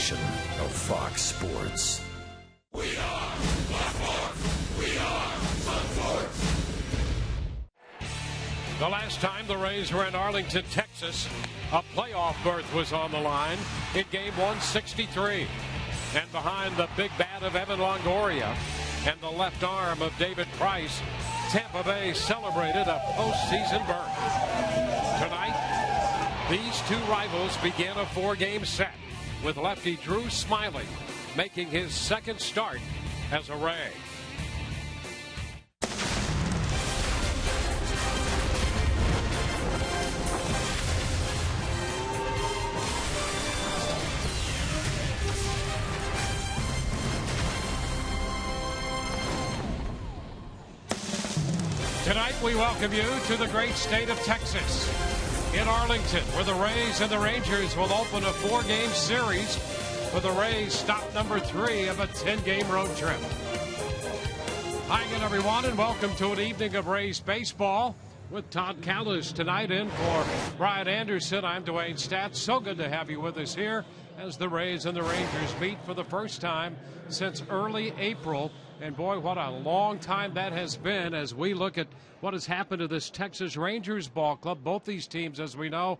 station of Fox Sports. We are Fox. We are Fox Sports. The last time the Rays were in Arlington, Texas, a playoff berth was on the line in Game 163. And behind the big bat of Evan Longoria and the left arm of David Price, Tampa Bay celebrated a postseason berth. Tonight, these two rivals begin a four-game set with lefty Drew Smyly making his second start as a Ray. Tonight we welcome you to the great state of Texas, in Arlington, where the Rays and the Rangers will open a four-game series for the Rays stop number 3 of a 10-game road trip. Hi again, everyone, and welcome to an evening of Rays baseball with Todd Callis tonight in for Brian Anderson. I'm Dwayne Statz. So good to have you with us here as the Rays and the Rangers meet for the first time since early April. And boy, what a long time that has been as we look at what has happened to this Texas Rangers ball club. Both these teams, as we know,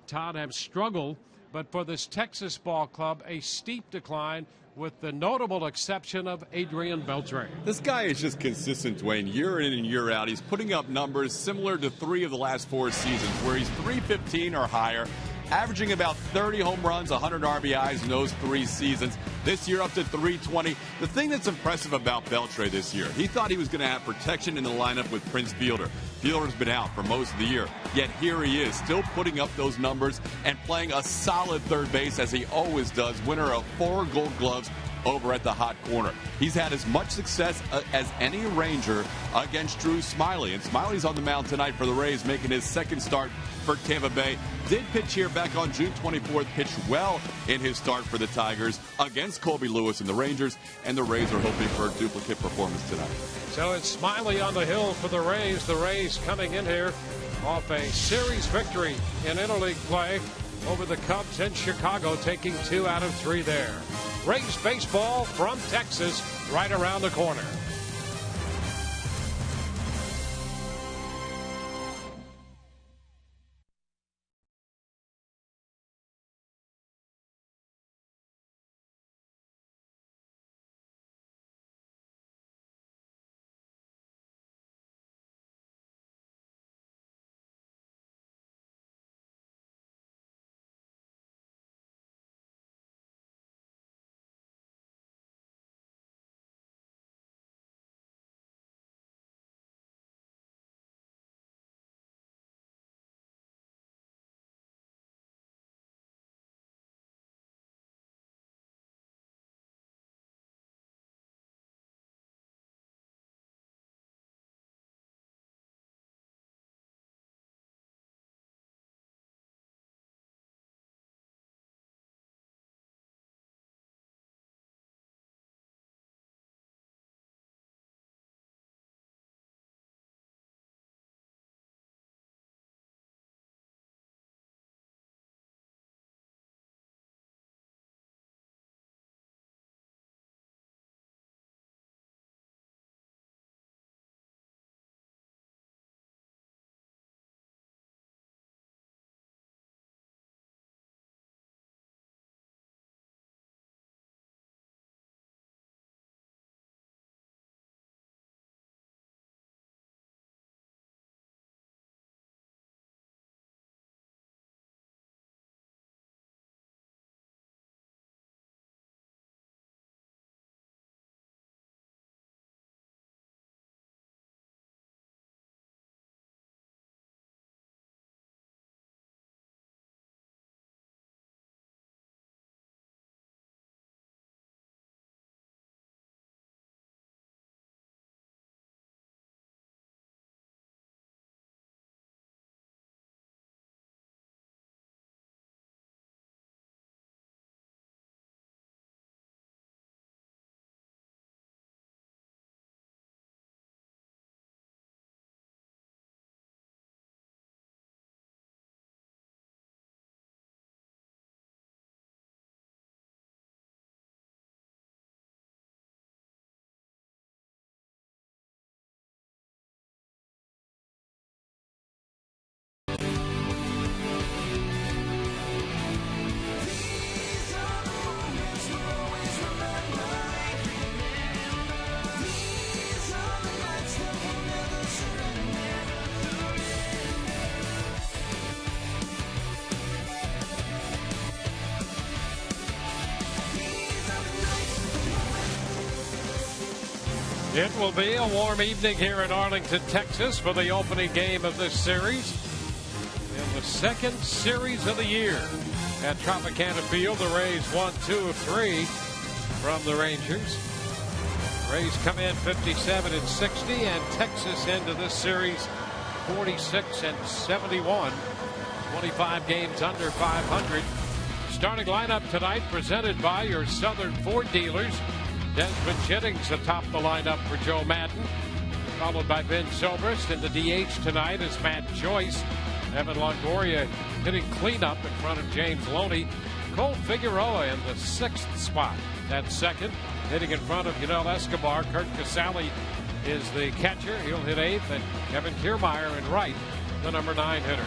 Todd, have struggled. But for this Texas ball club, a steep decline with the notable exception of Adrian Beltre. This guy is just consistent, Dwayne, year in and year out. He's putting up numbers similar to 3 of the last 4 seasons where he's .315 or higher, averaging about 30 home runs, 100 RBIs in those 3 seasons. This year up to .320. The thing that's impressive about Beltre this year, he thought he was going to have protection in the lineup with Prince Fielder. Fielder's been out for most of the year, yet here he is, still putting up those numbers and playing a solid third base as he always does, winner of 4 Gold Gloves over at the hot corner. He's had as much success as any Ranger against Drew Smyly, and Smiley's on the mound tonight for the Rays, making his second start for Tampa Bay. Did pitch here back on June 24th, pitched well in his start for the Tigers against Colby Lewis and the Rangers, and the Rays are hoping for a duplicate performance tonight. So it's Smyly on the hill for the Rays coming in here off a series victory in interleague play over the Cubs in Chicago, taking 2 out of 3 there. Rays baseball from Texas right around the corner. It will be a warm evening here in Arlington, Texas for the opening game of this series. In the second series of the year at Tropicana Field, the Rays 1-2-3 from the Rangers. Rays come in 57-60, and Texas into this series 46-71. 25 games under 500. Starting lineup tonight presented by your Southern Ford dealers. Desmond Jennings atop the lineup for Joe Madden, followed by Ben Zobrist. In the DH tonight is Matt Joyce. Evan Longoria hitting cleanup in front of James Loney. Cole Figueroa in the 6th spot. That's second. Hitting in front of Yunel Escobar. Kurt Casale is the catcher. He'll hit 8th. And Kevin Kiermaier in right, the number 9 hitter.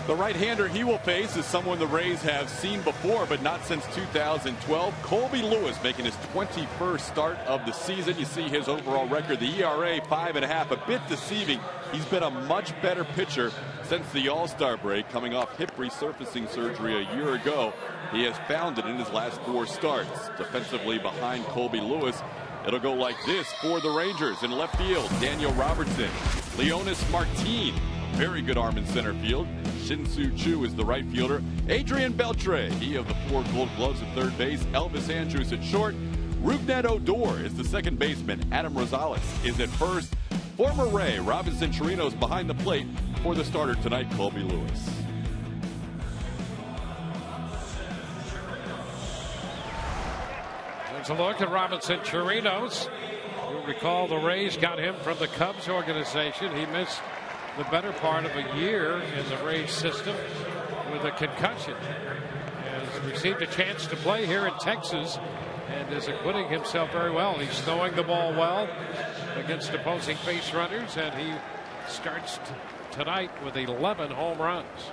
The right-hander he will face is someone the Rays have seen before, but not since 2012. Colby Lewis making his 21st start of the season. You see his overall record, the ERA 5.5, a bit deceiving. He's been a much better pitcher since the All-Star break, coming off hip resurfacing surgery a year ago. He has found it in his last 4 starts. Defensively behind Colby Lewis, it'll go like this for the Rangers. In left field, Daniel Robertson, Leonis Martin, very good arm in center field. Shin-Soo Choo is the right fielder. Adrian Beltre, he of the 4 Gold Gloves at third base. Elvis Andrus at short. Rougned Odor is the second baseman. Adam Rosales is at first. Former Ray Robinson Chirinos behind the plate for the starter tonight, Colby Lewis. There's a look at Robinson Chirinos. You'll recall the Rays got him from the Cubs organization. He missed the better part of a year in the Rays system with a concussion. Has received a chance to play here in Texas and is acquitting himself very well. He's throwing the ball well against opposing base runners, and he starts tonight with 11 home runs.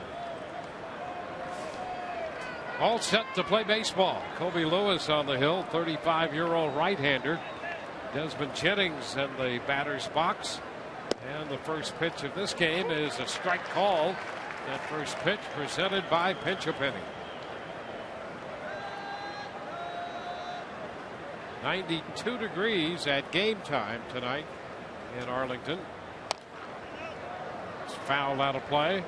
All set to play baseball. Colby Lewis on the hill, 35-year-old right-hander. Desmond Jennings in the batter's box. And the first pitch of this game is a strike call. That first pitch presented by Pinch-A-Penny. 92 degrees at game time tonight in Arlington. It's fouled out of play.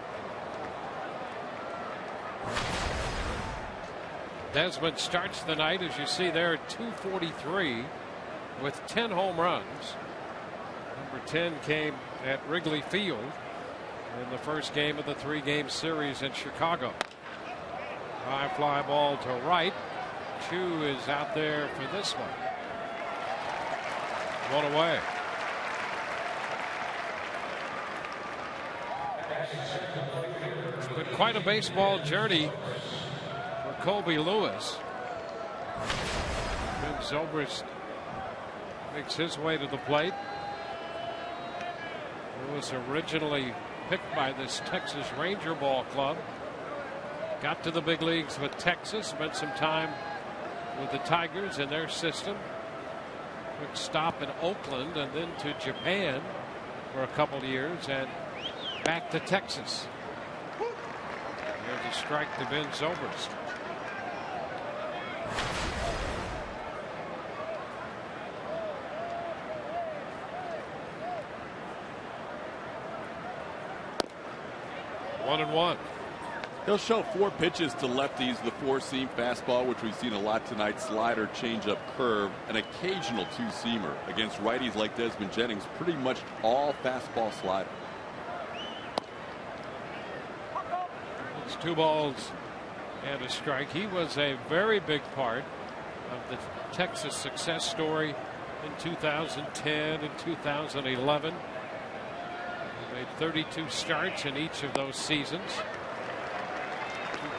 Desmond starts the night, as you see there, at 243 with 10 home runs. Number 10 came at Wrigley Field in the first game of the 3-game series in Chicago. High fly ball to right. Choo is out there for this one. One away. It's been quite a baseball journey for Colby Lewis. Ben Zobrist makes his way to the plate. Was originally picked by this Texas Ranger ball club. Got to the big leagues with Texas, spent some time with the Tigers in their system. Quick stop in Oakland and then to Japan for a couple of years and back to Texas. There's a strike to Ben Zobrist. One and one. He'll show 4 pitches to lefties, the 4-seam fastball, which we've seen a lot tonight, slider, changeup, curve, an occasional 2-seamer. Against righties like Desmond Jennings, pretty much all fastball slider. It's 2 balls and a strike. He was a very big part of the Texas success story in 2010 and 2011. Made 32 starts in each of those seasons.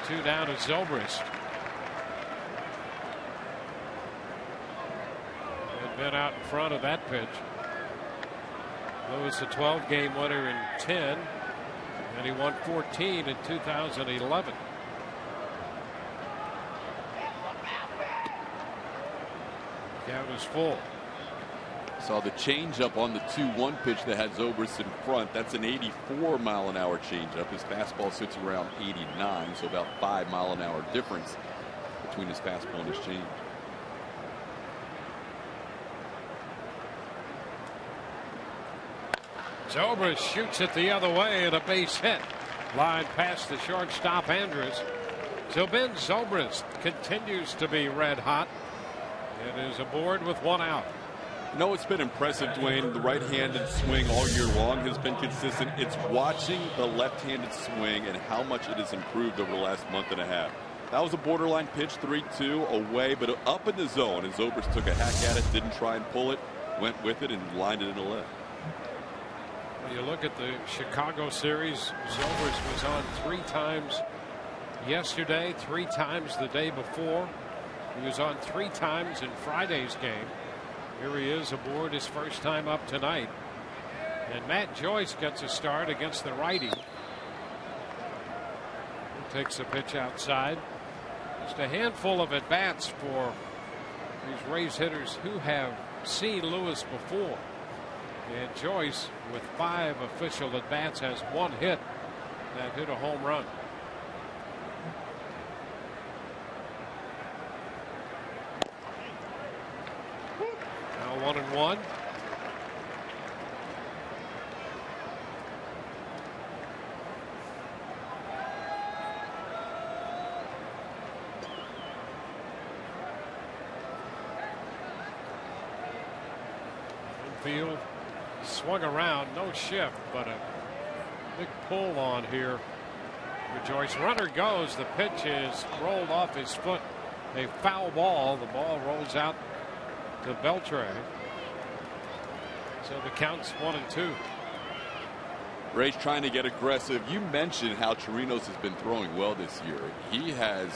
2-2 down to Zobrist. Had been out in front of that pitch. Lewis a 12-game winner in 10, and he won 14 in 2011. Count is full. Saw the changeup on the 2-1 pitch that had Zobrist in front. That's an 84-mile-an-hour changeup. His fastball sits around 89, so about 5-mile-an-hour difference between his fastball and his change. Zobrist shoots it the other way and a base hit. Line past the shortstop Andrus. So Ben Zobrist continues to be red hot. It is aboard with one out. You know, it's been impressive, Dwayne. The right-handed swing all year long has been consistent. It's watching the left-handed swing and how much it has improved over the last month and a half. That was a borderline pitch, 3-2 away, but up in the zone. And Zobrist took a hack at it, didn't try and pull it, went with it and lined it in the left. When you look at the Chicago series, Zobrist was on 3 times yesterday, 3 times the day before. He was on 3 times in Friday's game. Here he is aboard his first time up tonight. And Matt Joyce gets a start against the righty. He takes a pitch outside. Just a handful of at-bats for these Rays hitters who have seen Lewis before. And Joyce, with 5 official at-bats, has 1 hit that hit a home run. Now 1-1. Infield swung around, no shift, but a big pull on here for Joyce. Runner goes. The pitch is rolled off his foot. A foul ball. The ball rolls out to Beltre. So the count's 1-2. Ray's trying to get aggressive. You mentioned how Chirinos has been throwing well this year. He has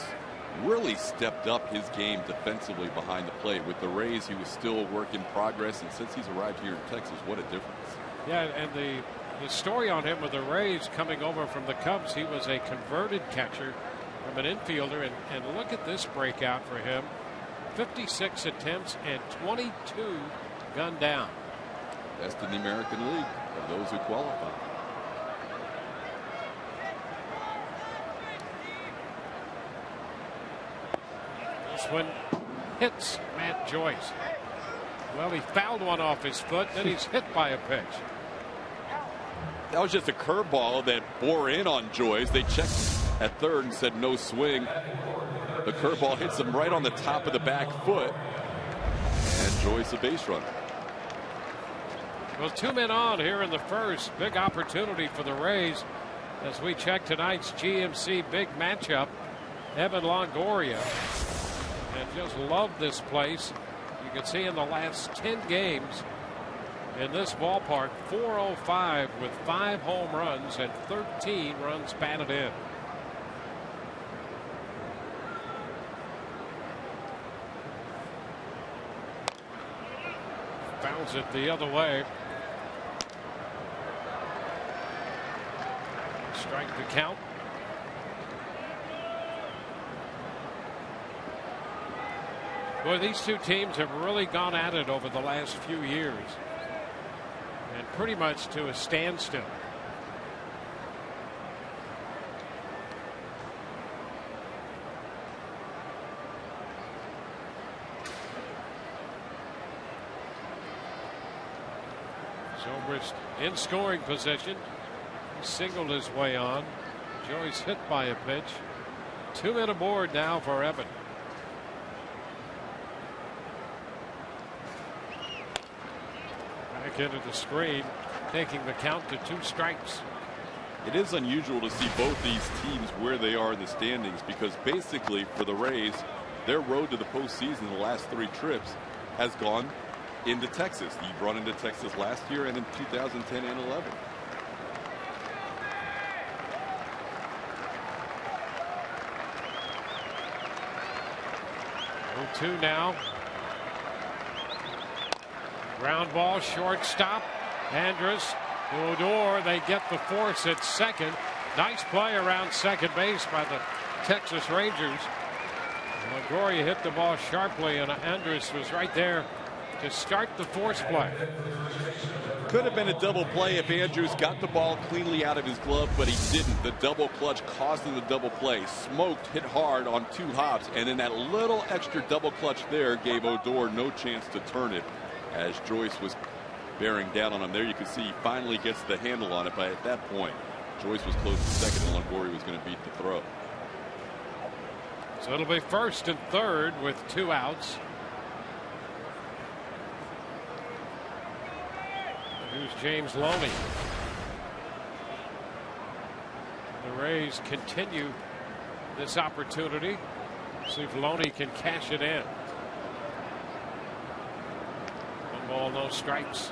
really stepped up his game defensively behind the plate. With the Rays, he was still a work in progress, and since he's arrived here in Texas, what a difference. Yeah, and the story on him with the Rays coming over from the Cubs, he was a converted catcher from an infielder, and look at this breakout for him. 56 attempts and 22 gunned down. Best in the American League of those who qualify. This one hits Matt Joyce. Well, he fouled one off his foot, then he's hit by a pitch. That was just a curveball that bore in on Joyce. They checked at third and said no swing. The curveball hits him right on the top of the back foot. And Joyce a base runner. Well, 2 men on here in the first. Big opportunity for the Rays as we check tonight's GMC big matchup. Evan Longoria. And just love this place. You can see in the last 10 games in this ballpark, 405 with 5 home runs and 13 runs batted in. Fouls it the other way. Strike the count. Boy, these two teams have really gone at it over the last few years. And pretty much to a standstill. Zobrist in scoring position. He singled his way on. Joyce hit by a pitch. 2 men aboard now for Evan. Back into the screen, taking the count to 2 strikes. It is unusual to see both these teams where they are in the standings, because basically for the Rays, their road to the postseason the last 3 trips has gone into Texas. He brought into Texas last year and in 2010 and 11. Two now. Ground ball, shortstop. Andrus to Odor. They get the force at second. Nice play around second base by the Texas Rangers. Longoria hit the ball sharply, and Andrus was right there to start the force play. Could have been a double play if Andrus got the ball cleanly out of his glove, but he didn't. The double clutch cost him the double play. Smoked, hit hard on 2 hops, and then that little extra double clutch there gave Odor no chance to turn it, as Joyce was bearing down on him there. You can see he finally gets the handle on it, but at that point Joyce was close to second and Longoria was going to beat the throw. So it'll be first and third with 2 outs. Here's James Loney. The Rays continue this opportunity. See if Loney can cash it in. 1 ball, no strikes.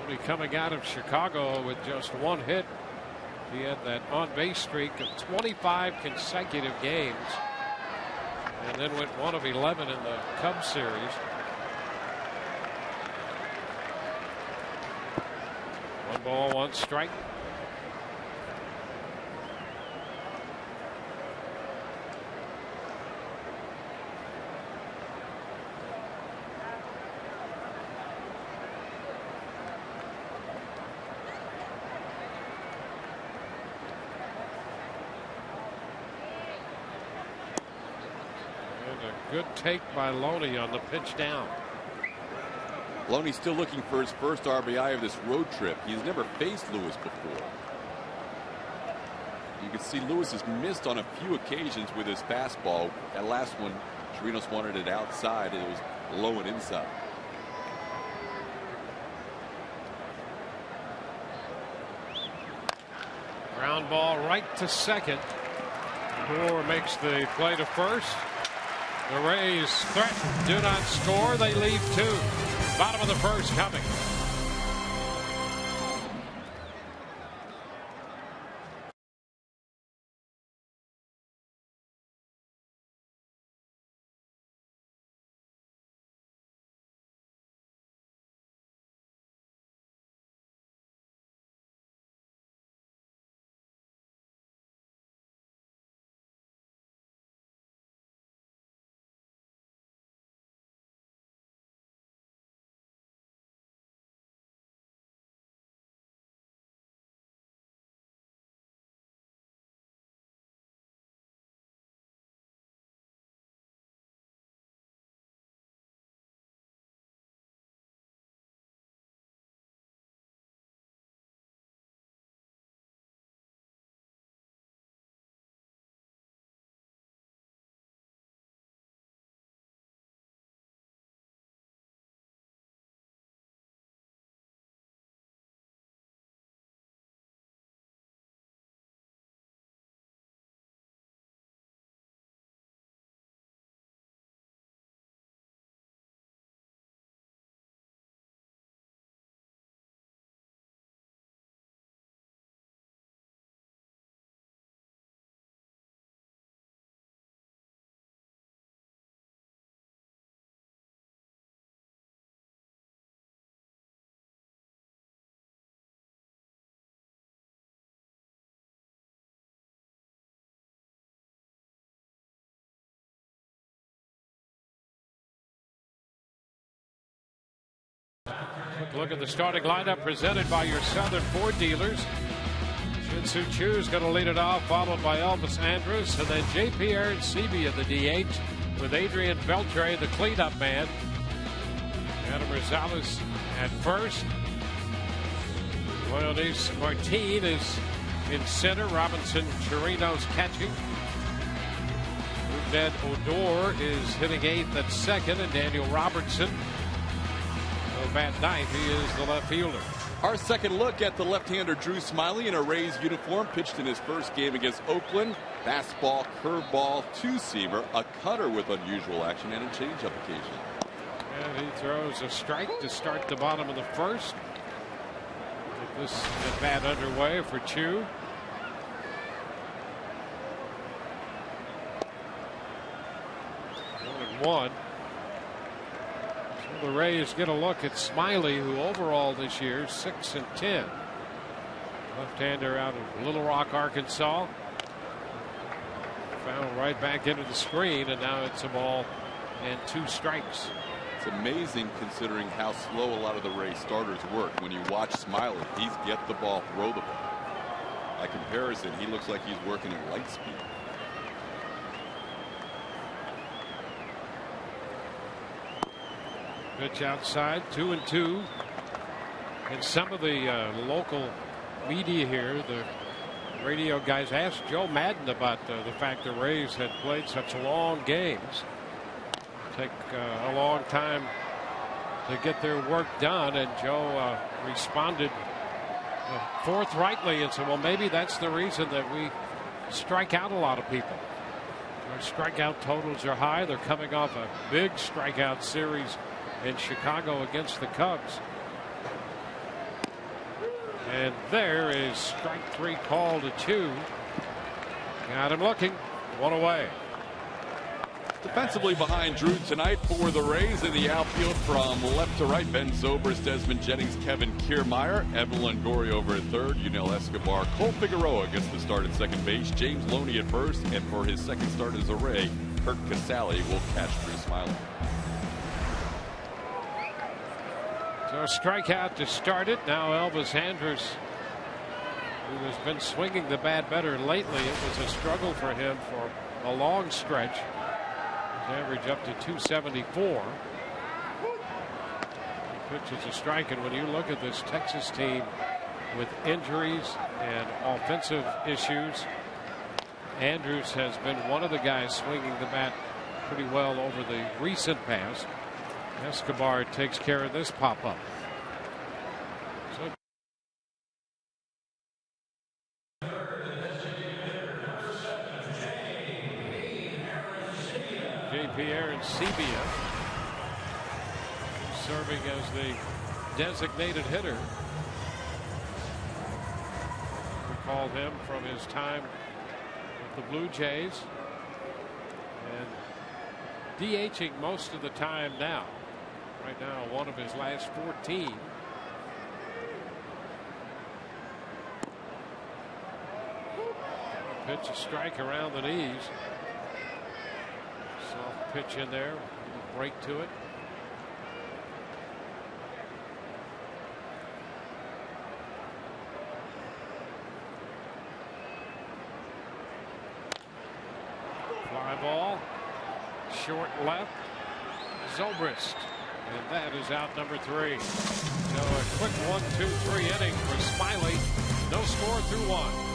Loney coming out of Chicago with just 1 hit. He had that on-base streak of 25 consecutive games, and then went 1 of 11 in the Cubs series. One ball, 1 strike. Good take by Loney on the pitch down. Loney's still looking for his first RBI of this road trip. He's never faced Lewis before. You can see Lewis has missed on a few occasions with his fastball. That last one, Chirinos wanted it outside. It was low and inside. Ground ball right to second. Moore makes the play to first. The Rays threaten, do not score. They leave 2. Bottom of the first coming. Quick look at the starting lineup presented by your Southern Ford dealers. Shin-Soo Choo is going to lead it off, followed by Elvis Andrus, and then J.P. Arancibia, the DH, with Adrian Beltre, the cleanup man. Adam Rosales at first. Leonys Martin is in center. Robinson Chirinos catching. Ned Odor is hitting 8th at second, and Daniel Robertson. Bad night. He is the left fielder. Our second look at the left-hander Drew Smyly in a Rays uniform. Pitched in his first game against Oakland. Fastball, curveball, 2-seamer, a cutter with unusual action, and a changeup occasion. And he throws a strike to start the bottom of the first. Get this at bat underway for Choo. One. The Rays get a look at Smyly, who overall this year 6-10. Left-hander out of Little Rock, Arkansas. Found right back into the screen, and now it's a ball and 2 strikes. It's amazing considering how slow a lot of the Rays starters work. When you watch Smyly, he's get the ball, throw the ball. By comparison, he looks like he's working at light speed. Pitch outside, 2-2. And some of the local media here, the radio guys, asked Joe Madden about the fact the Rays had played such long games. Take a long time to get their work done, and Joe responded forthrightly and said, well, maybe that's the reason that we strike out a lot of people. Our strikeout totals are high. They're coming off a big strikeout series in Chicago against the Cubs. And there is strike 3 called to 2. Got him looking. 1 away. Defensively behind Drew tonight for the Rays in the outfield from left to right. Ben Zobrist, Desmond Jennings, Kevin Kiermaier, Evan Longoria over at third, Yunel Escobar, Cole Figueroa gets the start at second base, James Loney at first, and for his second start as a Ray, Kurt Casale will catch Drew Smiley. So a strikeout to start it. Now Elvis Andrus, who has been swinging the bat better lately. It was a struggle for him for a long stretch. His average up to 274. He pitches a strike, and when you look at this Texas team with injuries and offensive issues, Andrus has been one of the guys swinging the bat pretty well over the recent past. Escobar takes care of this pop-up. So J.P. Arancibia serving as the designated hitter. Recall him from his time with the Blue Jays, and DHing most of the time now. Right now, one of his last 14. Pitch a strike around the knees. Soft pitch in there. Break to it. Fly ball. Short left. Zobrist. And that is out number 3. So a quick 1-2-3 inning for Smiley. No score through 1.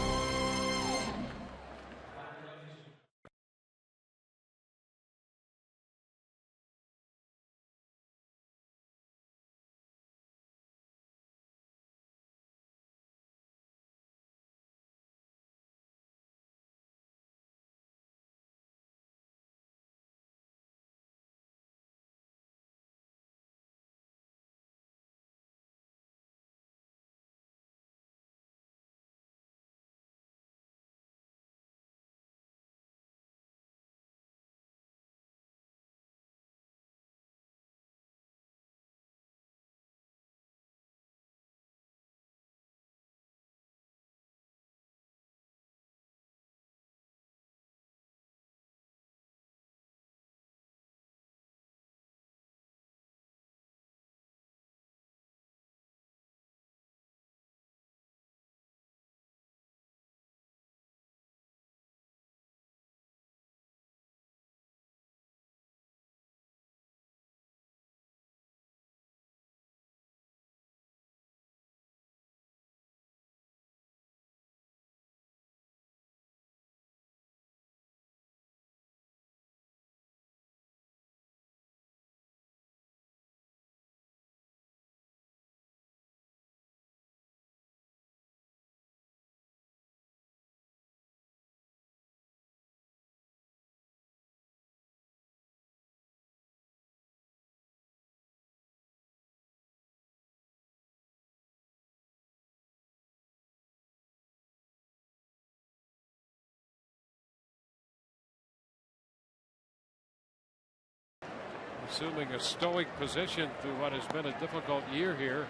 Assuming a stoic position through what has been a difficult year here.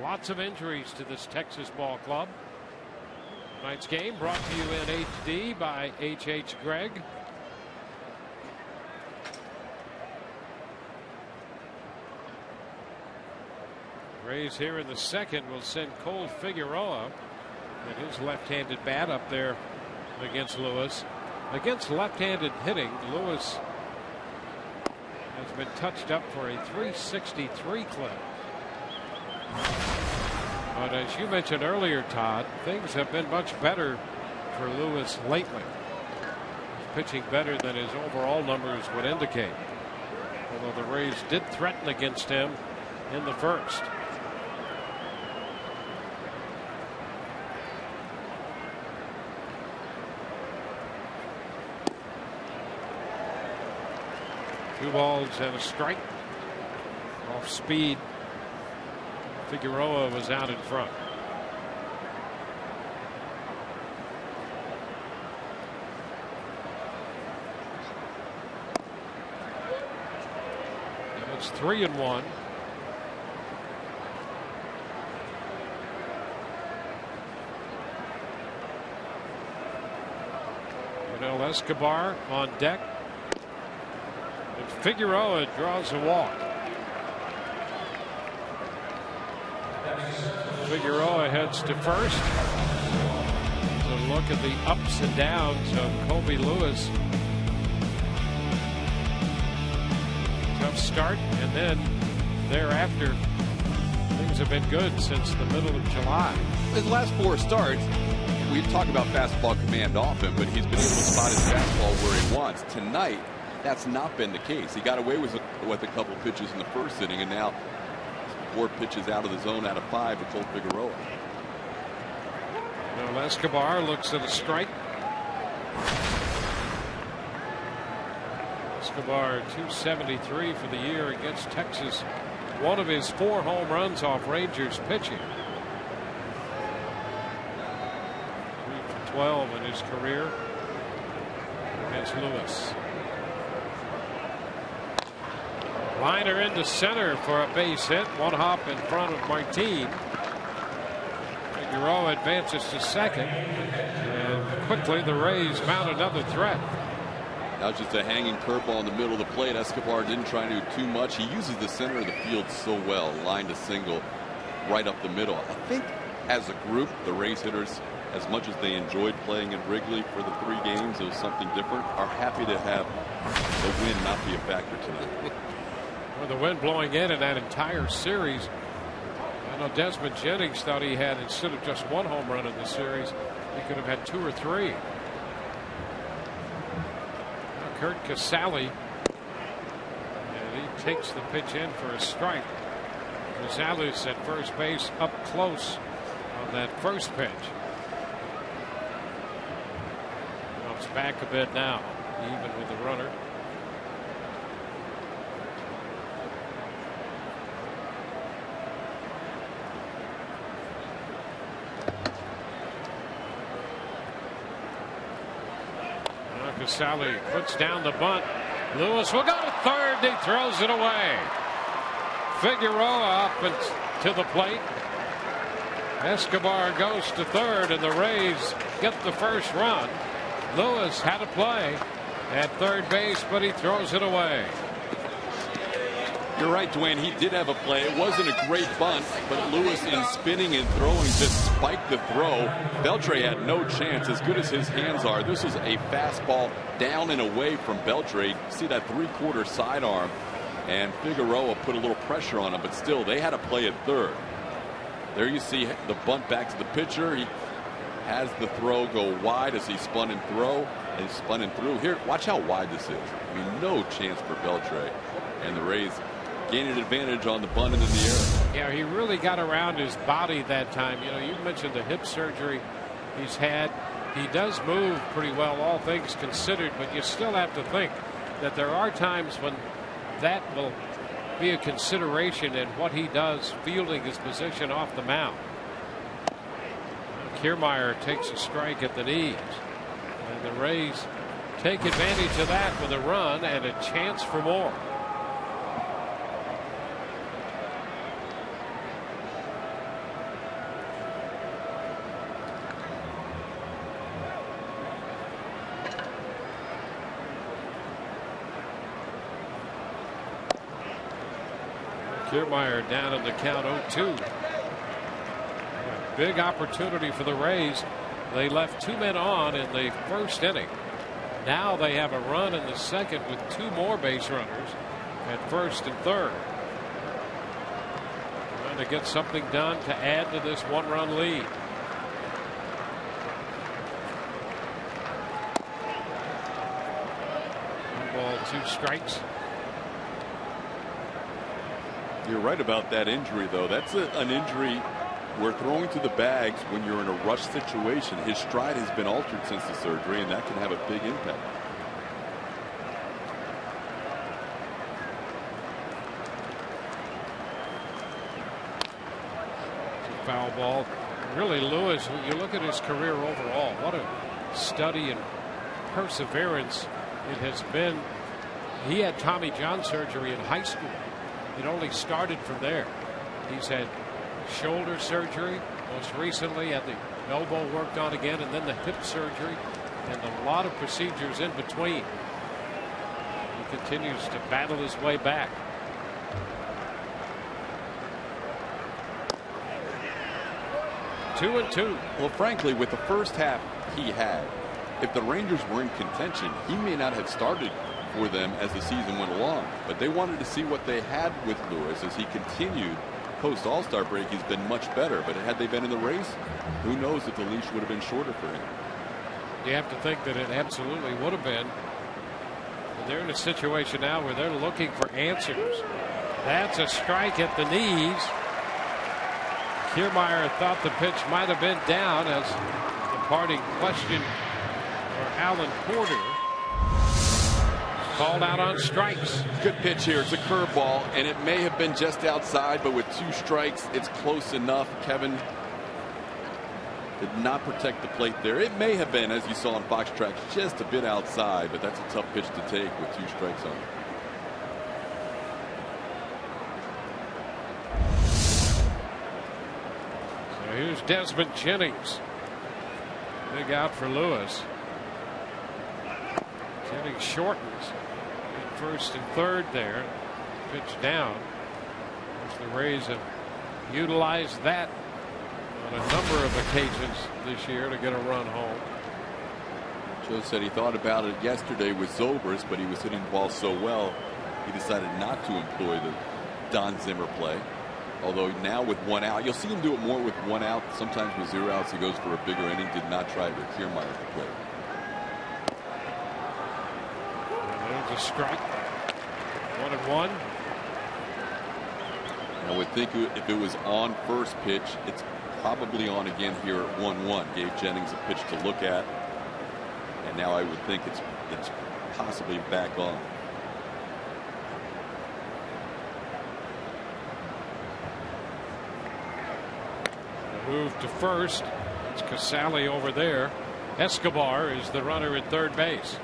Lots of injuries to this Texas ball club. Tonight's game brought to you in HD by H.H. Gregg. Rays here in the second will send Cole Figueroa And his left-handed bat up there against Lewis. Against left-handed hitting, Lewis has been touched up for a 363 clip. But as you mentioned earlier, Todd, things have been much better for Lewis lately. He's pitching better than his overall numbers would indicate. Although the Rays did threaten against him in the first. Two balls and a strike. Off speed. Figueroa was out in front. Now it's 3-1. Escobar on deck. And Figueroa draws a walk. Figueroa heads to first. So look at the ups and downs of Colby Lewis. Tough start, and then thereafter things have been good since the middle of July. His last four starts, we talk about fastball command often, but he's been able to spot his fastball where he wants. Tonight, that's not been the case. He got away with a couple pitches in the first inning, and now 4 pitches out of the zone out of 5 to Cole Figueroa. Now Escobar looks at a strike. Escobar 273 for the year against Texas. One of his 4 home runs off Rangers pitching. 3 for 12 in his career against Lewis. Liner into center for a base hit. 1 hop in front of Martin. Figueroa advances to second. And quickly the Rays mount another threat. That was just a hanging curveball in the middle of the plate. Escobar didn't try to do too much. He uses the center of the field so well. Line to single right up the middle. I think as a group, the Rays hitters, as much as they enjoyed playing in Wrigley for the 3 games, it was something different, are happy to have the win not be a factor tonight. With the wind blowing in that entire series, I know Desmond Jennings thought he had, instead of just 1 home run in the series, he could have had 2 or 3. Now Kurt Casale, and he takes the pitch in for a strike. Rosales at first base, up close on that first pitch. Comes back a bit now, even with the runner. Casale puts down the bunt. Lewis will go to third. He throws it away. Figueroa up and to the plate. Escobar goes to third, and the Rays get the first run. Lewis had a play at third base, but he throws it away. You're right, Dwayne. He did have a play. It wasn't a great bunt, but Lewis, in spinning and throwing, just spiked the throw. Beltre had no chance. As good as his hands are, this was a fastball down and away from Beltre. See that 3/4 sidearm, and Figueroa put a little pressure on him, but still, they had a play at third. There you see the bunt back to the pitcher. He has the throw go wide as he spun and throw, and spun and threw. Here, watch how wide this is. I mean, no chance for Beltre, and the Rays gained an advantage on the bunt into the air. Yeah, he really got around his body that time. You know, you mentioned the hip surgery he's had. He does move pretty well, all things considered, but you still have to think that there are times when that will be a consideration in what he does fielding his position off the mound. Kiermaier takes a strike at the knees, and the Rays take advantage of that with a run and a chance for more. Kiermaier down in the count 0-2. big opportunity for the Rays. They left 2 men on in the first inning. Now they have a run in the second with 2 more base runners at first and third. Trying to get something done to add to this 1-run lead. Ball, 2 strikes. You're right about that injury, though. That's an injury where throwing to the bags when you're in a rush situation, his stride has been altered since the surgery, and that can have a big impact. It's a foul ball. Really, Lewis, when you look at his career overall, what a study and perseverance it has been. He had Tommy John surgery in high school. It only started from there. He's had shoulder surgery, most recently had the elbow worked on again, and then the hip surgery, and a lot of procedures in between. He continues to battle his way back. Two and two. Well, frankly, with the first half he had, if the Rangers were in contention, he may not have started for them as the season went along. But they wanted to see what they had with Lewis as he continued. Post All-Star break, he's been much better. But had they been in the race, who knows if the leash would have been shorter for him. You have to think that it absolutely would have been. And they're in a situation now where they're looking for answers. That's a strike at the knees. Kiermaier thought the pitch might have been down as the parting question for Alan Porter. Called out on strikes. Good pitch here. It's a curveball, and it may have been just outside, but with 2 strikes, it's close enough. Kevin did not protect the plate there. It may have been, as you saw on Fox Tracks, just a bit outside, but that's a tough pitch to take with 2 strikes on it. So here's Desmond Jennings. Big out for Lewis. Jennings shortens. First and third there. Pitch down. The Rays have utilized that on a number of occasions this year to get a run home. Joe said he thought about it yesterday with Zobrist, but he was hitting the ball so well he decided not to employ the Don Zimmer play. Although now with 1 out, you'll see him do it more with 1 out. Sometimes with 0 outs he goes for a bigger inning. Did not try it with Kiermaier at the plate. A strike. 1-1. I would think if it was on first pitch, it's probably on again here at 1-1. Gave Jennings a pitch to look at, and now I would think it's possibly back on. Move to first. It's Casale over there. Escobar is the runner at third base.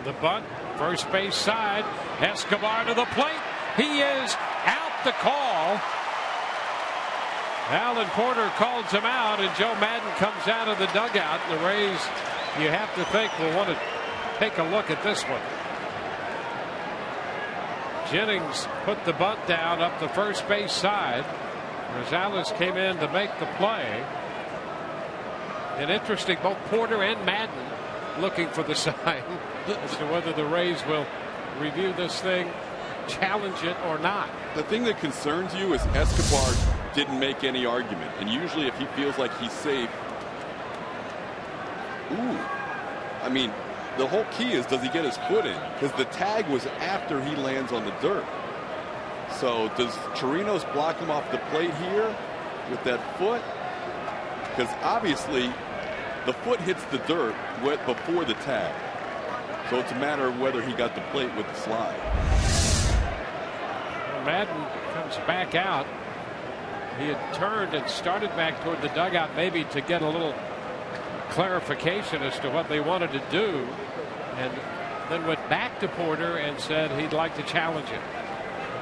The bunt, first base side. Escobar to the plate. He is out the call. Alan Porter calls him out, and Joe Madden comes out of the dugout. The Rays, you have to think, will want to take a look at this one. Jennings put the bunt down up the first base side. Rosales came in to make the play. And interesting, both Porter and Madden looking for the sign as to whether the Rays will review this thing, challenge it or not. The thing that concerns you is Escobar didn't make any argument, and usually if he feels like he's safe, I mean, the whole key is, does he get his foot in? Because the tag was after he lands on the dirt. So does Chirinos block him off the plate here with that foot? Because obviously the foot hits the dirt before the tag. So it's a matter of whether he got the plate with the slide. Well, Madden comes back out. He had turned and started back toward the dugout, maybe to get a little clarification as to what they wanted to do, and then went back to Porter and said he'd like to challenge it.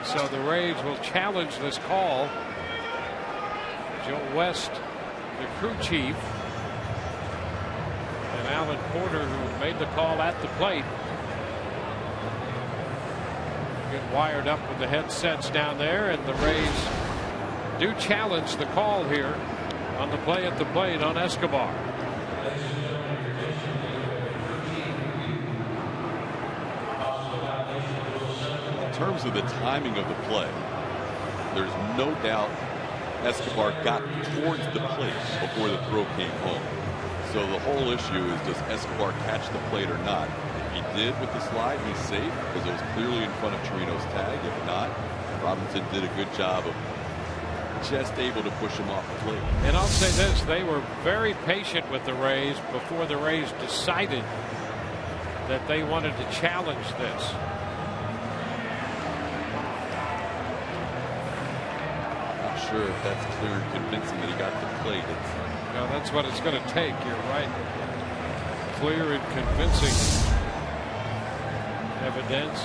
So the Rays will challenge this call. Joe West, the crew chief, And Alan Porter, who made the call at the plate, get wired up with the headsets down there, and the Rays do challenge the call here on the play at the plate on Escobar. In terms of the timing of the play, there's no doubt Escobar got towards the plate before the throw came home. So the whole issue is, does Escobar catch the plate or not? If he did with the slide, he's safe because it was clearly in front of Chirino's tag. If not, Robinson did a good job of just able to push him off the plate. And I'll say this, they were very patient with the Rays before the Rays decided that they wanted to challenge this. Not sure if that's clear and convincing that he got the plate. No, that's what it's going to take. You're right. Clear and convincing evidence.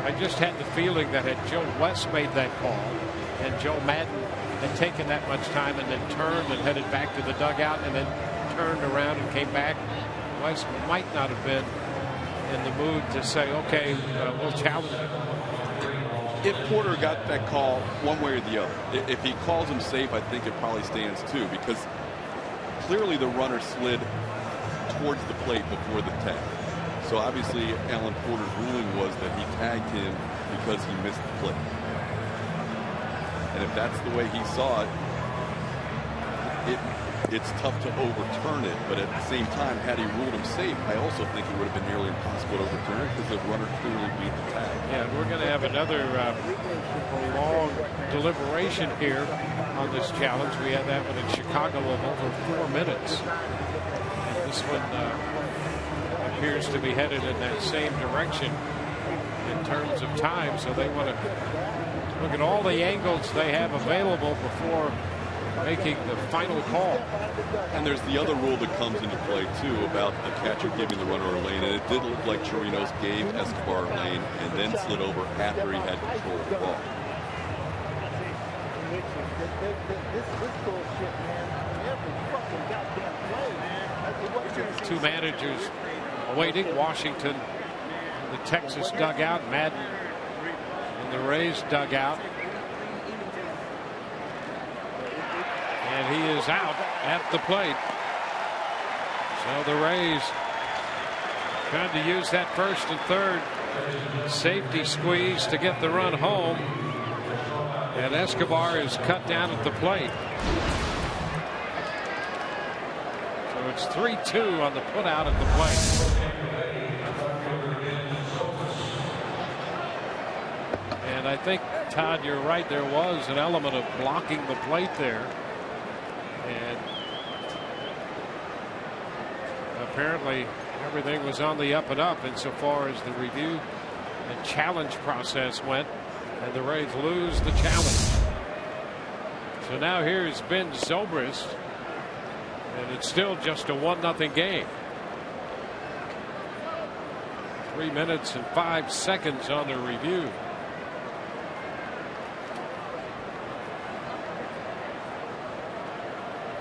I just had the feeling that had Joe West made that call and Joe Madden had taken that much time and then turned and headed back to the dugout and then turned around and came back, West might not have been in the mood to say, okay, we'll challenge it. If Porter got that call one way or the other, if he calls him safe, I think it probably stands too, because clearly the runner slid towards the plate before the tag. So obviously Alan Porter's ruling was that he tagged him because he missed the plate. And if that's the way he saw it, it's tough to overturn it. But at the same time, had he ruled him safe, I also think it would have been nearly impossible to overturn it because the runner clearly beat the tag. Yeah, we're going to have another long deliberation here on this challenge. We had that one in Chicago of over 4 minutes. And this one appears to be headed in that same direction in terms of time. So they want to look at all the angles they have available before making the final call. And there's the other rule that comes into play too about the catcher giving the runner a lane, and it did look like Chirinos gave Escobar a lane and then slid over after he had control of the ball. Two managers awaiting. Washington in the Texas dugout, Madden in the Rays dugout. And he is out at the plate. So the Rays trying to use that first and third safety squeeze to get the run home. And Escobar is cut down at the plate. So it's 3-2 on the putout at the plate. And I think, Todd, you're right. There was an element of blocking the plate there. And apparently everything was on the up and up insofar as the review and challenge process went, and the Rays lose the challenge. So now here's Ben Zobrist, and it's still just a 1-0 game. 3 minutes and 5 seconds on the review.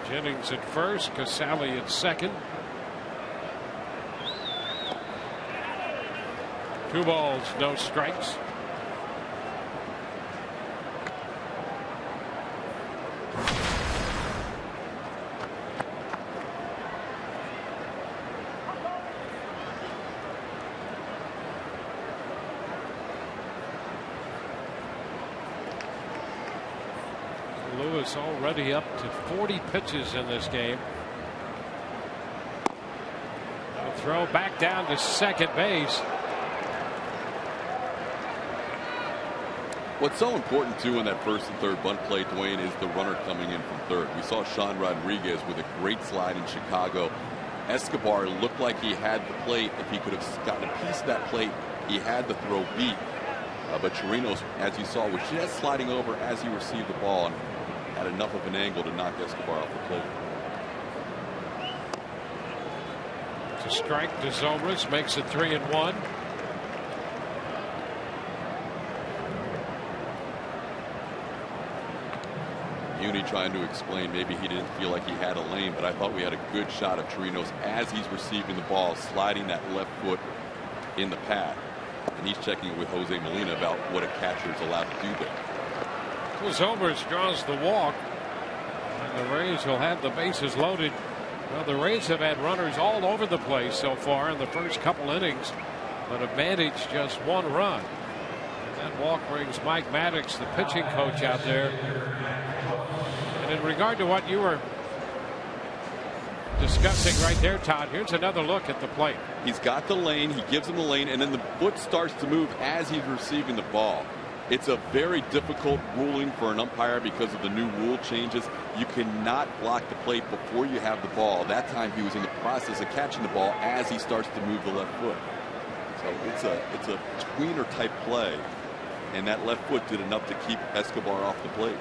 Jennings at first, Casale at second. 2 balls, no strikes. Lewis already up to 40 pitches in this game. A throw back down to second base. What's so important too in that first and third bunt play, Dwayne, is the runner coming in from third. We saw Sean Rodriguez with a great slide in Chicago. Escobar looked like he had the plate. If he could have gotten a piece of that plate, he had the throw beat. But Chirinos, as you saw, was just sliding over as he received the ball and had enough of an angle to knock Escobar off the plate. To strike to Zobrist, makes it 3-1. Muni trying to explain maybe he didn't feel like he had a lane, but I thought we had a good shot of Chirinos as he's receiving the ball, sliding that left foot in the pad. And he's checking with Jose Molina about what a catcher is allowed to do there. So Zobrist draws the walk, and the Rays will have the bases loaded. Well, the Rays have had runners all over the place so far in the first couple innings, but have managed just one run. And that walk brings Mike Maddox, the pitching coach, out there. And in regard to what you were discussing right there, Todd, here's another look at the plate. He's got the lane, he gives him the lane, and then the foot starts to move as he's receiving the ball. It's a very difficult ruling for an umpire because of the new rule changes. You cannot block the plate before you have the ball. That time he was in the process of catching the ball as he starts to move the left foot. So it's a tweener type play, and that left foot did enough to keep Escobar off the plate.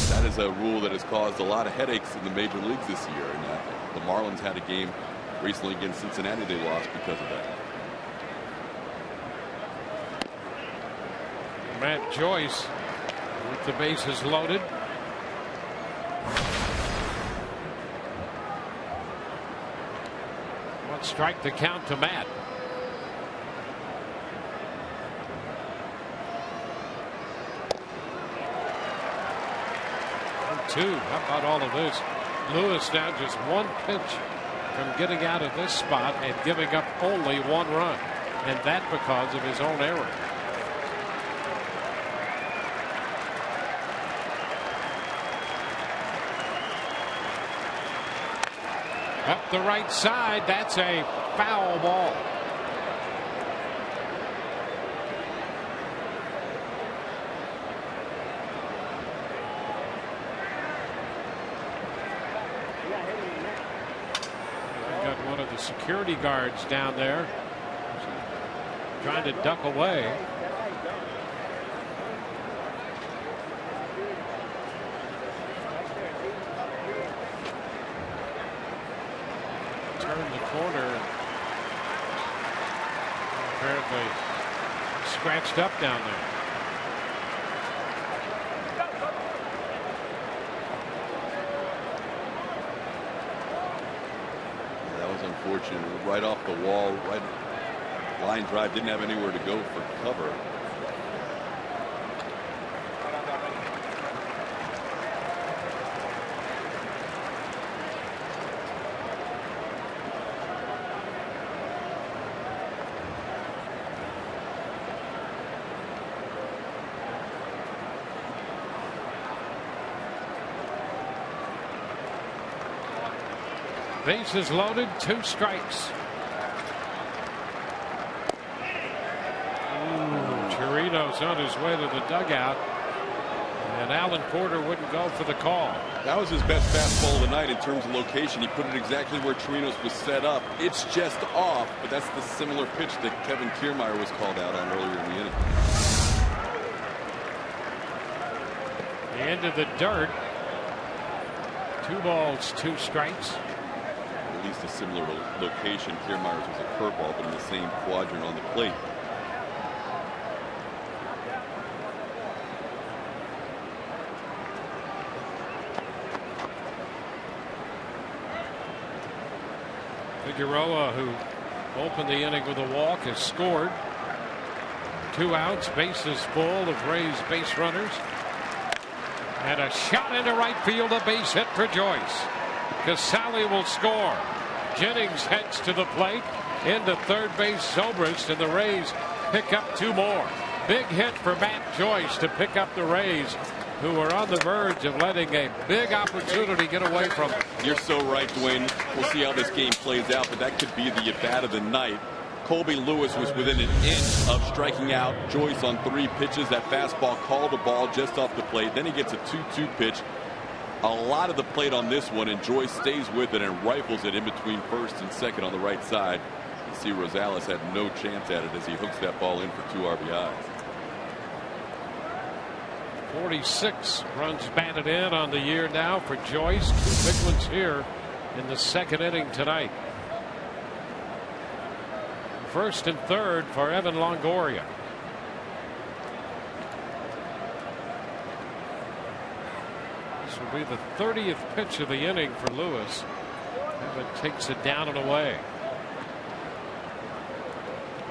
That is a rule that has caused a lot of headaches in the major leagues this year, and the Marlins had a game recently against Cincinnati they lost because of that. Matt Joyce with the bases loaded. One strike to count to Matt. Two. How about all of this? Lewis now just one pitch from getting out of this spot and giving up only one run, and that because of his own error. Up the right side, that's a foul ball. They got one of the security guards down there trying to duck away. Turned the corner. Apparently scratched up down there. That was unfortunate. Right off the wall, right line drive, didn't have anywhere to go for cover. Bases loaded, two strikes. Chirinos on his way to the dugout, and Alan Porter wouldn't go for the call. That was his best fastball of the night in terms of location. He put it exactly where Chirinos was set up. It's just off, but that's the similar pitch that Kevin Kiermaier was called out on earlier in the inning. The end of the dirt. 2 balls, 2 strikes. At least a similar location. Kiermaier's was a curveball, but in the same quadrant on the plate. Figueroa, who opened the inning with a walk, has scored. 2 outs, bases full of Rays base runners. And a shot into right field, a base hit for Joyce. Casale will score. Jennings heads to the plate. Into third base, Zobrist, and the Rays pick up 2 more. Big hit for Matt Joyce to pick up the Rays, who are on the verge of letting a big opportunity get away from them. You're so right, Dwayne. We'll see how this game plays out, but that could be the at-bat of the night. Colby Lewis was within an inch of striking out Joyce on 3 pitches. That fastball called the ball just off the plate. Then he gets a 2-2 pitch. A lot of the plate on this one, and Joyce stays with it and rifles it in between first and second on the right side. You see Rosales had no chance at it as he hooks that ball in for 2 RBIs. 46 runs batted in on the year now for Joyce. 2 big ones here in the second inning tonight. First and third for Evan Longoria. will be the 30th pitch of the inning for Lewis. Evan takes it down and away.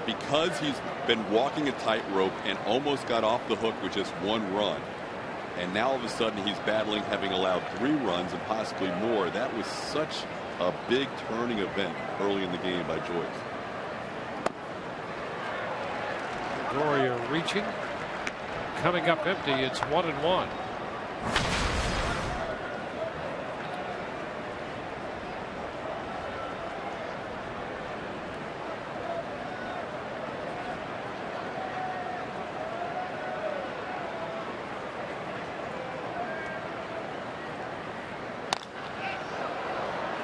Because he's been walking a tightrope and almost got off the hook with just 1 run. And now all of a sudden he's battling having allowed 3 runs and possibly more. That was such a big turning event early in the game by Joyce. Gloria reaching. Coming up empty. It's 1-1.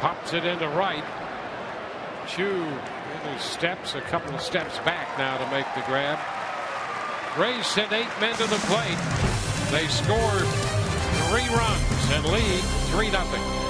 Pops it into right. Chu in his steps, a couple of steps back now to make the grab. Rays sent 8 men to the plate. They scored 3 runs and lead 3-0.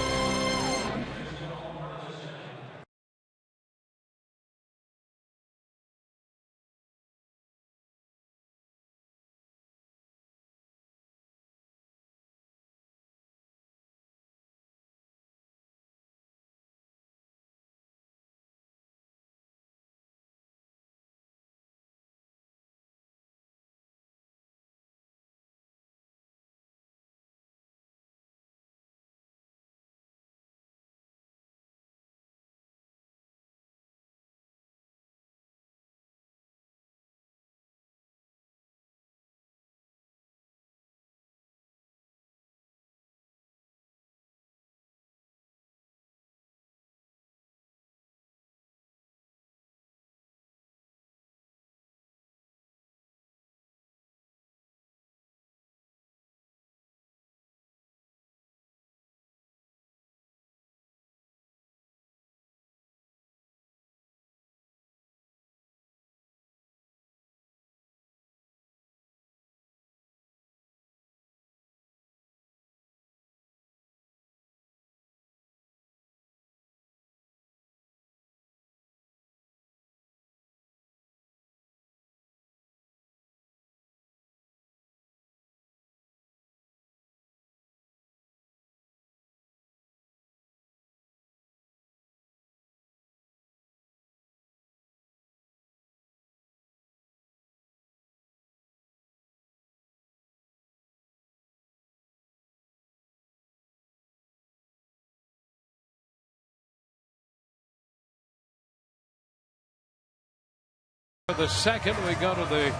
The second, we go to the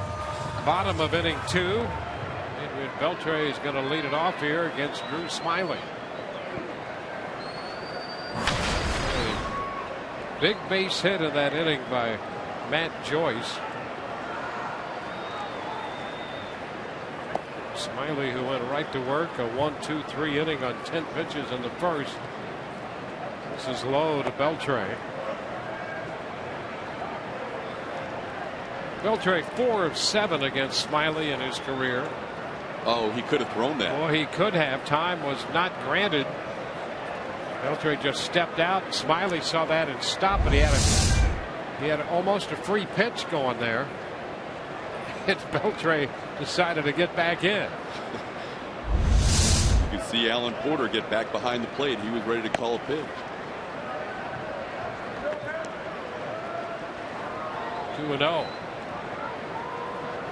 bottom of inning 2. Adrian Beltre is going to lead it off here against Drew Smyly. A big base hit in that inning by Matt Joyce. Smyly, who went right to work, a 1-2-3 inning on 10 pitches in the first. This is low to Beltre. Beltre 4 of 7 against Smyly in his career. Oh, he could have thrown that. Well, he could have. Time was not granted. Beltre just stepped out. Smyly saw that and stopped, but he had almost a free pitch going there. And Beltre decided to get back in. You can see Alan Porter get back behind the plate. He was ready to call a pitch. 2-0.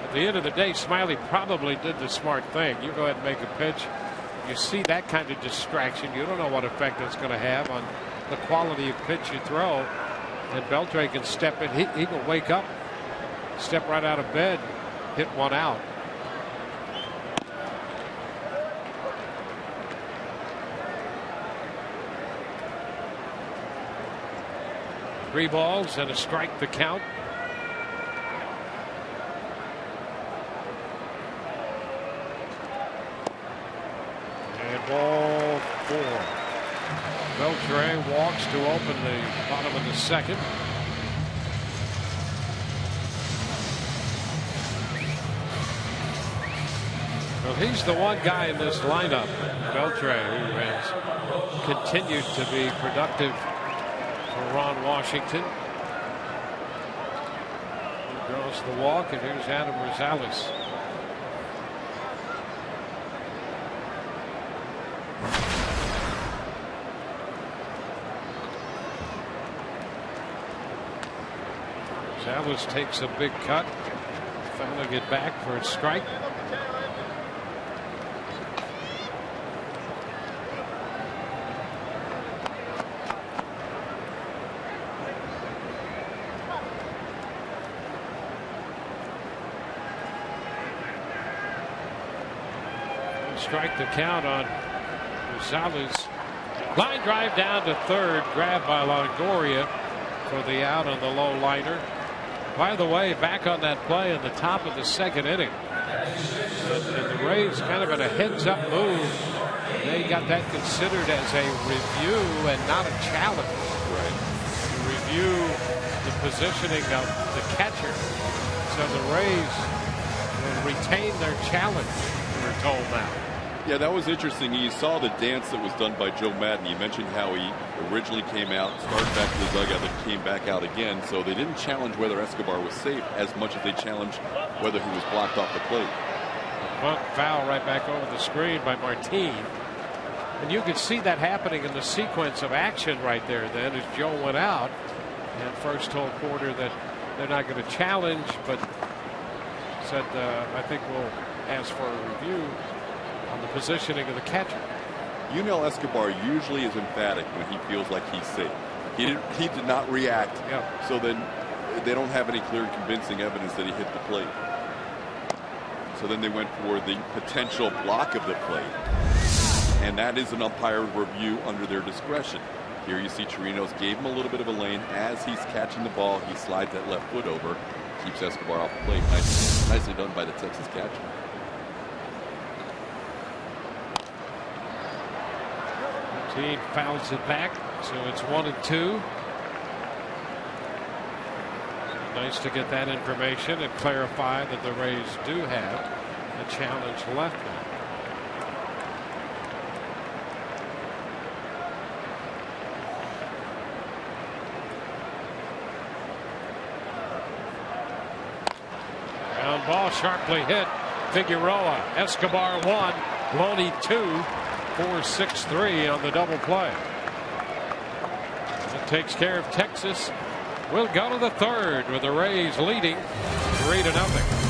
At the end of the day, Smyly probably did the smart thing. You go ahead and make a pitch. You see that kind of distraction. You don't know what effect that's going to have on the quality of pitch you throw. And Beltre can step in. He can wake up, step right out of bed, hit one out. Three balls and a strike the count. Ball 4. Beltre walks to open the bottom of the second. Well, he's the one guy in this lineup, Beltre, who has continued to be productive for Ron Washington. He draws the walk, and here's Adam Rosales. Gonzalez takes a big cut. Fouling it back for a strike. Strike the count on Gonzalez. Line drive down to third, grabbed by Longoria for the out on the low liner. By the way, back on that play in the top of the second inning, and the Rays kind of in a heads-up move. They got that considered as a review and not a challenge. Right. To review the positioning of the catcher, so the Rays will retain their challenge. We're told now. Yeah, that was interesting. You saw the dance that was done by Joe Madden. You mentioned how he originally came out, started back to the dugout, then came back out again. So they didn't challenge whether Escobar was safe as much as they challenged whether he was blocked off the plate. A bunt foul right back over the screen by Martin. And you could see that happening in the sequence of action right there then as Joe went out and first told Porter that they're not going to challenge, but said, I think we'll ask for a review on the positioning of the catcher. Escobar usually is emphatic when he feels like he's safe. He did not react. Yep. So then they don't have any clear and convincing evidence that he hit the plate. So then they went for the potential block of the plate. And that is an umpire review under their discretion. Here you see Chirinos gave him a little bit of a lane. As he's catching the ball, he slides that left foot over, keeps Escobar off the plate. Nicely done by the Texas catcher. He fouls it back, so it's 1-2. Nice to get that information and clarify that the Rays do have a challenge left now. Ground ball sharply hit. Figueroa. Escobar 1, Loney 2. 4-6-3 on the double play. That takes care of Texas. We'll go to the third with the Rays leading 3-0.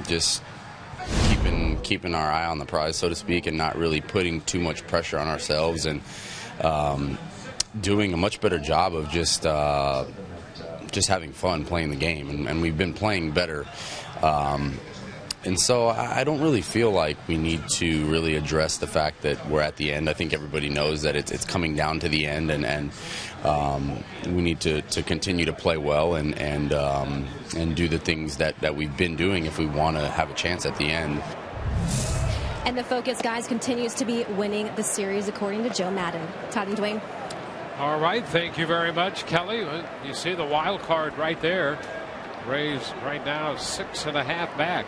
Just keeping our eye on the prize, so to speak, and not really putting too much pressure on ourselves, and doing a much better job of just having fun playing the game. And we've been playing better. And so I don't really feel like we need to really address the fact that we're at the end. I think everybody knows that it's coming down to the end, and we need to continue to play well and do the things that we've been doing if we want to have a chance at the end. And the focus, guys, continues to be winning the series, according to Joe Madden. Todd and Dwayne. All right. Thank you very much, Kelly. You see the wild card right there. Rays right now 6.5 back.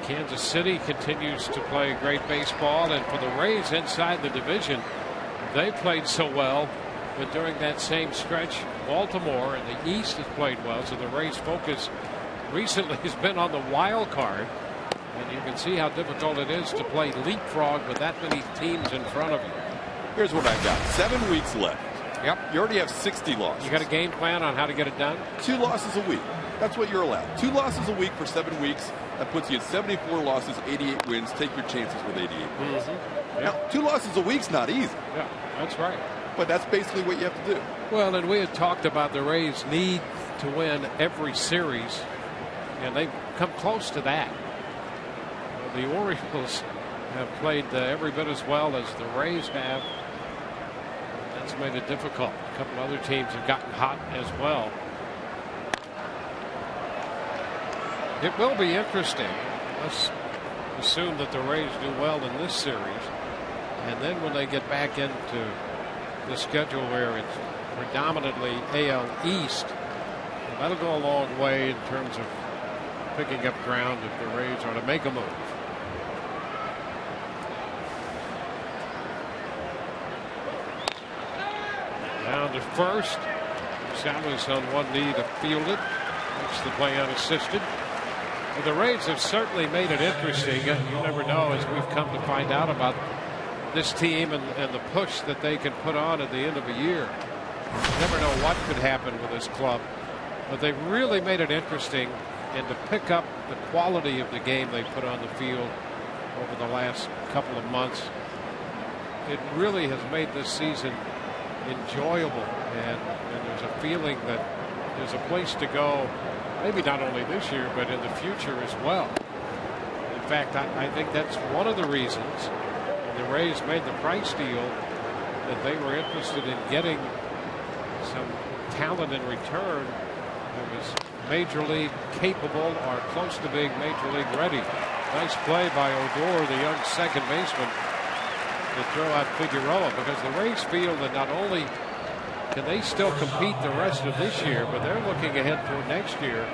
Kansas City continues to play great baseball. And for the Rays inside the division, they played so well. But during that same stretch, Baltimore in the East has played well. So the Rays' focus recently has been on the wild card. And you can see how difficult it is to play leapfrog with that many teams in front of you. Here's what I've got. 7 weeks left. Yep. You already have 60 losses. You got a game plan on how to get it done? 2 losses a week. That's what you're allowed. 2 losses a week for 7 weeks. That puts you at 74 losses, 88 wins. Take your chances with 88 wins. Mm-hmm. Now, 2 losses a week's not easy. Yeah, that's right. But that's basically what you have to do. Well, and we had talked about the Rays need to win every series, and they've come close to that. The Orioles have played every bit as well as the Rays have. That's made it difficult. A couple other teams have gotten hot as well. It will be interesting. Let's assume that the Rays do well in this series, and then when they get back into the schedule where it's predominantly AL East, that'll go a long way in terms of picking up ground if the Rays are to make a move. Down to first. Salas on one knee to field it. Makes the play unassisted. Well, the Rays have certainly made it interesting. You never know, as we've come to find out about this team and the push that they can put on at the end of a year. You never know what could happen with this club. But they've really made it interesting, and to pick up the quality of the game they put on the field over the last couple of months, it really has made this season enjoyable, and there's a feeling that there's a place to go, maybe not only this year but in the future as well. In fact, I think that's one of the reasons the Rays made the price deal, that they were interested in getting some talent in return that was major league capable or close to being major league ready. Nice play by Odor, the young second baseman, to throw out Figueroa, because the Rays feel that not only can they still compete the rest of this year, but they're looking ahead toward next year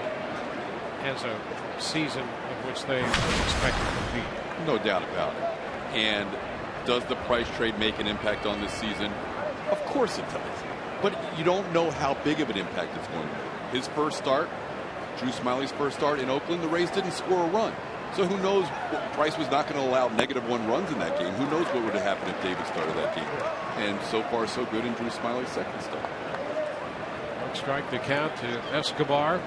as a season in which they expect to compete. No doubt about it. And does the price trade make an impact on this season? Of course it does. But you don't know how big of an impact it's going to be. His first start, Drew Smyly's first start in Oakland, the Rays didn't score a run. So who knows? Price was not going to allow -1 runs in that game. Who knows what would have happened if David started that game? And so far, so good in Drew Smyly's second start. One strike to count to Escobar.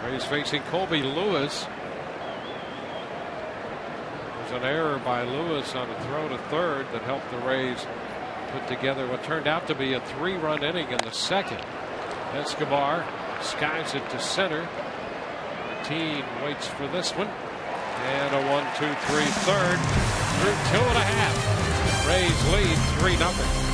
Rays facing Colby Lewis. There's an error by Lewis on a throw to third that helped the Rays put together what turned out to be a 3-run inning in the second. Escobar skies it to center. Martin waits for this one, and a 1-2-3 third through 2.5. Rays lead 3-0.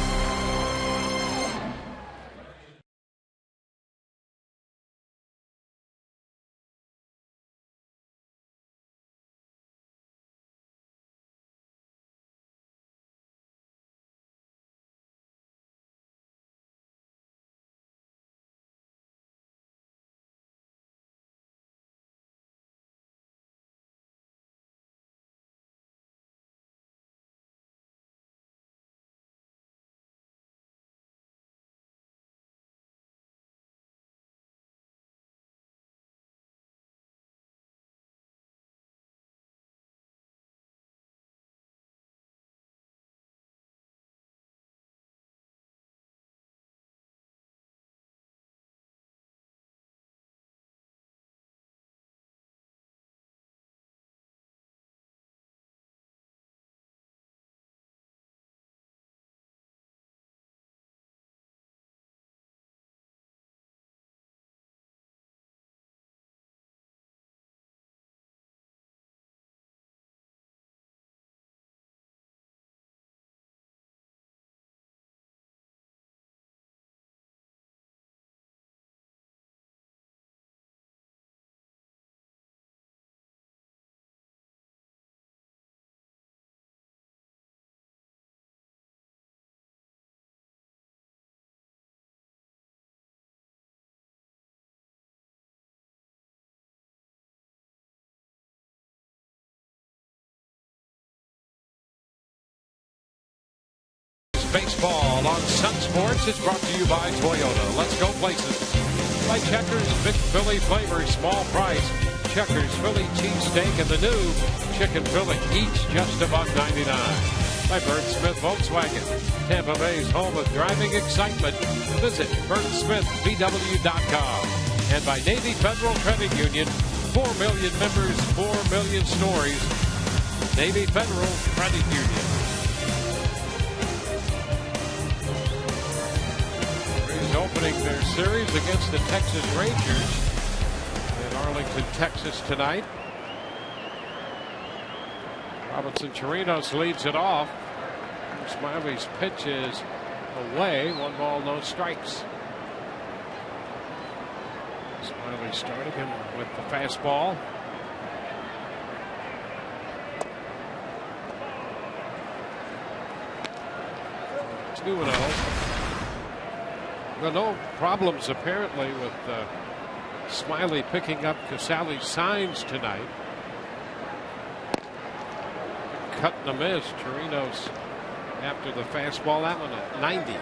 baseball on Sun Sports. It's brought to you by Toyota. Let's go places. By Checkers, big Philly flavor, small price. Checkers Philly cheesesteak and the new Chicken Philly, each just $1.99. By Bert Smith Volkswagen, Tampa Bay's home of driving excitement. Visit BertSmithVW.com. And by Navy Federal Credit Union, 4 million members, 4 million stories. Navy Federal Credit Union. Opening their series against the Texas Rangers in Arlington, Texas tonight. Robinson Chirinos leads it off. Smiley's pitch is away. 1 ball, no strikes. Smiley starting him with the fastball. It's 2-0. Well, no problems apparently with Smiley picking up Casali's signs tonight. Cut and a miss. Chirinos after the fastball. That one at 90.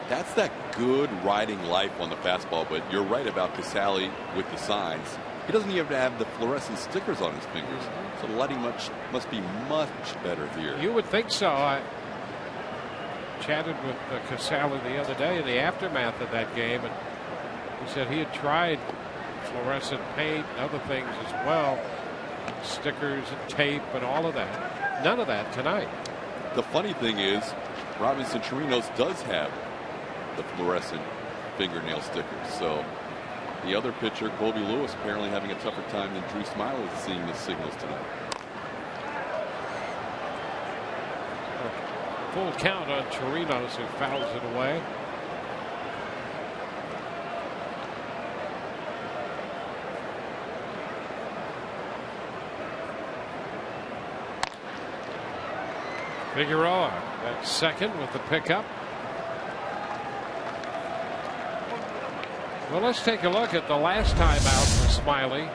That's that good riding life on the fastball, but you're right about Casali with the signs. He doesn't even have the fluorescent stickers on his fingers, so the lighting must be much better here. You would think so. I chatted with Casali the other day in the aftermath of that game, and he said he had tried fluorescent paint and other things as well, stickers and tape and all of that. None of that tonight. The funny thing is, Robinson Chirinos does have the fluorescent fingernail stickers, so the other pitcher, Colby Lewis, apparently having a tougher time than Drew Smiley seeing the signals tonight. Full count on Chirinos, who fouls it away. Figueroa at second with the pickup. Well, let's take a look at the last time out for Smiley.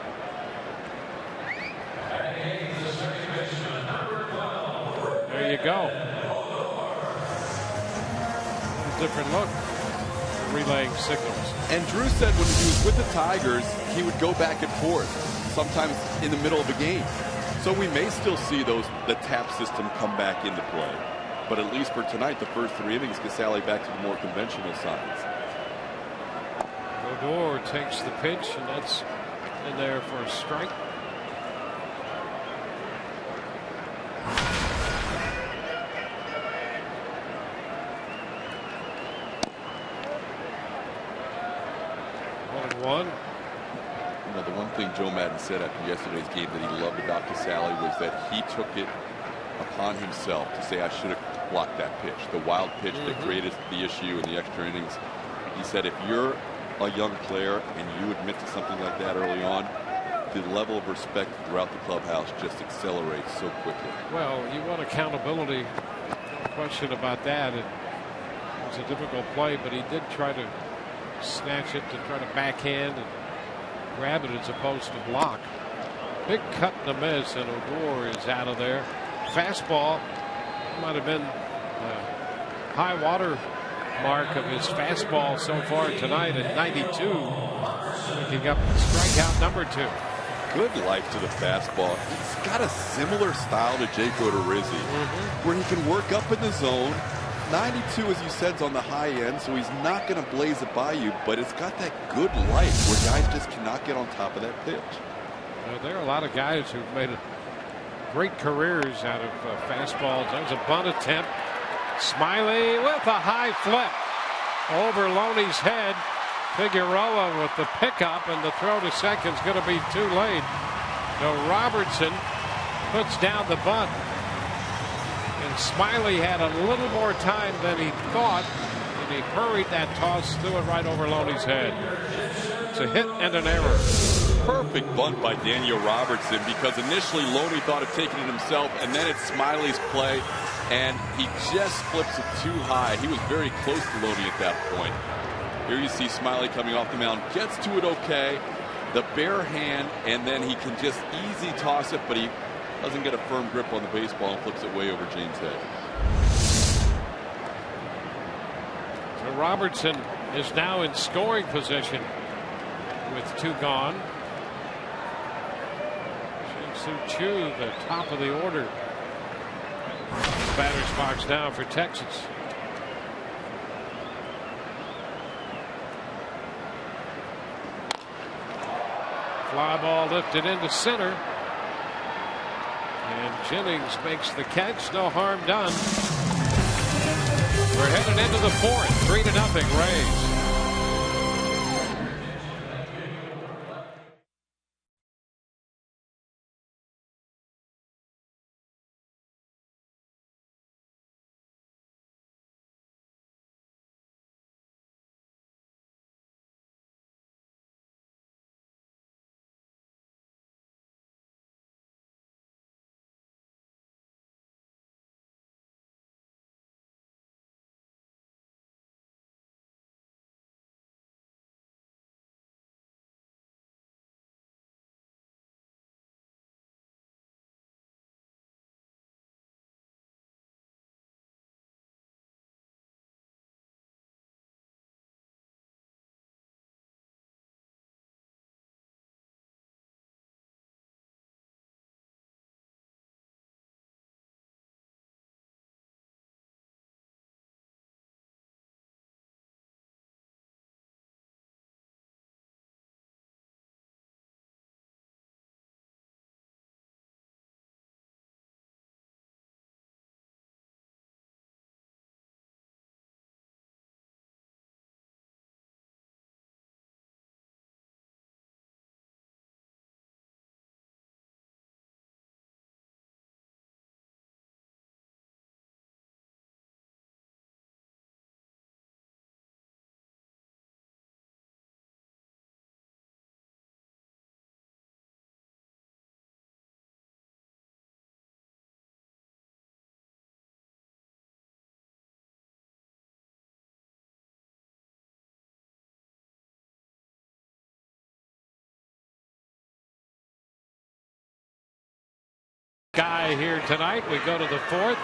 There you go. Different look. Relaying signals. And Drew said when he was with the Tigers, he would go back and forth, sometimes in the middle of a game. So we may still see the tap system come back into play. But at least for tonight, the first 3 innings, Casali back to the more conventional signs. Odor takes the pitch, and that's in there for a strike. One. You know, the one thing Joe Maddon said after yesterday's game that he loved about Casali was that he took it upon himself to say, I should have blocked that pitch, the wild pitch that created the issue in the extra innings. He said, if you're a young player and you admit to something like that early on, the level of respect throughout the clubhouse just accelerates so quickly. Well, you want accountability. No question about that. It was a difficult play, but he did try to snatch it to try to backhand and grab it as opposed to block. Big cut and a miss, and Odor is out of there. Fastball might have been the high water mark of his fastball so far tonight at 92. Picking up strikeout number 2. Good life to the fastball. He's got a similar style to Jake Odorizzi, where he can work up in the zone. 92, as you said, is on the high end, so he's not going to blaze it by you, but it's got that good life where guys just cannot get on top of that pitch. There are a lot of guys who've made great careers out of fastballs. That was a bunt attempt. Smiley with a high flip over Loney's head. Figueroa with the pickup, and the throw to second is going to be too late. So Robertson puts down the bunt. And Smiley had a little more time than he thought, and he hurried that toss, threw it right over Loney's head. It's a hit and an error. Perfect bunt by Daniel Robertson, because initially Loney thought of taking it himself, and then it's Smiley's play, and he just flips it too high. He was very close to Loney at that point. Here you see Smiley coming off the mound, gets to it okay, the bare hand, and then he can just easy toss it, but he doesn't get a firm grip on the baseball and flips it way over James' head. Robertson is now in scoring position with 2 gone. Shin-Soo Choo, the top of the order. Batter's box now for Texas. Fly ball lifted into center. And Jennings makes the catch. No harm done. We're headed into the 4th. 3-0 Rays. Guy here tonight. We go to the 4th.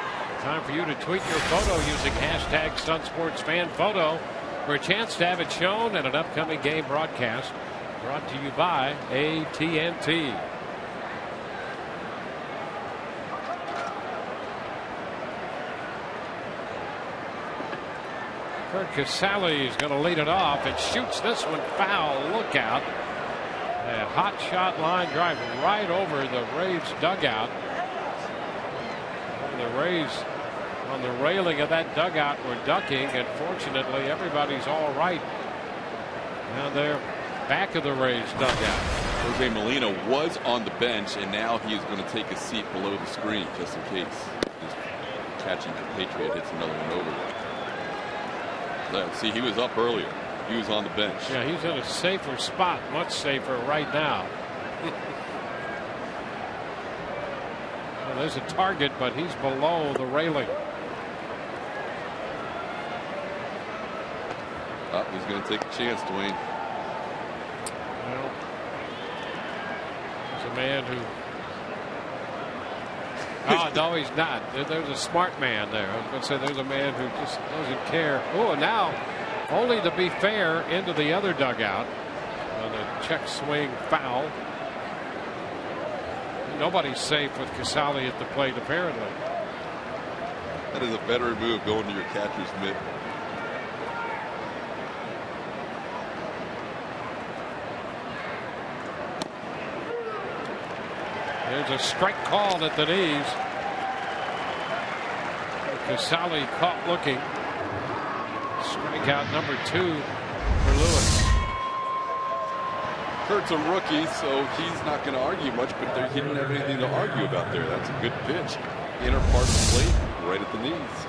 Time for you to tweet your photo using hashtag SunSportsFanPhoto for a chance to have it shown at an upcoming game broadcast brought to you by AT&T. Kurt Casale is going to lead it off and shoots this one foul. Look out. A hot shot line drive right over the Rays dugout. The Rays on the railing of that dugout were ducking, and fortunately everybody's all right down there back of the Rays dugout. Jose Molina was on the bench, and now he is going to take a seat below the screen just in case his catching compatriot hits another one over there. See, he was up earlier. He was on the bench. Yeah, he's in a safer spot, much safer right now. Well, there's a target, but he's below the railing. Oh, he's going to take a chance, Dwayne. Well, there's a man who... Oh, no, he's not. There's a smart man there. I was going to say there's a man who just doesn't care. Oh, and now, only to be fair, into the other dugout on a check swing foul. Nobody's safe with Casale at the plate, apparently. That is a better move, going to your catcher's mitt. There's a strike called at the knees. Casale caught looking. Strikeout number 2 for Lewis. Kurt's a rookie, so he's not going to argue much, but he didn't have anything to argue about there. That's a good pitch. Inner part of the plate, right at the knees.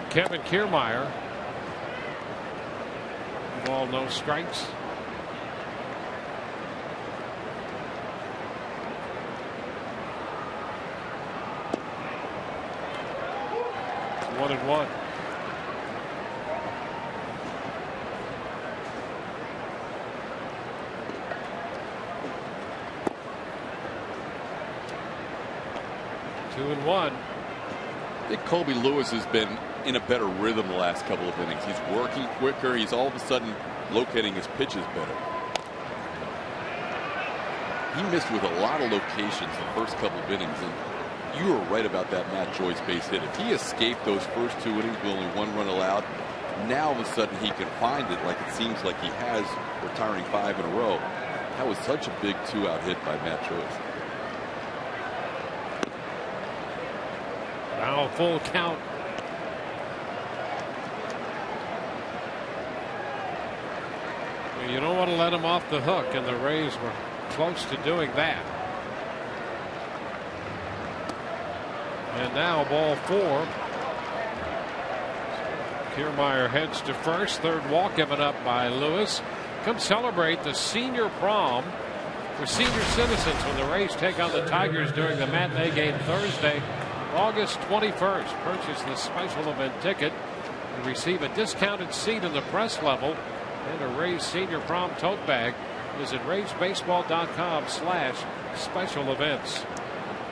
Kevin Kiermaier. Ball, no strikes. It's 1-1. 2-1. I think Colby Lewis has been in a better rhythm the last couple of innings. He's working quicker. He's all of a sudden locating his pitches better. He missed with a lot of locations the first couple of innings, and you were right about that Matt Joyce base hit. If he escaped those first 2 innings with only 1 run allowed, now all of a sudden he can find it like it seems like he has, retiring 5 in a row. That was such a big 2-out hit by Matt Joyce. Now full count. You don't want to let him off the hook, and the Rays were close to doing that. And now ball 4. Kiermaier heads to first. 3rd walk given up by Lewis. Come celebrate the senior prom for senior citizens when the Rays take on the Tigers during the matinee game Thursday, August 21st. Purchase the special event ticket and receive a discounted seat in the press level and a Rays senior prom tote bag. Visit RaysBaseball.com/special events.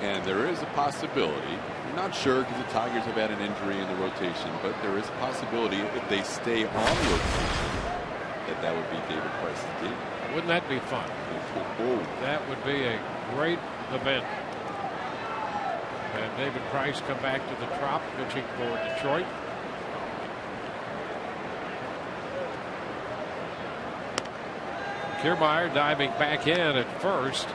And there is a possibility, I'm not sure because the Tigers have had an injury in the rotation, but there is a possibility if they stay on rotation that would be David Price's game. Wouldn't that be fun? That would be a great event. And David Price come back to the Trop, pitching for Detroit. Kiermaier diving back in at first.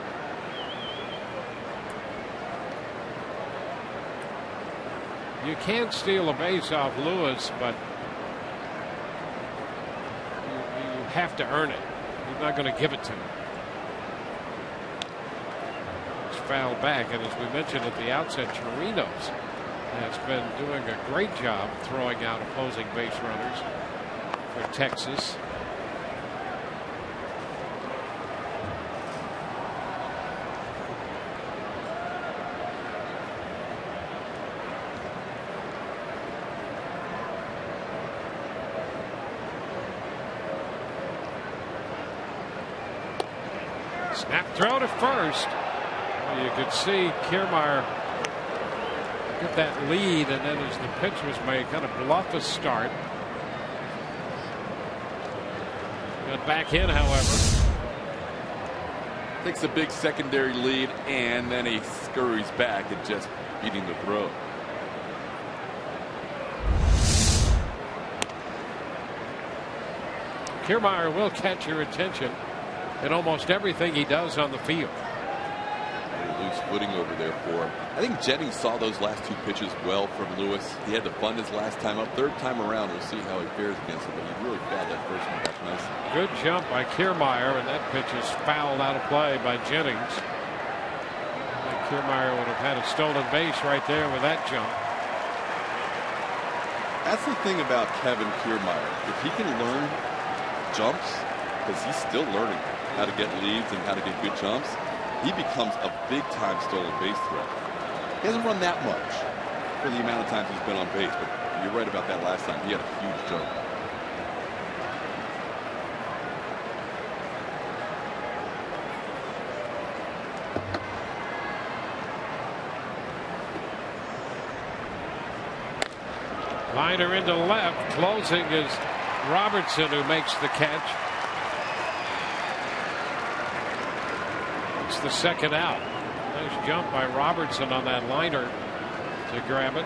You can steal a base off Lewis, but you have to earn it. You're not going to give it to him. It's fouled back, and as we mentioned at the outset, Chirinos has been doing a great job throwing out opposing base runners for Texas. Snap throw to first. Well, you could see Kiermaier get that lead, and then as the pitch was made, kind of bluff a start. Got back in, however. Takes a big secondary lead, and then he scurries back and just beating the throw. Kiermaier will catch your attention in almost everything he does on the field. Loose footing over there for him. I think Jennings saw those last 2 pitches well from Lewis. He had to bunt his last time up. 3rd time around, we'll see how he fares against him, but he really fouled that first one back nicely. Good jump by Kiermaier, and that pitch is fouled out of play by Jennings. I think Kiermaier would have had a stolen base right there with that jump. That's the thing about Kevin Kiermaier. If he can learn jumps, because he's still learning how to get leads and how to get good jumps, he becomes a big-time stolen base threat. He hasn't run that much for the amount of times he's been on base, but you're right about that last time. He had a huge jump. Liner into left. Closing is Robertson, who makes the catch. It's the 2nd out. Nice jump by Robertson on that liner to grab it.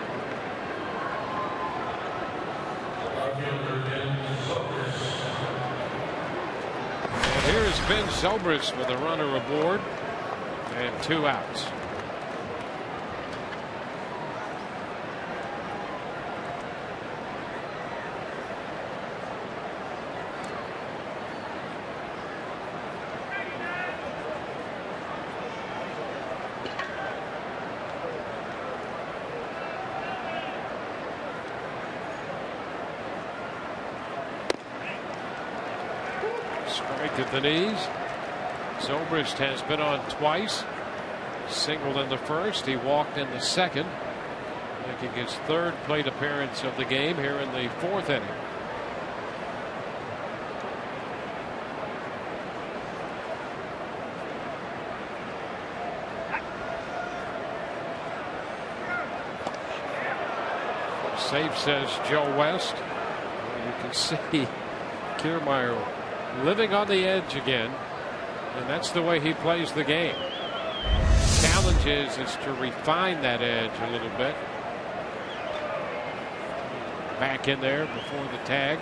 And here's Ben Zobrist with a runner aboard and 2 outs. Strike at the knees. Zobrist has been on twice. Singled in the first. He walked in the second, making his 3rd plate appearance of the game here in the 4th inning. Safe, says Joe West. You can see Kiermaier living on the edge again, and that's the way he plays the game. Challenge is to refine that edge a little bit. Back in there before the tag.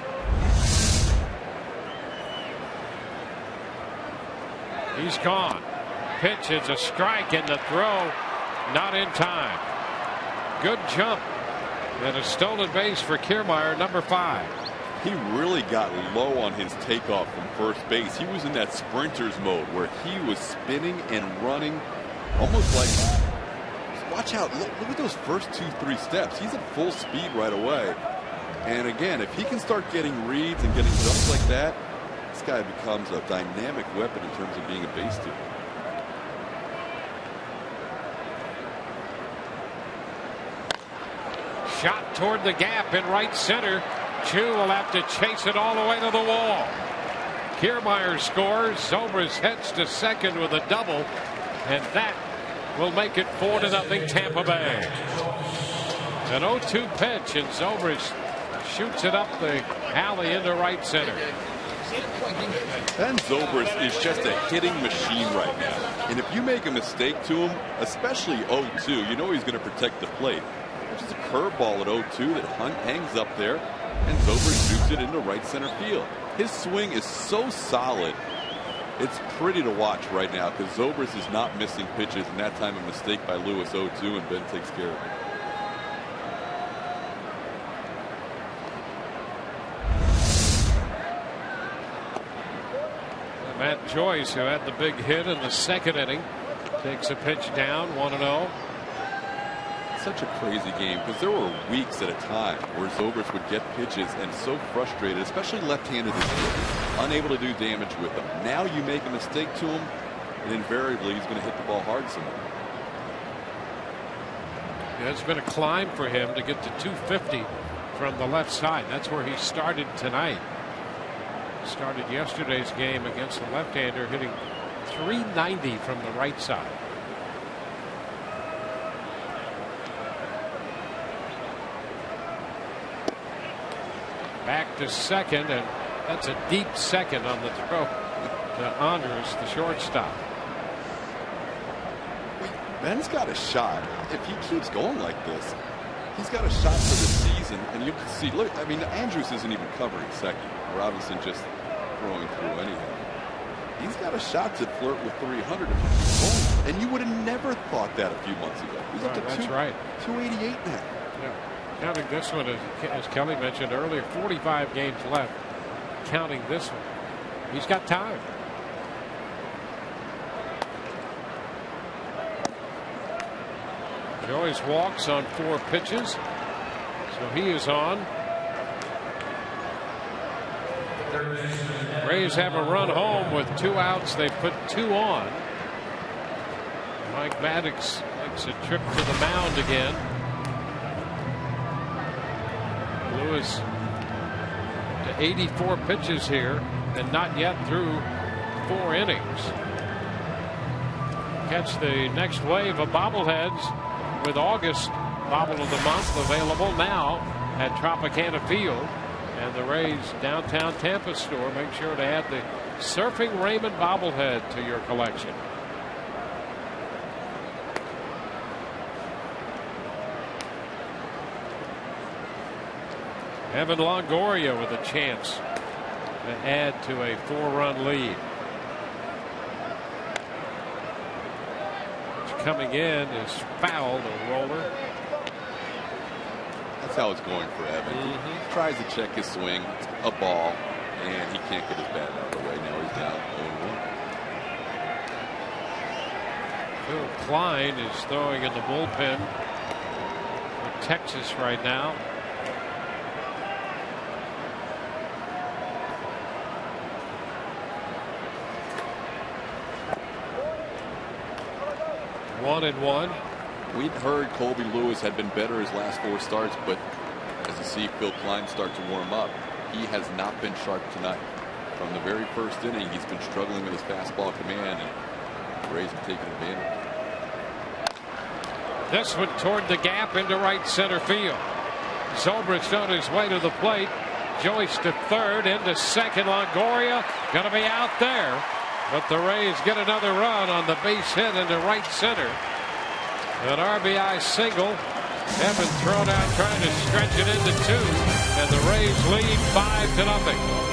He's gone. Pitch is a strike, and the throw not in time. Good jump and a stolen base for Kiermaier, number 5. He really got low on his takeoff from first base. He was in that sprinter's mode where he was spinning and running almost like, watch out, look at those first 2-3 steps. He's at full speed right away. And again, if he can start getting reads and getting jumps like that, this guy becomes a dynamic weapon in terms of being a base stealer. Shot toward the gap in right center. Chu will have to chase it all the way to the wall. Kiermaier scores. Zobrist heads to second with a double, and that will make it 4-0 Tampa Bay. An 0-2 pitch, and Zobrist shoots it up the alley into right center. Ben Zobrist is just a hitting machine right now. And if you make a mistake to him, especially 0-2, you know he's going to protect the plate. There's just a curveball at 0-2 that hangs up there, and Zobrist shoots it into right center field. His swing is so solid. It's pretty to watch right now because Zobrist is not missing pitches, and that time a mistake by Lewis 0-2, and Ben takes care of it. Matt Joyce, who had the big hit in the second inning, takes a pitch down, 1-0. Such a crazy game because there were weeks at a time where Zobrist would get pitches and so frustrated, especially left-handed, unable to do damage with them. Now you make a mistake to him, and invariably he's going to hit the ball hard somewhere. Yeah, it's been a climb for him to get to 250 from the left side. That's where he started tonight. Started yesterday's game against the left-hander, hitting 390 from the right side. Back to second, and that's a deep second on the throw to Andres, the shortstop. Ben's got a shot. If he keeps going like this, he's got a shot for the season. And you can see, look, I mean, Andrews isn't even covering second. Robinson just throwing through anyhow. He's got a shot to flirt with 300 if he keeps going. And you would have never thought that a few months ago. He's up to 288 now. Yeah. Counting this one, as Kelly mentioned earlier, 45 games left. Counting this one, he's got time. Joyce walks on 4 pitches, so he is on. Rays have a run home with 2 outs. They put 2 on. Mike Maddox makes a trip to the mound again. Lewis to 84 pitches here and not yet through 4 innings. Catch the next wave of bobbleheads with August Bobble of the Month available now at Tropicana Field. And the Rays downtown Tampa store. Make sure to add the Surfing Raymond bobblehead to your collection. Evan Longoria with a chance to add to a 4-run lead. Coming in is fouled, a roller. That's how it's going for Evan. He tries to check his swing, a ball, and he can't get his bat out of the way. Now he's down 0-1. Phil Klein is throwing in the bullpen for Texas right now. One and one. We'd heard Colby Lewis had been better his last 4 starts, but as you see Phil Klein start to warm up, he has not been sharp tonight. From the very first inning, he's been struggling with his fastball command, and the Rays have taken advantage. This one toward the gap into right center field. Zobrist on his way to the plate. Joyce to third, into second. Longoria going to be out there. But the Rays get another run on the base hit into right center. An RBI single. Evans thrown out trying to stretch it into 2. And the Rays lead 5-0.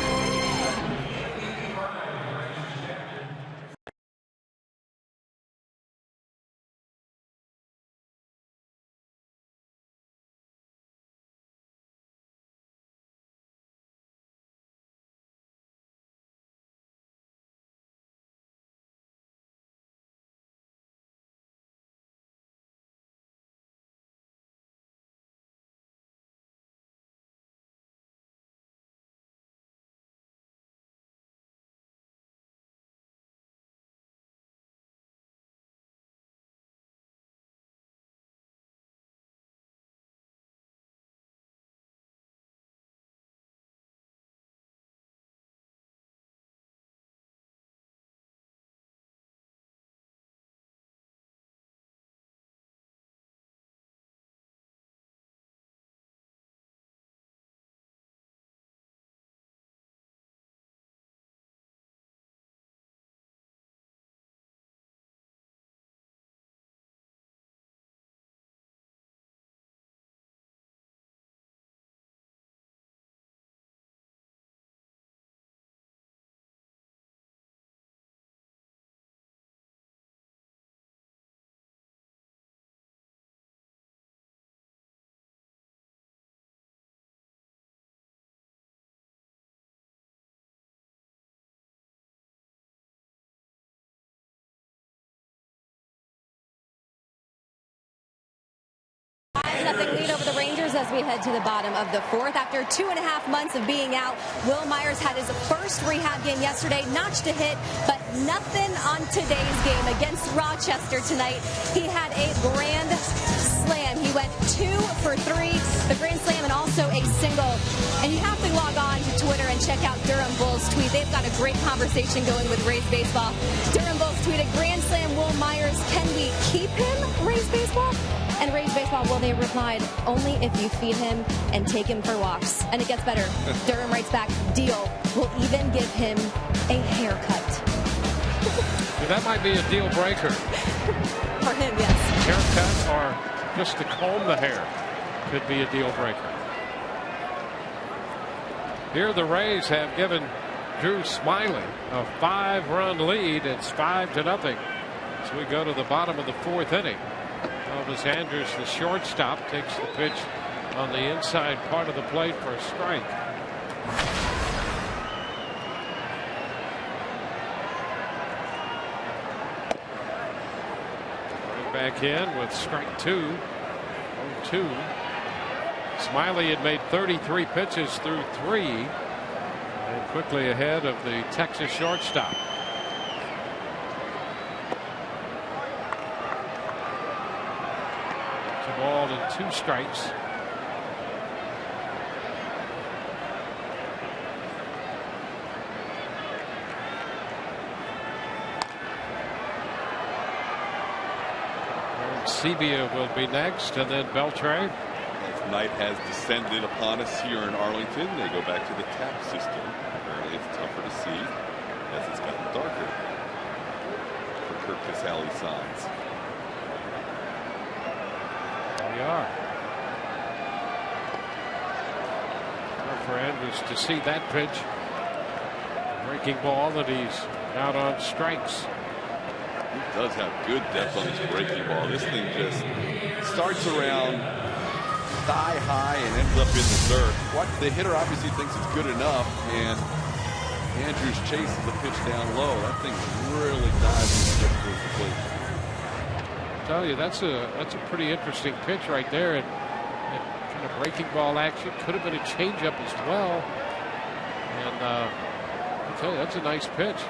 Nothing lead over the Rangers as we head to the bottom of the 4th. After 2.5 months of being out, Will Myers had his first rehab game yesterday, notched a hit, but nothing on today's game against Rochester tonight. He had a grand slam. He went 2 for 3, the grand slam, and also a single. And you have to log on to Twitter and check out Durham Bulls' tweet. They've got a great conversation going with Rays baseball. Durham Bulls tweeted, "Grand slam Will Myers, can we keep him, Rays baseball?" And Rays baseball, well, they replied, "Only if you feed him and take him for walks." And it gets better. Durham writes back, "Deal. We'll even give him a haircut." That might be a deal breaker. For him, yes. Haircut or just to comb the hair could be a deal breaker. Here the Rays have given Drew Smiley a 5-run lead. It's 5-0 as we go to the bottom of the 4th inning. Elvis Andrus, the shortstop, takes the pitch on the inside part of the plate for a strike. Back in with strike 2. 0-2. Smiley had made 33 pitches through 3 and quickly ahead of the Texas shortstop. Ball and 2 strikes. Sebia will be next, and then Beltre. As night has descended upon us here in Arlington, they go back to the tap system. Apparently it's tougher to see as it's gotten darker for Kirk Casale signs. We are. For Andrus to see that pitch. Breaking ball that he's out on strikes. He does have good depth on his breaking ball. This thing just starts around thigh high and ends up in the dirt. The hitter obviously thinks it's good enough, and Andrus chases the pitch down low. That thing really dives into the plate. I tell you, that's a pretty interesting pitch right there, and kind of breaking ball action. Could have been a changeup as well. And I tell you, that's a nice pitch.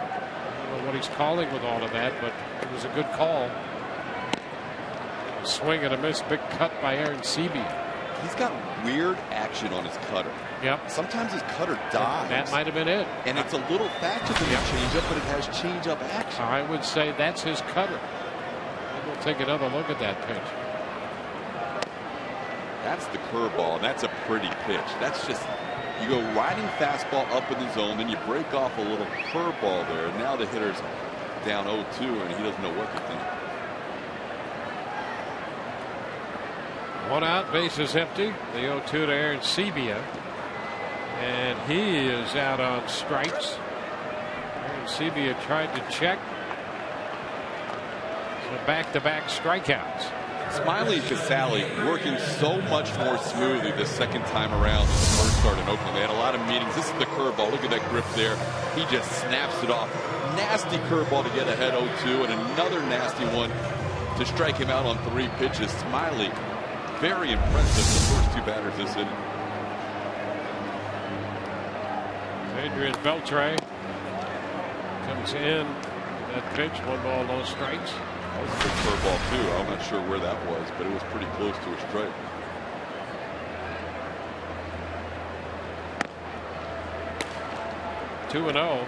I don't know what he's calling with all of that, but it was a good call. A swing and a miss, big cut by Aaron Sebia. He's got weird action on his cutter. Yep. Sometimes his cutter dives. That might have been it. And it's a little faster than a changeup, but it has changeup action. I would say that's his cutter. And we'll take another look at that pitch. That's the curveball, and that's a pretty pitch. That's just, you go riding fastball up in the zone, then you break off a little curveball there. And now the hitter's down 0-2, and he doesn't know what to think. 1 out, bases empty. The 0-2 to Aaron Sebia. And he is out on strikes. Aaron Sebia tried to check. So back-to-back strikeouts. Smiley and Casale working so much more smoothly this second time around than the first start in Oakland. They had a lot of meetings. This is the curveball. Look at that grip there. He just snaps it off. Nasty curveball to get ahead 0-2, and another nasty one to strike him out on 3 pitches. Smiley, very impressive, the first 2 batters this inning. Adrian Beltre comes in. That pitch, 1 ball, no strikes. That was a good curveball too. I'm not sure where that was, but it was pretty close to a strike. Two and 0.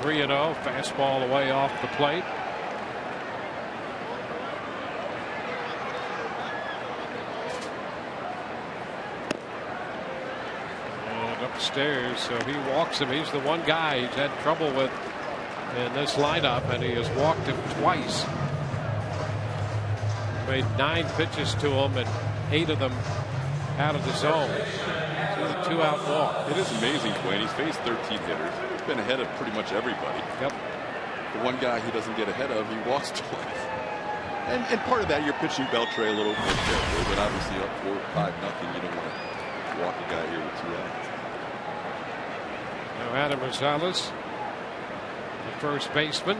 Three and 0. Fastball away off the plate. Upstairs, so he walks him. He's the one guy he's had trouble with in this lineup, and he has walked him twice. Made 9 pitches to him, and 8 of them out of the zone. So a 2-out walk. It is amazing, Dwayne. He's faced 13 hitters. He's been ahead of pretty much everybody. Yep. The one guy he doesn't get ahead of, he walks twice. And part of that, you're pitching Beltre a little more carefully, but obviously up 4-5-0, you don't want to walk a guy here with 2 outs. Now Adam Rosales, the first baseman.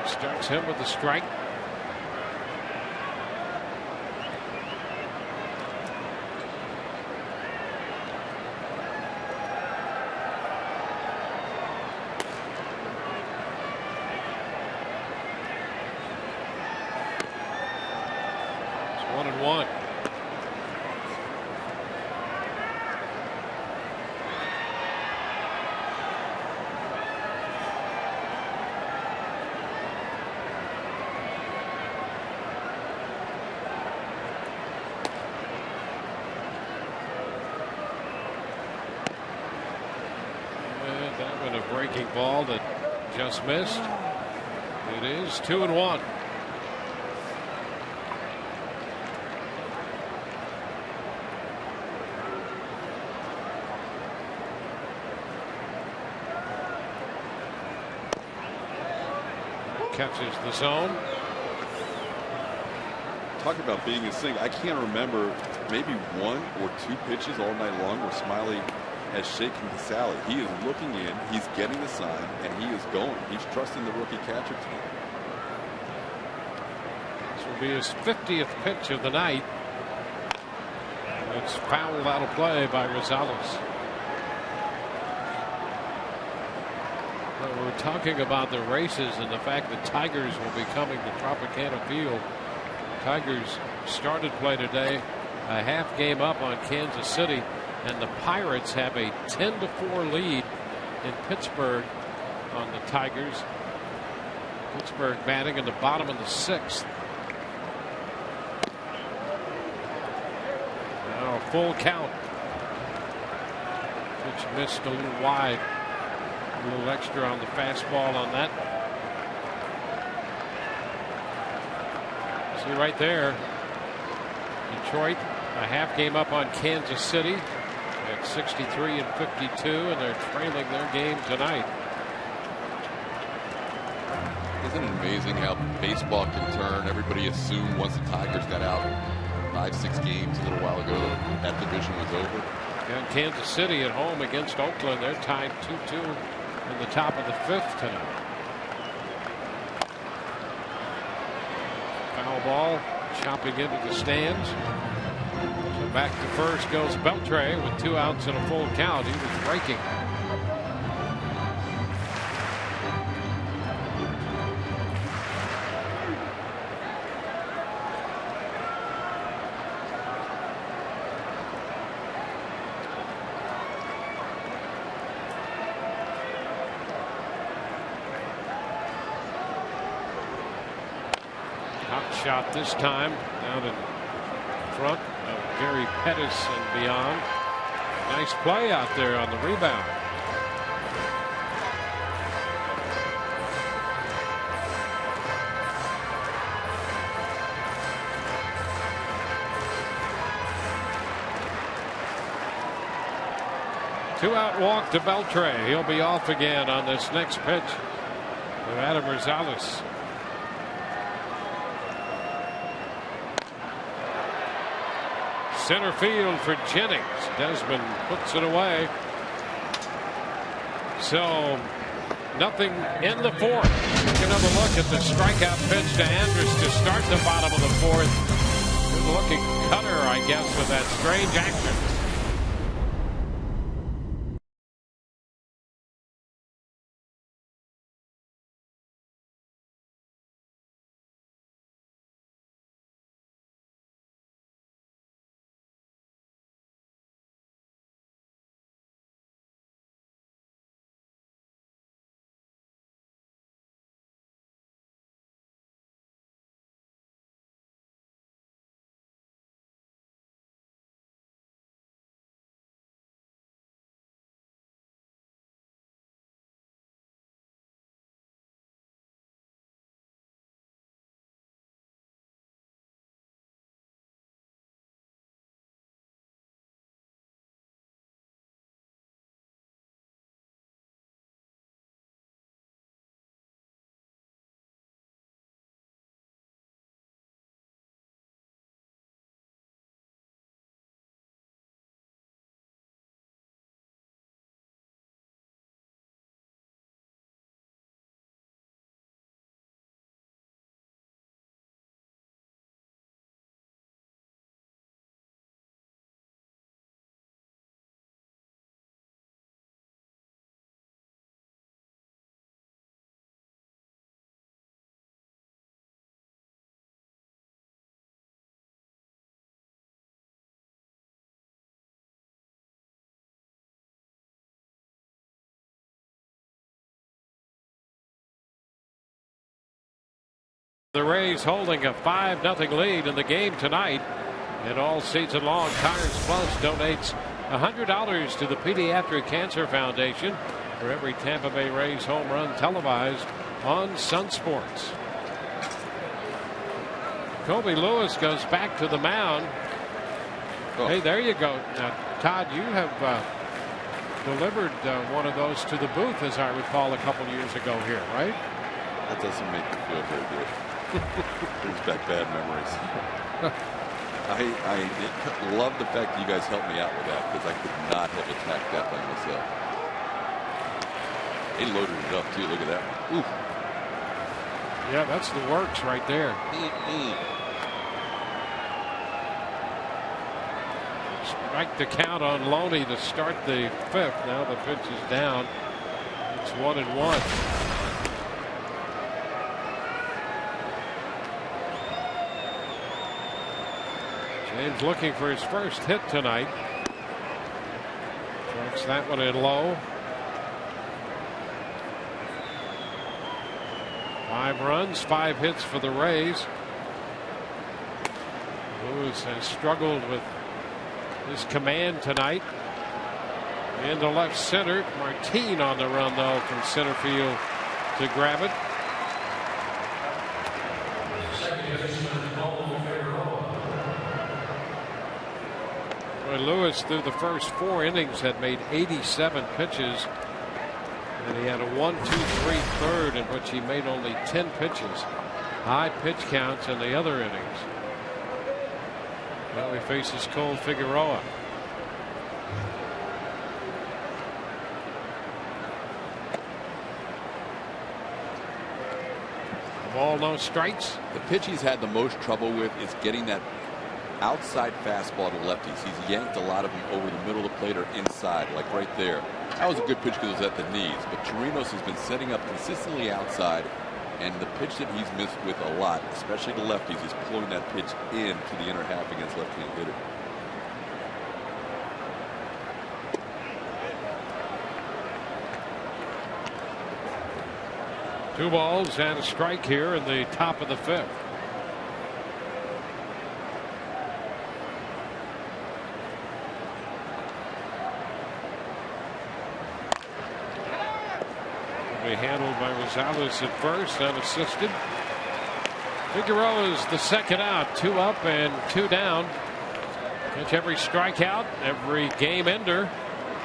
He starts him with a strike. It's 1-1. Breaking ball that just missed. It is 2-1. Catches the zone. Talk about being a sing. I can't remember maybe 1 or 2 pitches all night long where Smiley has shaken Casale. He is looking in, he's getting the sign, and he is going. He's trusting the rookie catcher tonight. This will be his 50th pitch of the night. It's fouled out of play by Rosales. We're talking about the races and the fact that Tigers will be coming to Tropicana Field. Tigers started play today, a half game up on Kansas City. And the Pirates have a 10-4 lead in Pittsburgh on the Tigers. Pittsburgh batting in the bottom of the 6th. Now a full count. Pitch missed a little wide. A little extra on the fastball on that. See right there. Detroit a half game up on Kansas City at 63 and 52, and they're trailing their game tonight. Isn't it amazing how baseball can turn? Everybody assumed once the Tigers got out 5-6 games a little while ago that division was over. And Kansas City at home against Oakland, they're tied 2-2 in the top of the 5th tonight. Foul ball chopping into the stands. So back to first goes Beltre with 2 outs and a full count. He was breaking. shot this time down in front of Gary Pettis and beyond. Nice play out there on the rebound. Two-out walk to Beltre. He'll be off again on this next pitch of Adam Rosales. Center field for Jennings. Desmond puts it away. So nothing in the fourth. Take another look at the strikeout pitch to Andrus to start the bottom of the fourth. Good looking cutter, I guess, with that strange action. The Rays holding a 5-0 lead in the game tonight. And all season long, Tires Plus donates $100 to the Pediatric Cancer Foundation for every Tampa Bay Rays home run televised on Sun Sports. Kobe Lewis goes back to the mound. Oh. Hey, there you go. Now, Todd, you have delivered one of those to the booth, as I recall, a couple years ago here, right? That doesn't make me feel very good. Brings back bad memories. I love the fact that you guys helped me out with that, because I could not have attacked that by myself. They loaded it up too. Look at that one. Ooh. Yeah, that's the works right there. Strike the count on Loney to start the fifth. Now the pitch is down. It's 1-1. James looking for his first hit tonight. Strikes that one in low. 5 runs, 5 hits for the Rays. Lewis has struggled with his command tonight. Into left center. Martin on the run, though, from center field to grab it. Lewis, through the first 4 innings, had made 87 pitches, and he had a 1-2-3 third in which he made only 10 pitches. High pitch counts in the other innings. Now he faces Cole Figueroa. Ball, no strikes. The pitch he's had the most trouble with is getting that outside fastball to lefties. He's yanked a lot of them over the middle of the plate or inside, like right there. That was a good pitch because it was at the knees, but Chirinos has been setting up consistently outside, and the pitch that he's missed with a lot, especially the lefties, is pulling that pitch into the inner half against left-handed hitter. Two balls and a strike here in the top of the fifth. Be handled by Rosales at first, unassisted. Figueroa is the second out, 2 up and 2 down. Catch every strikeout, every game ender,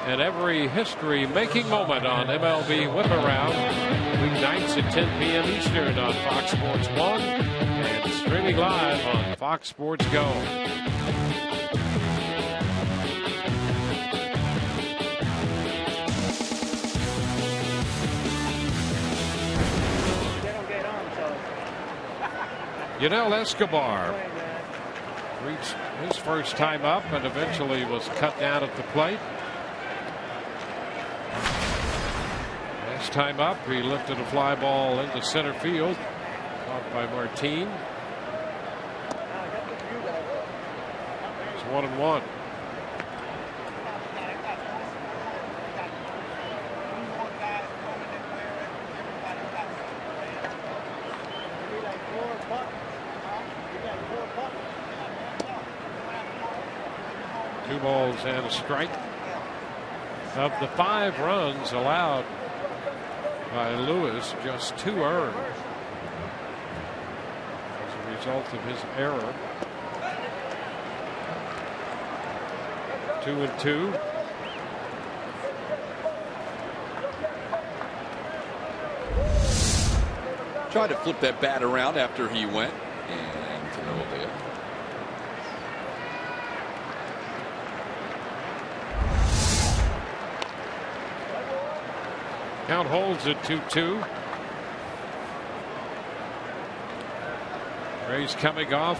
and every history-making moment on MLB Whip Around. Weeknights at 10 p.m. Eastern on Fox Sports 1 and streaming live on Fox Sports Go. Yunel Escobar reached his first time up and eventually was cut down at the plate. Last time up, he lifted a fly ball into center field, caught by Martin. It's 1-1. Two balls and a strike. Of the 5 runs allowed by Lewis, just 2 earned as a result of his error. 2-2. Tried to flip that bat around after he went, and to no avail. Count holds at 2-2. Rays coming off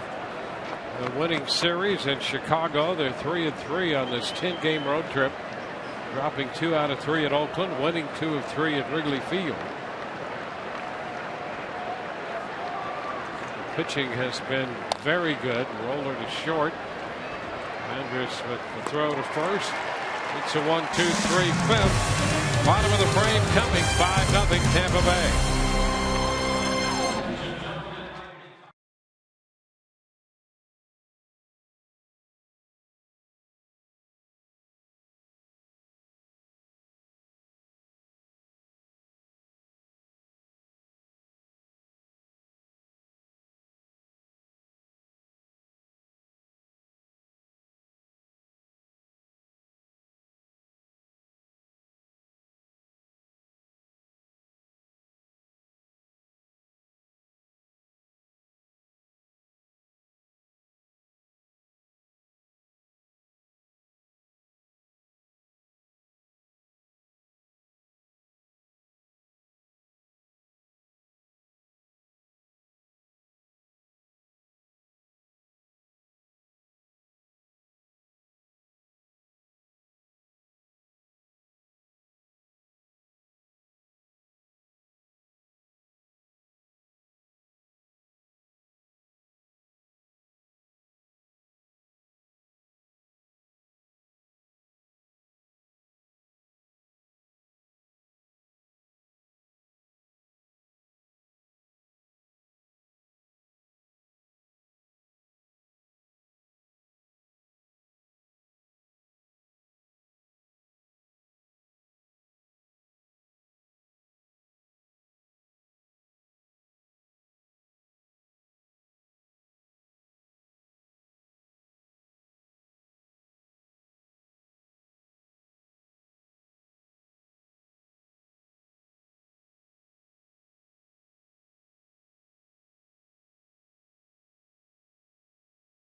the winning series in Chicago. They're 3-3 on this 10-game road trip, dropping 2 out of 3 at Oakland, winning 2 of 3 at Wrigley Field. The pitching has been very good. Roller to short. Andrus with the throw to first. It's a 1-2-3 fifth. Bottom of the frame coming, 5-0 Tampa Bay.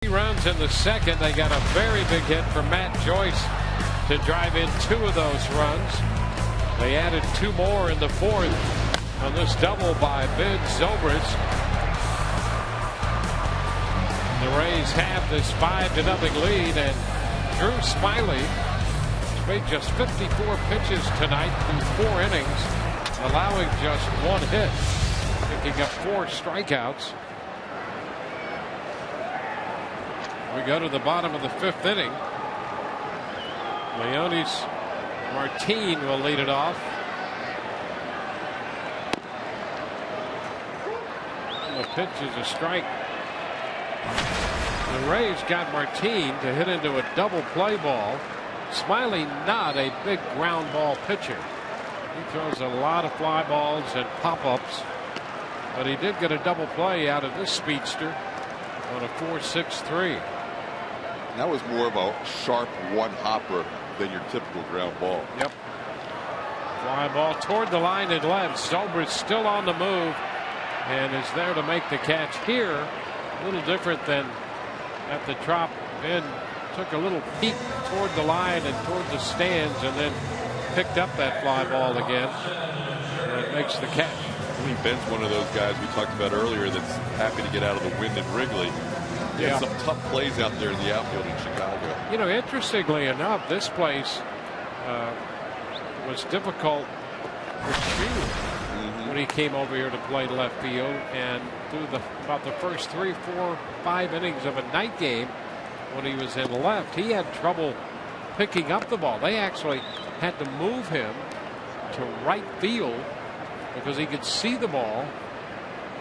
Runs in the second. They got a very big hit from Matt Joyce to drive in 2 of those runs. They added 2 more in the 4th on this double by Vid Zobrist. The Rays have this 5-0 lead, and Drew Smiley has made just 54 pitches tonight through 4 innings, allowing just 1 hit, picking up 4 strikeouts. We go to the bottom of the 5th inning. Leonis Martin will lead it off. And the pitch is a strike. The Rays got Martin to hit into a double play ball. Smiley not a big ground ball pitcher. He throws a lot of fly balls and pop-ups, but he did get a double play out of this speedster on a 4.63. That was more of a sharp one-hopper than your typical ground ball. Yep. Fly ball toward the line and left. Zobrist still on the move and is there to make the catch here. A little different than at the Trop. Ben took a little peek toward the line and toward the stands and then picked up that fly ball again and makes the catch. I think Ben's one of those guys we talked about earlier that's happy to get out of the wind at Wrigley. He had some tough plays out there in the outfield in Chicago. You know, interestingly enough, this place was difficult for Chu when he came over here to play left field, and through about the first 3, 4, 5 innings of a night game when he was in left, he had trouble picking up the ball. They actually had to move him to right field because he could see the ball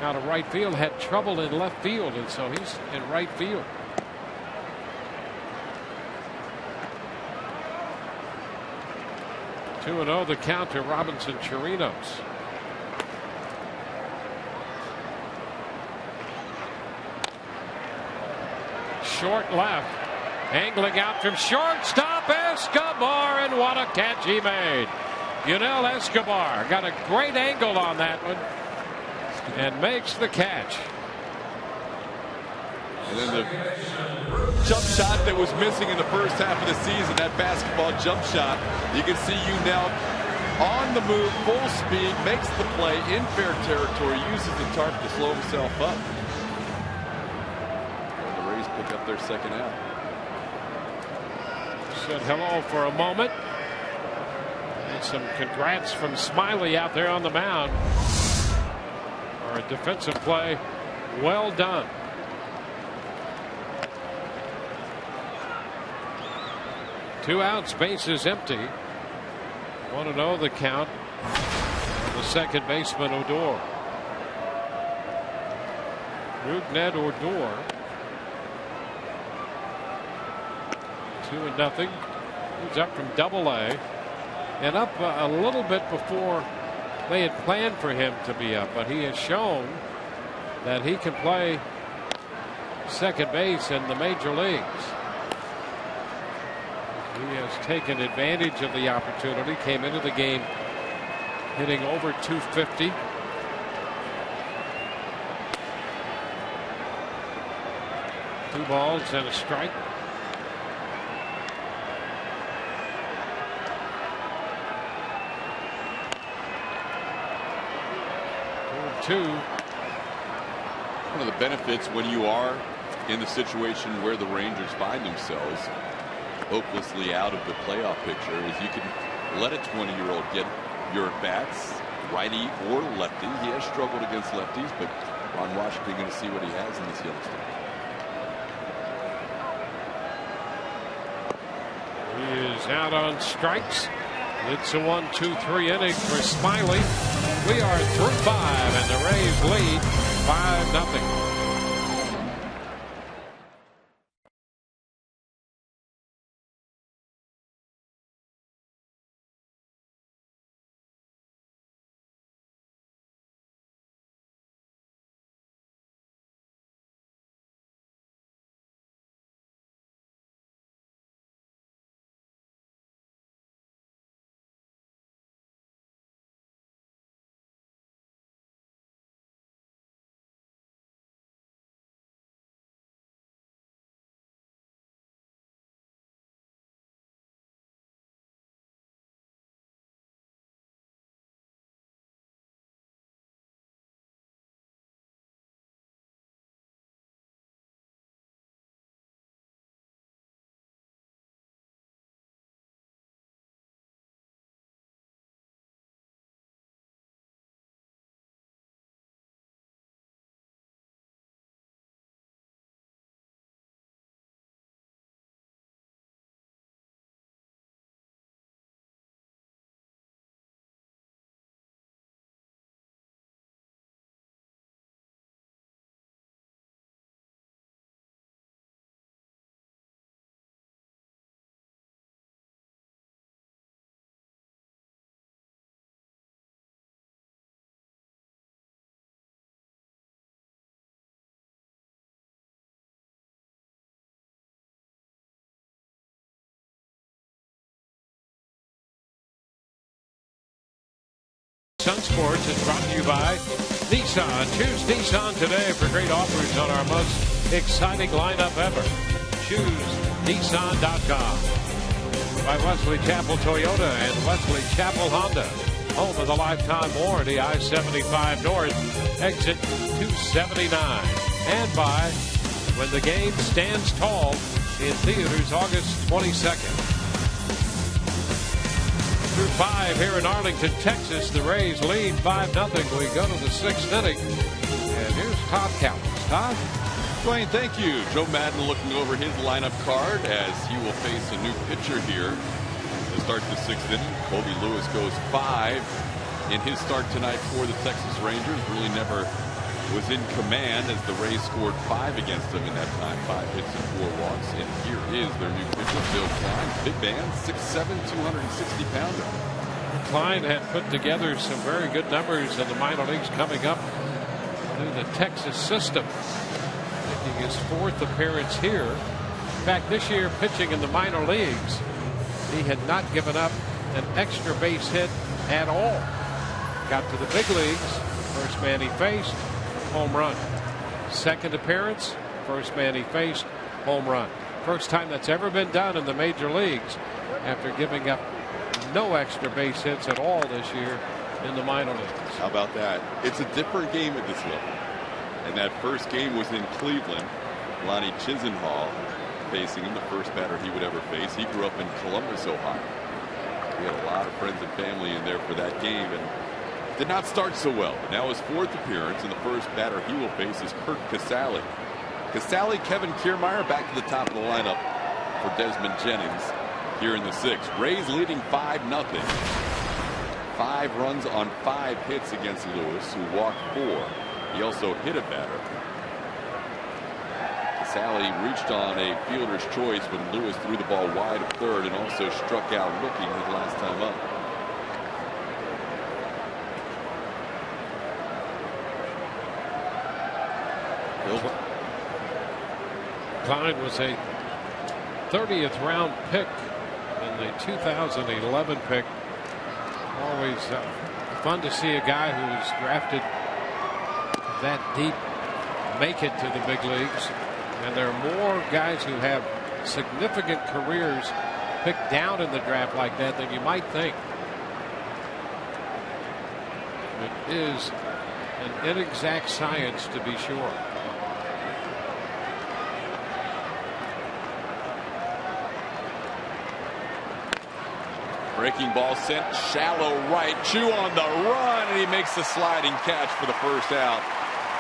out of right field, had trouble in left field, and so he's in right field. Two and 0 the count to Robinson Chirinos. Short left, angling out from shortstop, Escobar, and what a catch he made. Yunel Escobar got a great angle on that one and makes the catch. And then the jump shot that was missing in the first half of the season, that basketball jump shot. You can see you now on the move, full speed, makes the play in fair territory, uses the tarp to slow himself up. And the Rays pick up their second out. Said hello for a moment. And some congrats from Smiley out there on the mound. Or a defensive play well done. Two outs, bases empty. 1-0 the count. The second baseman Odor. Rougned Odor. 2-0. He's up from Double-A and up a little bit before they had planned for him to be up, but he has shown that he can play second base in the major leagues. He has taken advantage of the opportunity, came into the game hitting over 250. Two balls and a strike. One of the benefits when you are in the situation where the Rangers find themselves, hopelessly out of the playoff picture, is you can let a 20-year-old get your at-bats, righty or lefty. He has struggled against lefties, but Ron Washington going to see what he has in this youngster. He is out on strikes. It's a 1-2-3 inning for Smiley. We are through 5 and the Rays lead 5-0. Sun Sports is brought to you by Nissan. Choose Nissan today for great offers on our most exciting lineup ever. Choose Nissan.com. By Wesley Chapel Toyota and Wesley Chapel Honda. Home of the lifetime warranty, I-75 North, exit 279. And by When the Game Stands Tall in theaters August 22nd. Through 5 here in Arlington, Texas. The Rays lead 5-0. We go to the 6th inning. And here's Todd Cowles. Todd? Dwayne, thank you. Joe Madden looking over his lineup card as he will face a new pitcher here to start the 6th inning. Kobe Lewis goes 5 in his start tonight for the Texas Rangers. Really never was in command as the Rays scored 5 against them in that time. 5 hits and 4 walks. And here is their new pitcher, Bill Klein. Big man, 6'7", 260-pounder. Klein had put together some very good numbers in the minor leagues coming up through the Texas system. Making his 4th appearance here. In fact, this year pitching in the minor leagues, he had not given up an extra base hit at all. Got to the big leagues. First man he faced, home run. Second appearance, first man he faced, home run. First time that's ever been done in the major leagues after giving up no extra base hits at all this year in the minor leagues. How about that? It's a different game at this level. And that first game was in Cleveland. Lonnie Chisenhall facing him, the first batter he would ever face. He grew up in Columbus, Ohio. We had a lot of friends and family in there for that game and did not start so well. But now his 4th appearance, and the first batter he will face is Kurt Casale. Casale, Kevin Kiermaier back to the top of the lineup for Desmond Jennings here in the 6th. Rays leading 5-0. 5 runs on 5 hits against Lewis, who walked 4. He also hit a batter. Casale reached on a fielder's choice when Lewis threw the ball wide of third and also struck out looking his last time up. Klein was a 30th round pick in the 2011 pick. Always fun to see a guy who was drafted that deep make it to the big leagues. And there are more guys who have significant careers picked down in the draft like that than you might think. It is an inexact science, to be sure. Breaking ball sent shallow right. Chu on the run, and he makes the sliding catch for the first out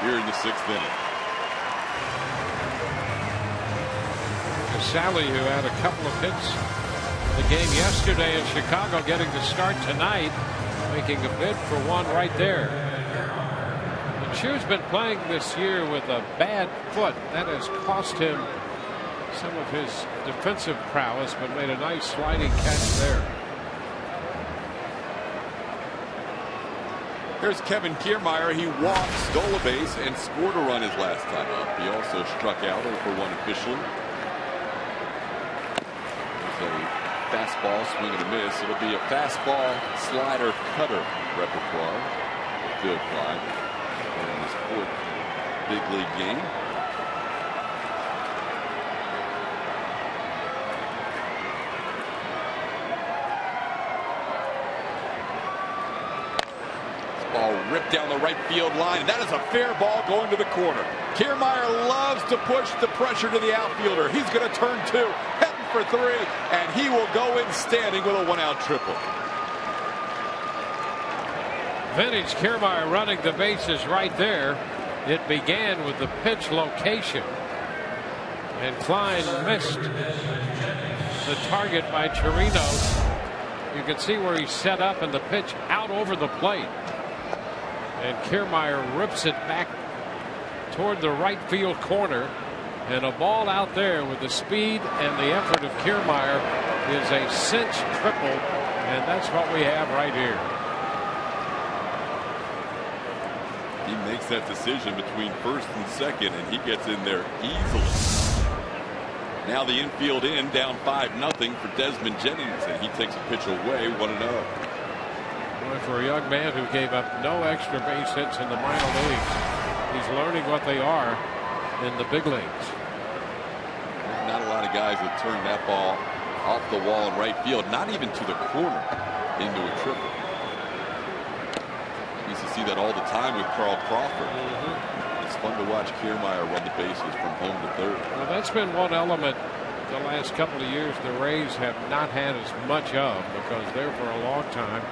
here in the 6th inning. Casale, who had a couple of hits in the game yesterday in Chicago, getting to start tonight, making a bid for one right there. And Chu's been playing this year with a bad foot. That has cost him some of his defensive prowess, but made a nice sliding catch there. Here's Kevin Kiermaier. He walked, stole a base, and scored a run his last time up. He also struck out 0-for-1 officially. There's a fastball, swing and a miss. It'll be a fastball, slider, cutter repertoire for Phil Klein in his 4th big league game. Ball ripped down the right field line, and that is a fair ball going to the corner. Kiermaier loves to push the pressure to the outfielder. He's going to turn 2, heading for 3, and he will go in standing with a 1-out triple. Vintage Kiermaier running the bases right there. It began with the pitch location, and Klein missed the target by Chirino. You can see where he's set up and the pitch out over the plate. And Kiermaier rips it back toward the right field corner, and a ball out there with the speed and the effort of Kiermaier is a cinch triple, and that's what we have right here. He makes that decision between first and second, and he gets in there easily. Now the infield in, down 5-0 for Desmond Jennings, and he takes a pitch away, 1-0. Well, if for a young man who gave up no extra base hits in the minor leagues. He's learning what they are in the big leagues. Not a lot of guys that turn that ball off the wall in right field, not even to the corner, into a triple. You used to see that all the time with Carl Crawford. It's fun to watch Kiermaier run the bases from home to third. Well, that's been one element the last couple of years the Rays have not had as much of, because there for a long time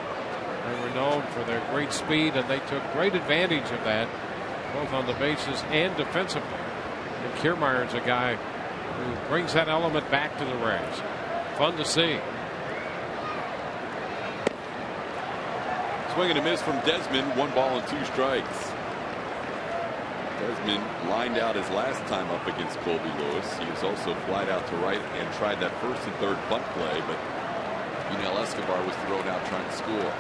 they were known for their great speed, and they took great advantage of that both on the bases and defensively. And Kiermaier is a guy who brings that element back to the Rays. Fun to see. Swing and a miss from Desmond. 1 ball and 2 strikes. Desmond lined out his last time up against Colby Lewis. He was also flied out to right and tried that first and third bunt play, but Yunel Escobar was thrown out trying to score.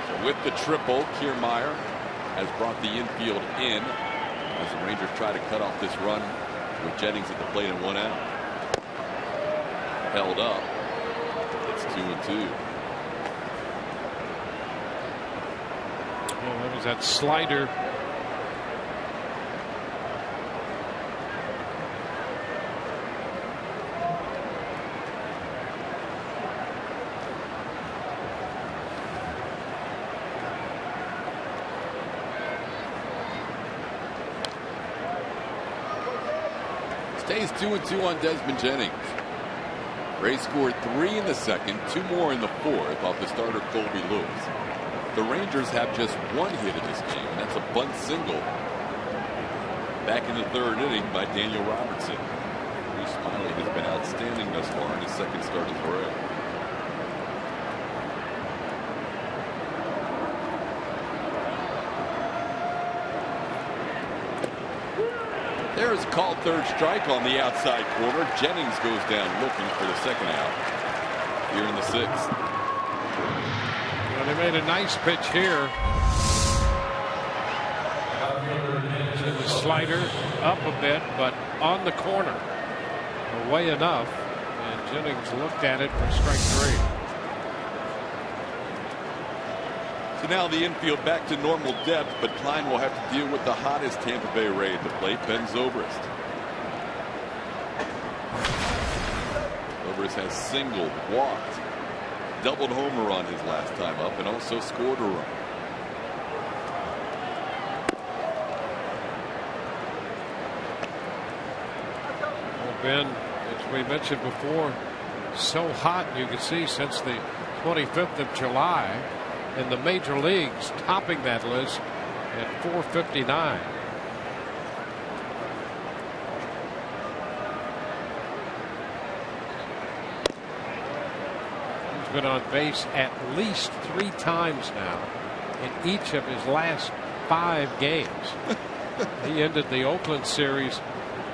So with the triple, Kiermaier has brought the infield in as the Rangers try to cut off this run with Jennings at the plate and 1 out. Held up. It's 2-2. Well, that was that slider. Stays 2-2 on Desmond Jennings. Rays scored 3 in the second, 2 more in the fourth off the starter Colby Lewis. The Rangers have just 1 hit in this game, and that's a bunt single back in the third inning by Daniel Robertson. Reese Smiley has been outstanding thus far in his second start as a Ray. There's a called third strike on the outside corner. Jennings goes down looking for the second out here in the 6th. Well, they made a nice pitch here. To the slider up a bit, but on the corner. Away enough. And Jennings looked at it for strike 3. So now the infield back to normal depth, but Klein will have to deal with the hottest Tampa Bay Ray at the plate, Ben Zobrist. Zobrist has singled, walked, doubled homer on his last time up, and also scored a run. Well, Ben, as we mentioned before, so hot, you can see since the 25th of July. In the major leagues, topping that list at 459. He's been on base at least 3 times now in each of his last 5 games. He ended the Oakland series.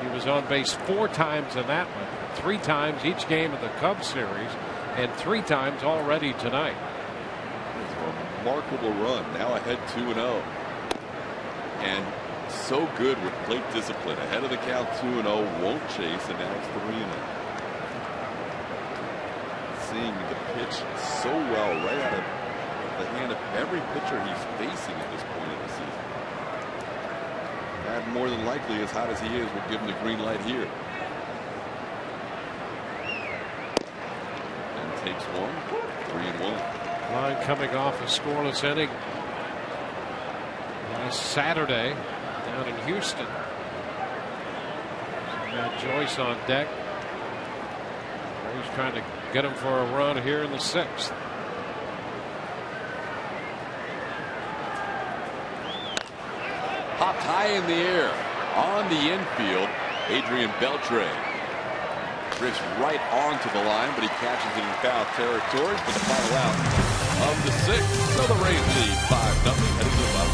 He was on base 4 times in that one, 3 times each game of the Cubs series, and 3 times already tonight. Remarkable run, now ahead 2-0, and so good with plate discipline. Ahead of the count 2-0, won't chase, and now it's 3-0. Seeing the pitch so well right out of the hand of every pitcher he's facing at this point in the season. And more than likely, as hot as he is, will give him the green light here. And takes one, 3-1. Line coming off a scoreless inning last Saturday down in Houston. Matt Joyce on deck. He's trying to get him for a run here in the 6th. Popped high in the air on the infield. Adrian Beltre drifts right onto the line, but he catches it in foul territory for the final out of the 6th. So the Rays lead 5-0 heading to the bottom.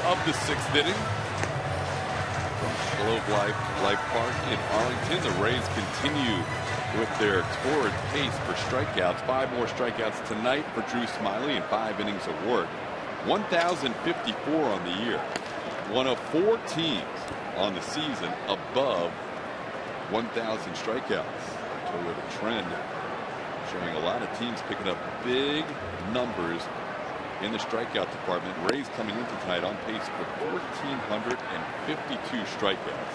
of the 6th inning. Globe Life Park in Arlington. The Rays continue with their torrid pace for strikeouts. 5 more strikeouts tonight for Drew Smyly in 5 innings of work. 1,054 on the year. One of 4 teams on the season above 1,000 strikeouts. Toyota trend showing a lot of teams picking up big numbers in the strikeout department. Rays coming into tonight on pace for 1,452 strikeouts.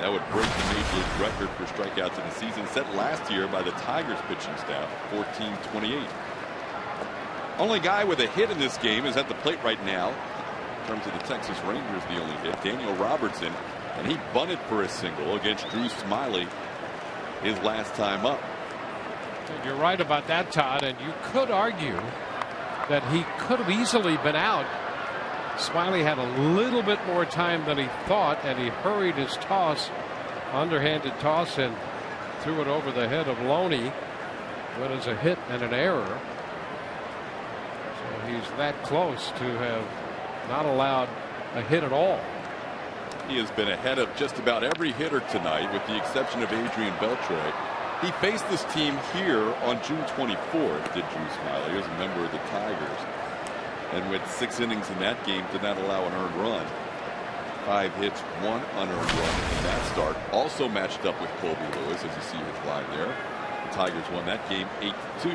That would break the major league record for strikeouts in the season set last year by the Tigers pitching staff, 1,428. Only guy with a hit in this game is at the plate right now. In terms of the Texas Rangers, the only hit, Daniel Robertson, and he bunted for a single against Drew Smyly his last time up. You're right about that, Todd, and you could argue that he could have easily been out. Smyly had a little bit more time than he thought, and he hurried his toss, underhanded toss, and threw it over the head of Loney. But it's a hit and an error. So he's that close to have not allowed a hit at all. He has been ahead of just about every hitter tonight, with the exception of Adrian Beltre. He faced this team here on June 24th, did Drew Smyly, as a member of the Tigers. And with 6 innings in that game, did not allow an earned run. 5 hits, 1 unearned run in that start. Also matched up with Colby Lewis, as you see his line there. The Tigers won that game 8-2.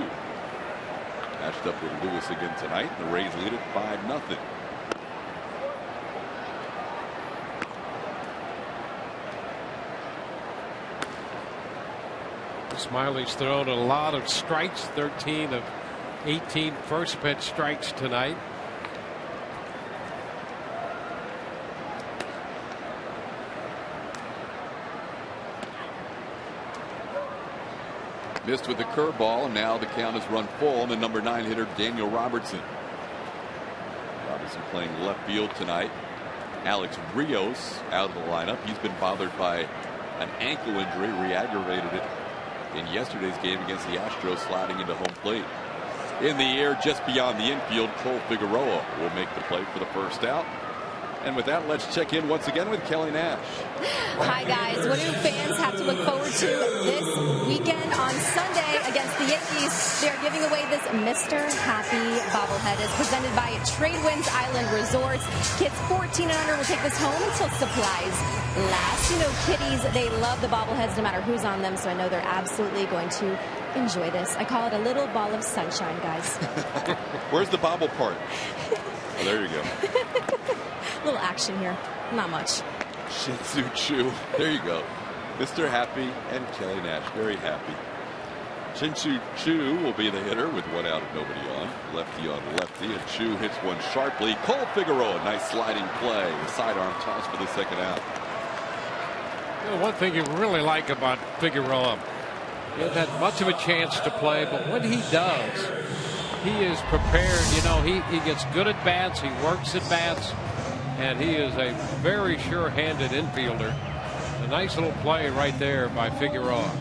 Matched up with Lewis again tonight. The Rays lead it 5-0. Smyly's thrown a lot of strikes, 13 of 18 first pitch strikes tonight. Missed with the curveball, and now the count is run full on the number 9 hitter, Daniel Robertson. Robertson playing left field tonight. Alex Rios out of the lineup. He's been bothered by an ankle injury, re-aggravated it in yesterday's game against the Astros, sliding into home plate. In the air just beyond the infield, Cole Figueroa will make the play for the first out. And with that, let's check in once again with Kelly Nash. Hi, guys. What do fans have to look forward to this weekend on Sunday against the Yankees? They're giving away this Mr. Happy bobblehead. It's presented by Tradewinds Island Resorts. Kids 14 and under will take this home until supplies last. You know, kiddies, they love the bobbleheads no matter who's on them, so I know they're absolutely going to enjoy this. I call it a little ball of sunshine, guys. Where's the bobble part? Oh, there you go. Little action here. Not much. Shih Tzu Chew. There you go. Mr. Happy and Kelly Nash. Very happy. Shih Tzu Chew will be the hitter with 1 out and nobody on. Lefty on lefty, and Chew hits one sharply. Cole Figueroa, nice sliding play. A sidearm toss for the second out. You know, one thing you really like about Figueroa, he hasn't had much of a chance to play, but when he does, he is prepared. You know, he gets good at bats, he works at bats, and he is a very sure-handed infielder. A nice little play right there by Figueroa.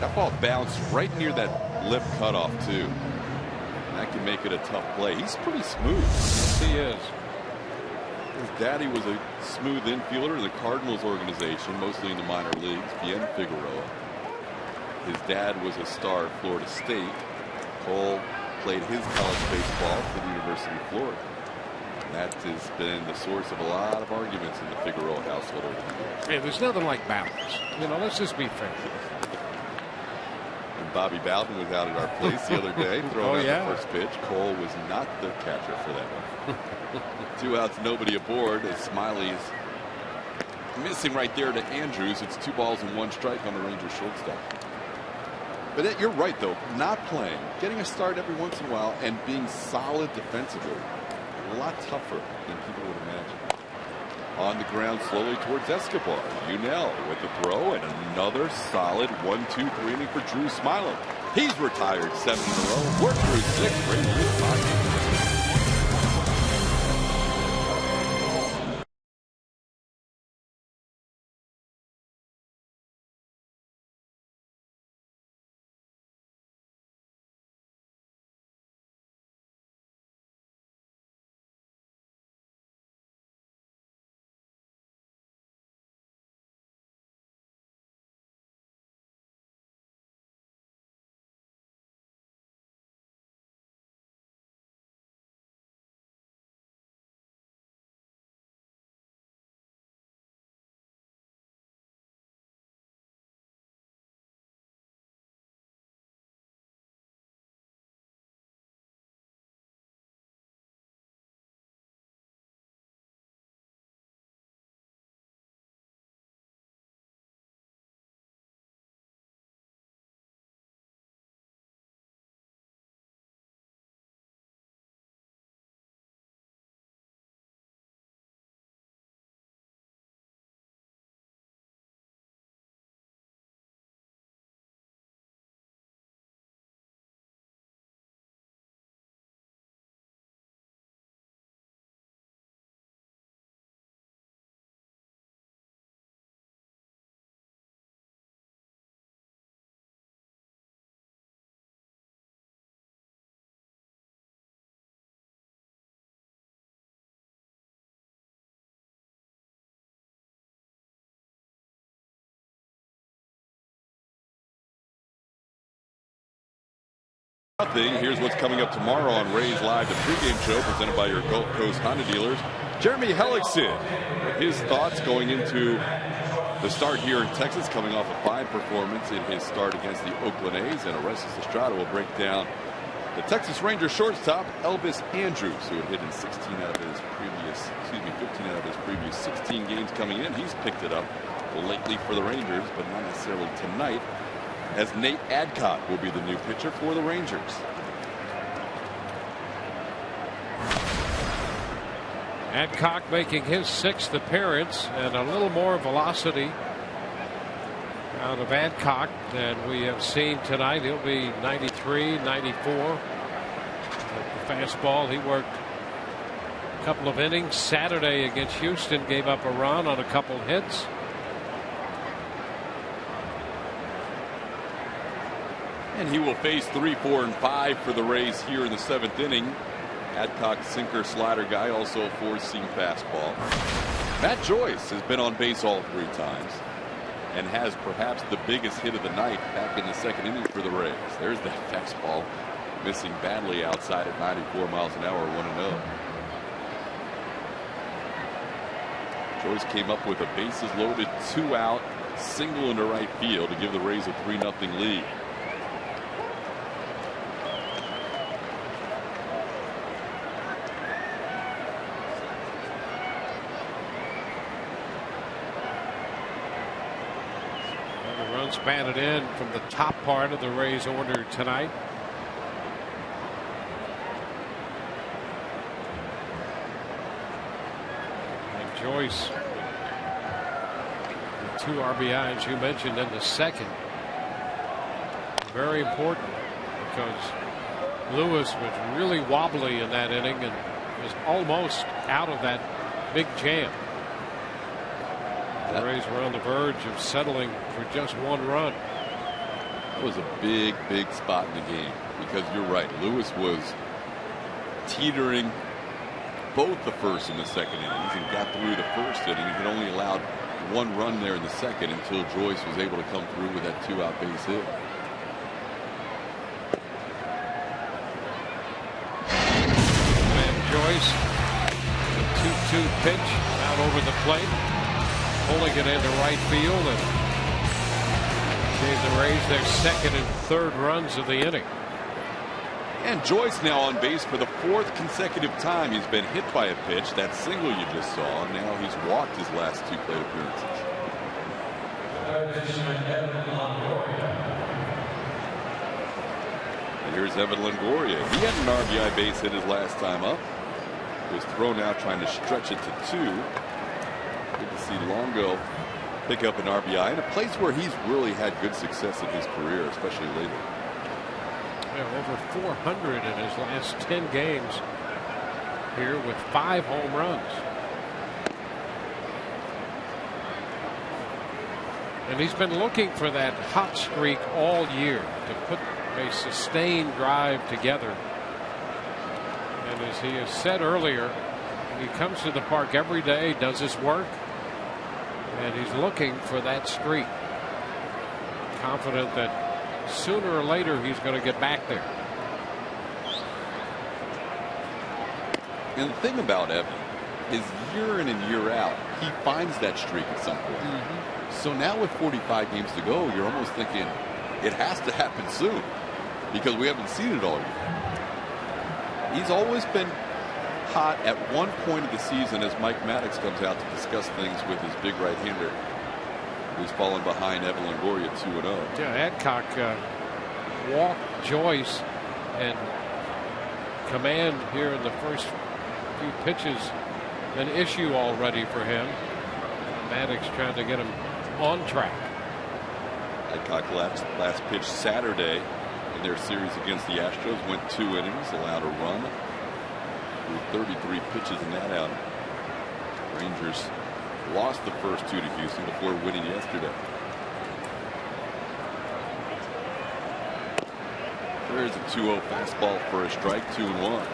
That ball bounced right near that lip cutoff, too. And that can make it a tough play. He's pretty smooth. Yes, he is. His daddy was a smooth infielder in the Cardinals organization, mostly in the minor leagues, Bien Figueroa. His dad was a star at Florida State. Cole played his college baseball for the University of Florida. And that has been the source of a lot of arguments in the Figueroa household over the years. Hey, there's nothing like balance. You know, let's just be fair. And Bobby Bowden was out at our place the other day, throwing out the first pitch. Cole was not the catcher for that one. 2 outs, nobody aboard, as Smyly is missing right there to Andrews. It's 2 balls and 1 strike on the Rangers shortstop. But you're right, though. Not playing, getting a start every once in a while, and being solid defensively. A lot tougher than people would imagine. On the ground slowly towards Escobar. Unell with the throw, and another solid 1-2-3 inning for Drew Smyly. He's retired 7 in a row. We're through 6. Rangers 5. Here's what's coming up tomorrow on Rays Live, the pregame show presented by your Gulf Coast Honda dealers. Jeremy Hellickson with his thoughts going into the start here in Texas, coming off a fine performance in his start against the Oakland A's. And Orestes Estrada will break down the Texas Rangers shortstop Elvis Andrus, who had hit in 15 out of his previous 16 games coming in. He's picked it up lately for the Rangers, but not necessarily tonight, as Nate Adcock will be the new pitcher for the Rangers. Adcock making his 6th appearance, and a little more velocity out of Adcock than we have seen tonight. He'll be 93, 94. The fastball, he worked a couple of innings Saturday against Houston, gave up a run on a couple hits. And he will face 3, 4, and 5 for the Rays here in the 7th inning. Adcock, sinker, slider guy, also a 4-seam fastball. Matt Joyce has been on base all 3 times and has perhaps the biggest hit of the night back in the 2nd inning for the Rays. There's that fastball missing badly outside at 94 miles an hour, 1-0. Joyce came up with a bases loaded 2-out single into right field to give the Rays a 3-0 lead. Batted in from the top part of the Rays order tonight. And Joyce, the 2 RBIs you mentioned in the 2nd, very important, because Lewis was really wobbly in that inning and was almost out of that big jam. The Rays were on the verge of settling for just 1 run. That was a big, big spot in the game, because you're right. Lewis was teetering both the 1st and the 2nd innings and got through the 1st inning. He had only allowed 1 run there in the 2nd until Joyce was able to come through with that 2-out base hit. And Joyce, the 2-2 pitch out over the plate, pulling it into right field, and gave the Rays their 2nd and 3rd runs of the inning. And Joyce now on base for the 4th consecutive time he's been hit by a pitch. That single you just saw. Now he's walked his last 2 plate appearances. And here's Evan Longoria. He had an RBI base hit his last time up. It was thrown out trying to stretch it to 2. Good to see Longo pick up an RBI in a place where he's really had good success in his career, especially lately. Yeah, over 400 in his last 10 games here with 5 home runs. And he's been looking for that hot streak all year to put a sustained drive together. And as he has said earlier, he comes to the park every day, does his work, and he's looking for that streak. Confident that sooner or later he's going to get back there. And the thing about Evan is, year in and year out, he finds that streak at some point. So now with 45 games to go, you're almost thinking it has to happen soon, because we haven't seen it all year. He's always been hot at one point of the season as Mike Maddox comes out to discuss things with his big right-hander, who's fallen behind Evan Longoria 2-0. Yeah, Adcock walked Joyce, and command here in the first few pitches an issue already for him. Maddox trying to get him on track. Adcock last pitch Saturday in their series against the Astros, went 2 innings, allowed a run, threw 33 pitches in that outing. Rangers lost the first 2 to Houston before winning yesterday. There's a 2-0 fastball for a strike, 2-1.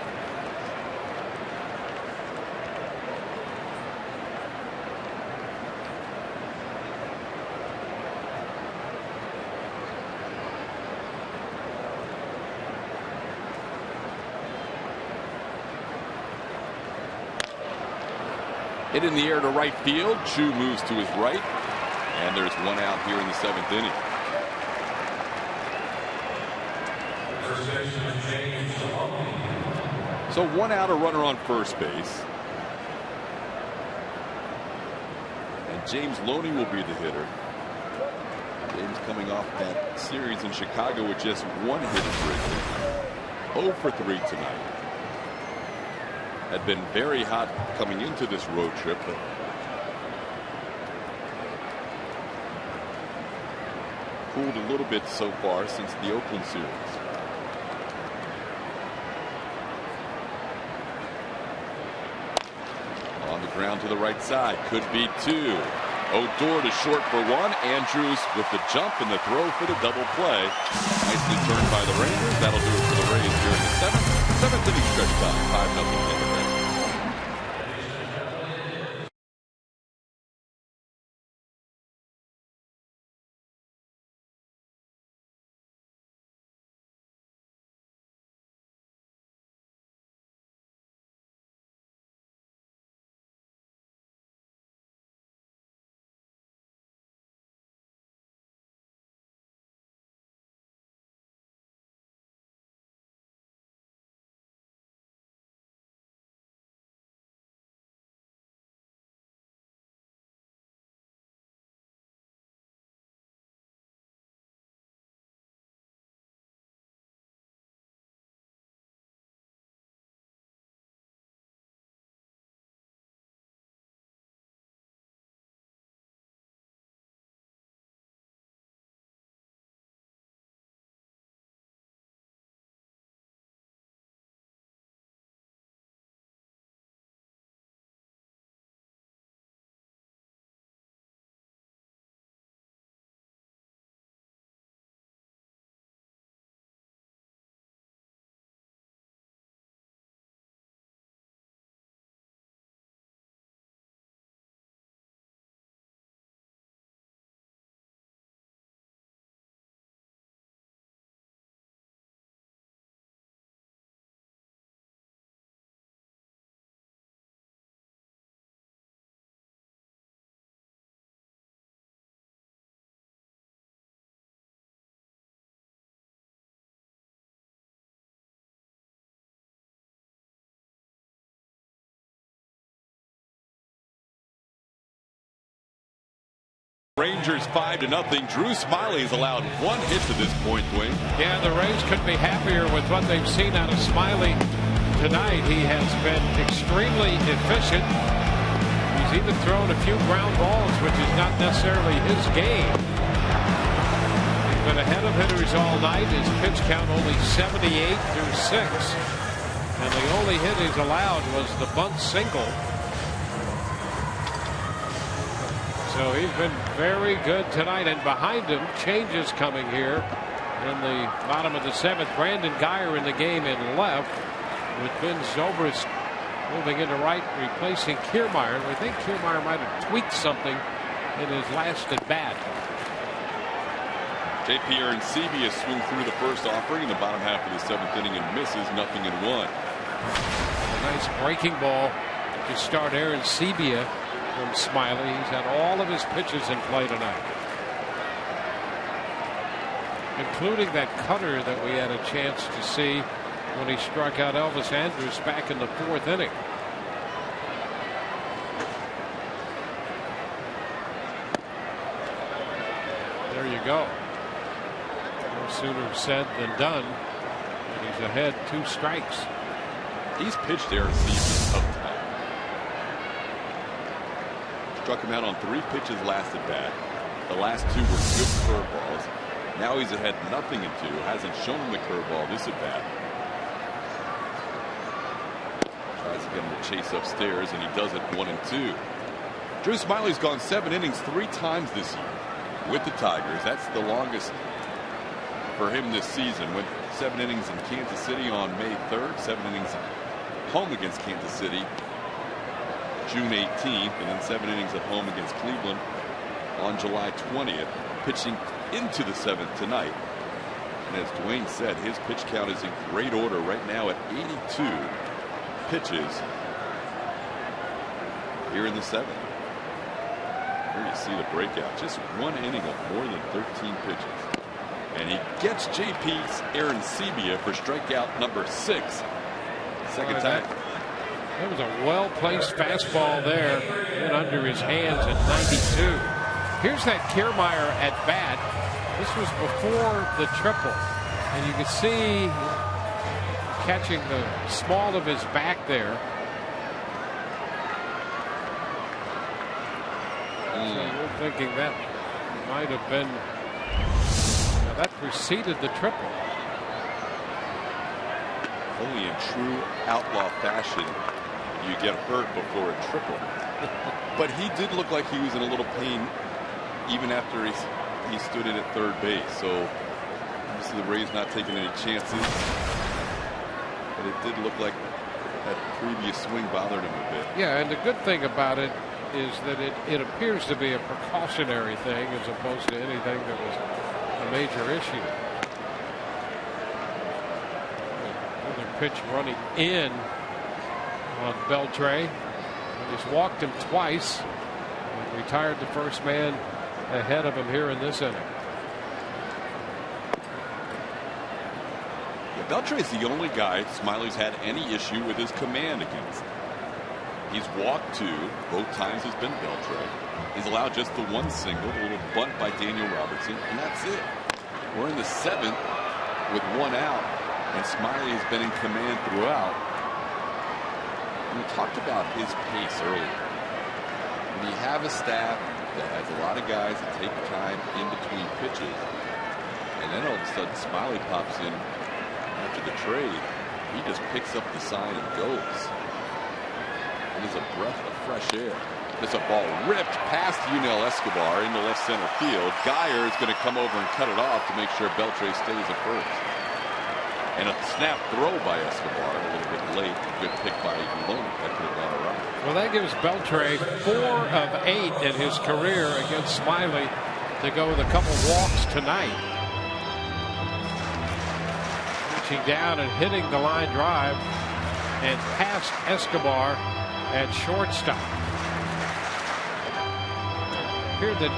Hit in the air to right field. Chu moves to his right. And there's one out here in the 7th inning. So one out, a runner on first base. And James Loney will be the hitter. James coming off that series in Chicago with just one hit at Wrigley. 0 for 3 tonight. Had been very hot coming into this road trip, but cooled a little bit so far since the Oakland series. On the ground to the right side, could be 2. Odor to short for 1. Andrews with the jump and the throw for the double play. Nicely turned by the Rangers. That'll do it for the Rays here in the 7th inning stretch time. 5-0 Tampa Bay. Rangers 5-0. Drew Smyly's allowed 1 hit to this point, Dwayne. Yeah, the Rays couldn't be happier with what they've seen out of Smyly tonight. He has been extremely efficient. He's even thrown a few ground balls, which is not necessarily his game. He's been ahead of hitters all night. His pitch count only 78 through 6. And the only hit he's allowed was the bunt single. So he's been very good tonight, and behind him, changes coming here in the bottom of the 7th. Brandon Guyer in the game in left, with Ben Zobrist moving into right, replacing Kiermaier. I think Kiermaier might have tweaked something in his last at bat. JP Arencibia swung through the first offering in the bottom half of the 7th inning and misses, 0-1. A nice breaking ball to start Arencibia from Smyly. He's had all of his pitches in play tonight, including that cutter that we had a chance to see when he struck out Elvis Andrus back in the 4th inning. There you go. No sooner said than done. And he's ahead 2 strikes. He's pitched Arencibia tough time. Struck him out on 3 pitches last at bat. The last 2 were good curveballs. Now he's ahead 0-2. Hasn't shown him the curveball this at bat. Tries to get him to chase upstairs, and he does it 1-2. Drew Smyly's gone 7 innings 3 times this year with the Tigers. That's the longest for him this season. Went 7 innings in Kansas City on May 3rd. 7 innings home against Kansas City June 18th, and then 7 innings at home against Cleveland on July 20th, pitching into the 7th tonight. And as Dwayne said, his pitch count is in great order right now at 82 pitches. here in the 7th. Here you see the breakout. Just one inning of more than 13 pitches. And he gets JP's Aaron Sebia for strikeout number 6. Second time. That was a well-placed fastball there. Went under his hands at 92. Here's that Kiermaier at bat. This was before the triple. And you can see catching the small of his back there. So we're thinking that might have been, that preceded the triple. Only in true outlaw fashion you get hurt before a triple. But he did look like he was in a little pain even after he stood in at third base. So obviously the Rays not taking any chances. But it did look like that previous swing bothered him a bit. Yeah, and the good thing about it is that it appears to be a precautionary thing as opposed to anything that was a major issue. Another pitch running in on Beltre. He's walked him twice and retired the first man ahead of him here in this inning. Yeah, Beltre is the only guy Smiley's had any issue with his command against. He's walked 2, both times has been Beltre. He's allowed just the one single, a little bunt by Daniel Robertson, and that's it. We're in the 7th with 1 out, and Smiley has been in command throughout. And we talked about his pace earlier. When you have a staff that has a lot of guys that take time in between pitches, and then all of a sudden Smiley pops in after the trade, he just picks up the sign and goes. It is a breath of fresh air. There's a ball ripped past Yunel Escobar into left center field. Geyer is going to come over and cut it off to make sure Beltre stays at first. And a snap throw by Escobar a little bit late. Good pick by Malone. That could have gone around. Well, that gives Beltre 4 of 8 in his career against Smiley to go with a couple walks tonight. Reaching down and hitting the line drive and past Escobar at shortstop. Here that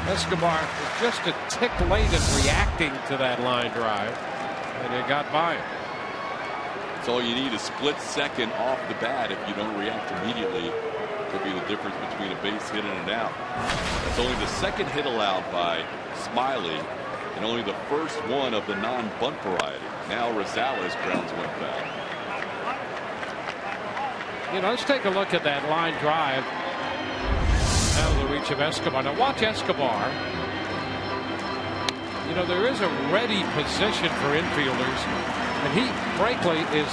Escobar was just a tick late in reacting to that line drive, and it got by him. That's all you need, a split second off the bat. If you don't react immediately, could be the difference between a base hit and an out. That's only the second hit allowed by Smiley, and only the first one of the non-bunt variety. Now Rosales grounds one back. You know, let's take a look at that line drive out of the reach of Escobar. Now watch Escobar. You know, there is a ready position for infielders, and he frankly is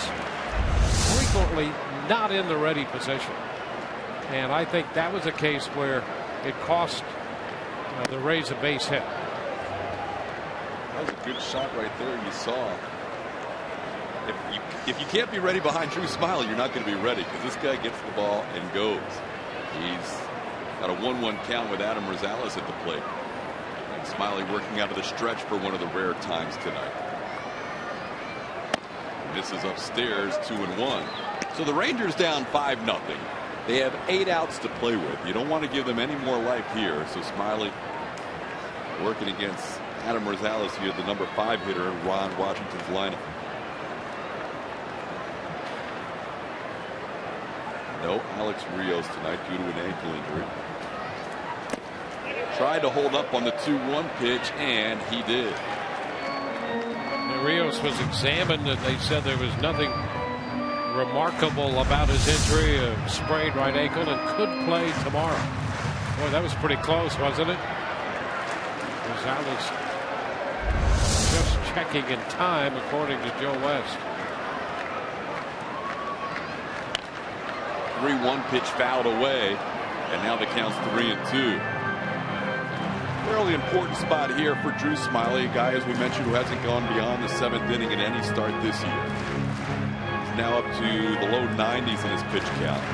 frequently not in the ready position. And I think that was a case where it cost the Rays a base hit. That was a good shot right there. You saw. If you can't be ready behind Drew Smiley, you're not going to be ready, because this guy gets the ball and goes. He's got a 1-1 count with Adam Rosales at the plate. And Smiley working out of the stretch for one of the rare times tonight. Misses upstairs, 2-1. So the Rangers down 5-0. They have 8 outs to play with. You don't want to give them any more life here. So Smiley working against Adam Rosales here, the number 5 hitter in Ron Washington's lineup. No Alex Rios tonight due to an ankle injury. Tried to hold up on the 2-1 pitch, and he did. Rios was examined, and they said there was nothing remarkable about his injury, a sprained right ankle, and could play tomorrow. Boy, that was pretty close, wasn't it? Rosales just checking in time, according to Joe West. 3-1 pitch fouled away, and now the count's 3-2. Fairly important spot here for Drew Smiley, a guy, as we mentioned, who hasn't gone beyond the 7th inning in any start this year. He's now up to the low 90s in his pitch count.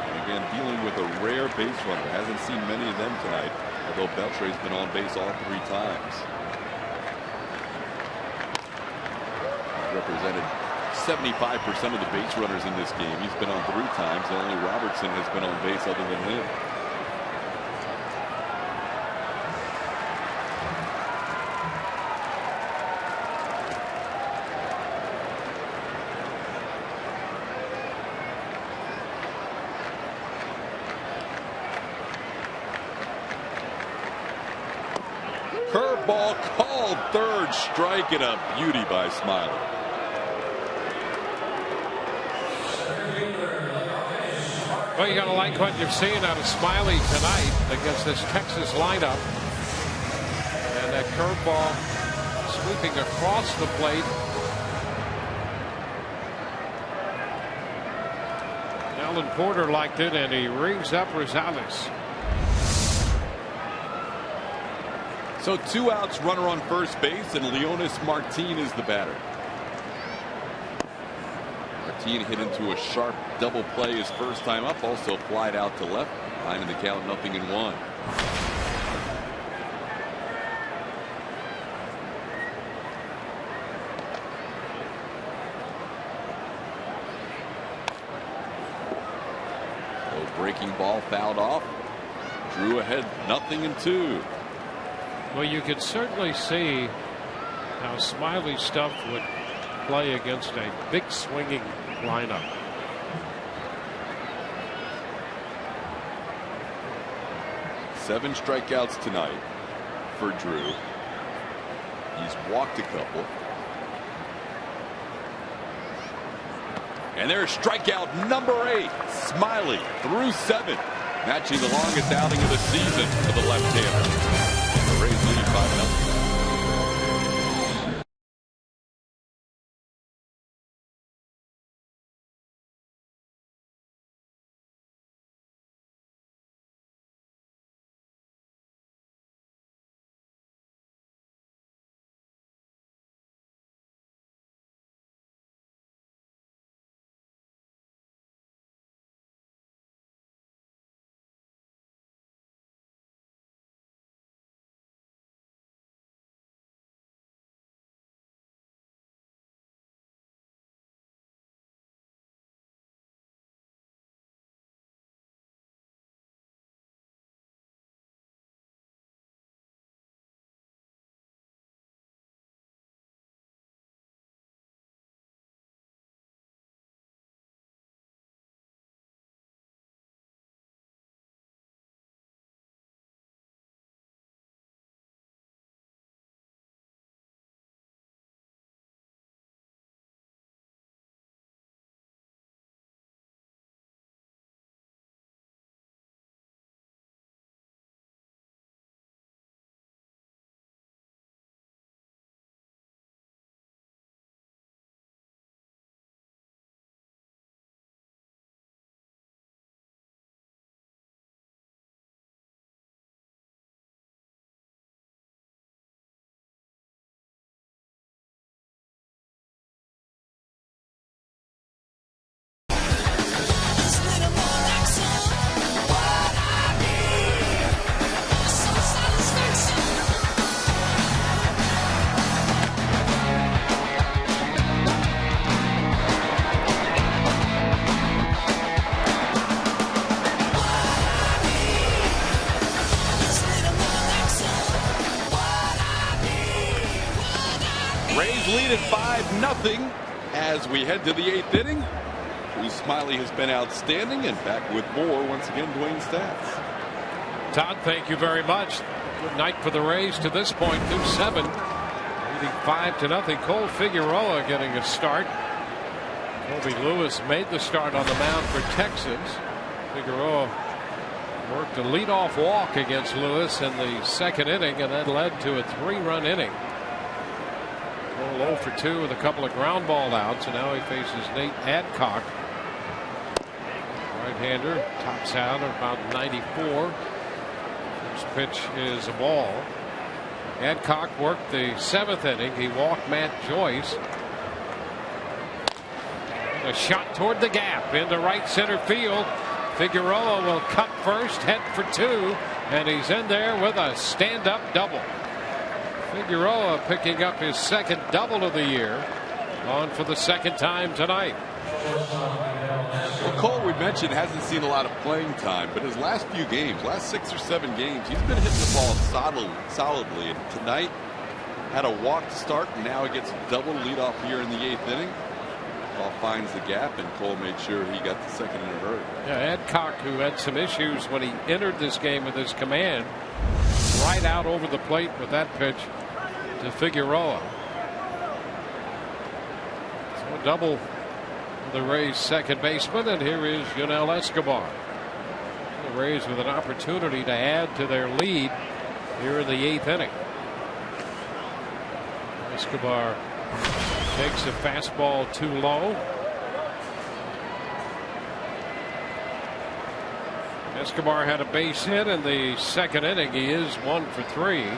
And again, dealing with a rare base runner. Hasn't seen many of them tonight, although Beltre's been on base all 3 times. Represented 75% of the base runners in this game. He's been on 3 times. Only Robertson has been on base other than him. Curveball called, third strike, and a beauty by Smiley. Well, you gotta like what you're seeing out of Smiley tonight against this Texas lineup. And that curveball sweeping across the plate. Alan Porter liked it, and he rings up Rosales. So 2 outs, runner on first base, and Leonis Martin is the batter. Martin hit into a sharp double play his first time up, also flied out to left, finding the count 0-1. So breaking ball fouled off. Drew ahead 0-2. Well, you could certainly see how Smiley stuff would play against a big swinging lineup. Seven strikeouts tonight for Drew. He's walked a couple. And there's strikeout number 8. Smiley through 7, matching the longest outing of the season for the left-hander. The Rays lead 5-0. Lead at 5-0 as we head to the 8th inning. Drew Smiley has been outstanding, and back with more once again, Dwayne Stats. Todd, thank you very much. Good night for the Rays to this point, 2-7, leading 5-0. Cole Figueroa getting a start. Colby Lewis made the start on the mound for Texas. Figueroa worked a leadoff walk against Lewis in the 2nd inning, and that led to a 3-run inning. 0 for 2 with a couple of ground ball outs, and now he faces Nate Adcock. Right-hander, tops out at about 94. First pitch is a ball. Adcock worked the 7th inning. He walked Matt Joyce. A shot toward the gap into right center field. Figueroa will cut first, head for 2, and he's in there with a stand-up double. Figueroa picking up his 2nd double of the year. on for the second time tonight. Well, Cole, we mentioned, hasn't seen a lot of playing time, but his last few games, last 6 or 7 games, he's been hitting the ball solidly. And tonight had a walk to start, and now he gets a double leadoff here in the 8th inning. Ball finds the gap, and Cole made sure he got the second in a hurry. Yeah, Adcock, who had some issues when he entered this game with his command, right out over the plate with that pitch to Figueroa. So a double for the Rays second baseman, and here is Yunel Escobar. The Rays with an opportunity to add to their lead here in the 8th inning. Escobar takes a fastball too low. Escobar had a base hit in the second inning. He is 1 for 3. He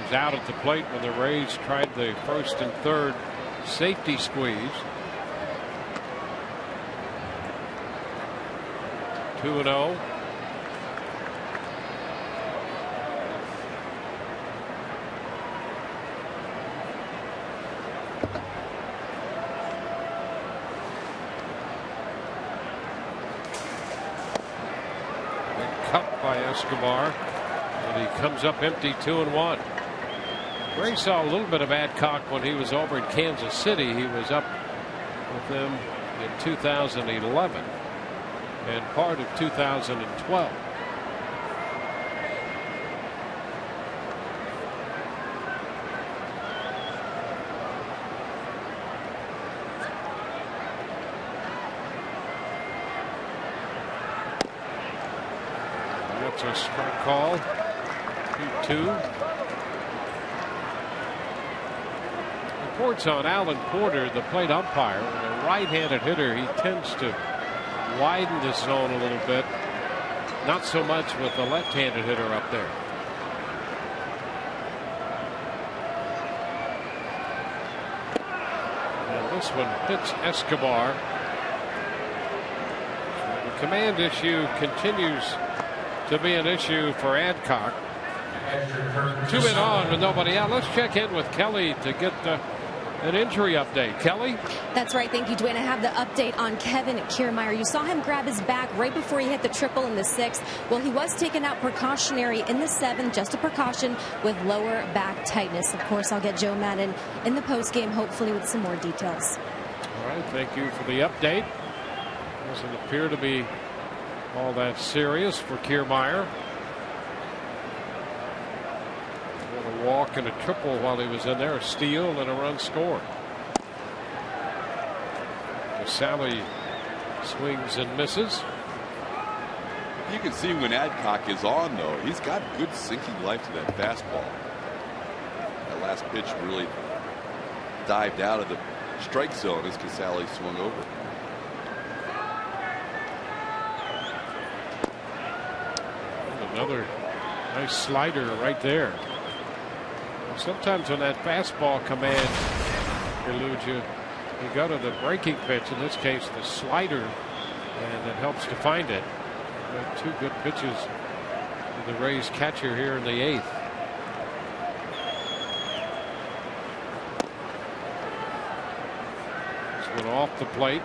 was out at the plate when the Rays tried the first and third safety squeeze. 2-0. By Escobar, and he comes up empty, 2-1. Ray saw a little bit of Adcock when he was over in Kansas City. He was up with them in 2011 and part of 2012. A strike call. 2-2. Reports on Alan Porter, the plate umpire. With a right-handed hitter, he tends to widen the zone a little bit. Not so much with the left-handed hitter up there. And this one hits Escobar. The command issue continues to be an issue for Adcock. 2 men on with nobody out. Let's check in with Kelly to get an injury update. Kelly? That's right. Thank you, Dwayne. I have the update on Kevin Kiermaier. You saw him grab his back right before he hit the triple in the 6th. Well, he was taken out precautionary in the 7th, just a precaution, with lower back tightness. Of course, I'll get Joe Madden in the postgame, hopefully with some more details. All right. Thank you for the update. Doesn't appear to be all that serious for Kiermaier. A walk and a triple while he was in there, a steal and a run scored. Casale swings and misses. You can see when Adcock is on, though, he's got good sinking life to that fastball. That last pitch really dived out of the strike zone as Casale swung over. Another nice slider right there. Sometimes when that fastball command eludes you, you go to the breaking pitch, in this case the slider, and it helps to find it. But 2 good pitches to the Rays catcher here in the 8th. This one off the plate,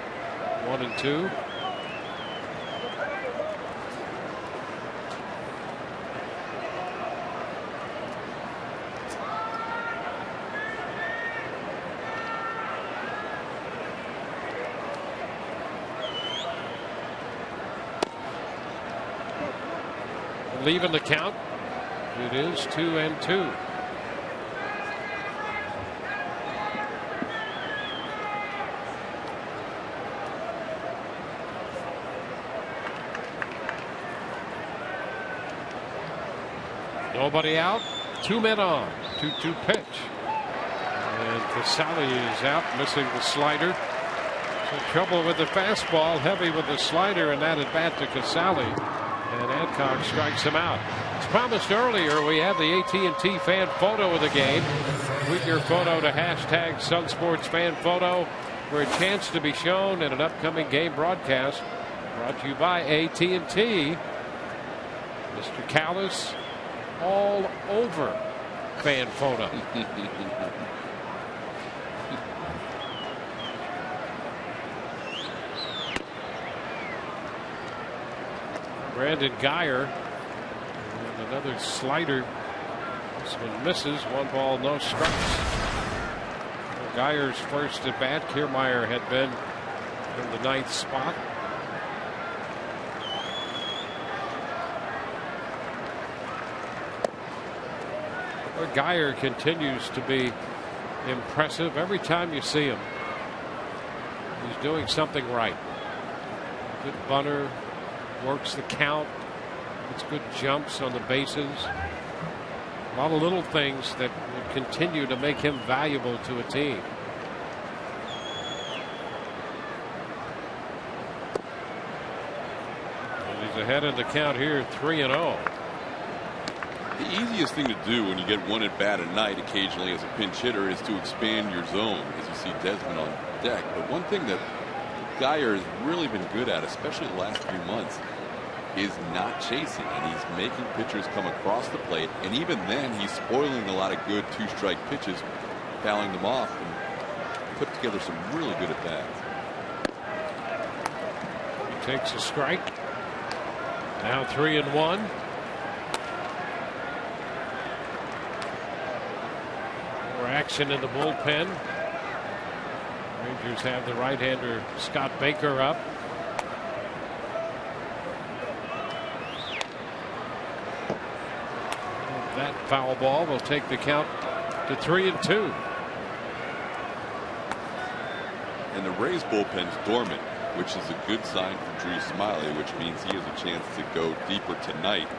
1-2. Leaving the count. It is 2-2. Nobody out. 2 men on. 2-2 pitch. And Casale is out, missing the slider. Some trouble with the fastball, heavy with the slider, and that at bat to Casale. And Adcock strikes him out. As promised earlier, we have the AT&T fan photo of the game. Tweet your photo to #SunSportsFanPhoto for a chance to be shown in an upcoming game broadcast. Brought to you by AT&T. Mr. Callis all over fan photo. Brandon Guyer. And another slider. This one misses. 1 ball, no strikes. Guyer's first at bat. Kiermaier had been in the 9th spot. Guyer continues to be impressive every time you see him. He's doing something right. Good bunter, works the count, gets good jumps on the bases. A lot of little things that will continue to make him valuable to a team. And he's ahead in the count here, 3-0. The easiest thing to do when you get one at bat at night occasionally as a pinch hitter is to expand your zone, as you see Desmond on deck. But one thing that Guyer has really been good at, especially the last few months, is not chasing, and he's making pitchers come across the plate, and even then he's spoiling a lot of good 2-strike pitches, fouling them off, and put together some really good at bats. He takes a strike. Now 3-1. Action in the bullpen. Rangers have the right-hander Scott Baker up. That foul ball will take the count to 3-2. And the Rays bullpen's dormant, which is a good sign for Drew Smyly, which means he has a chance to go deeper tonight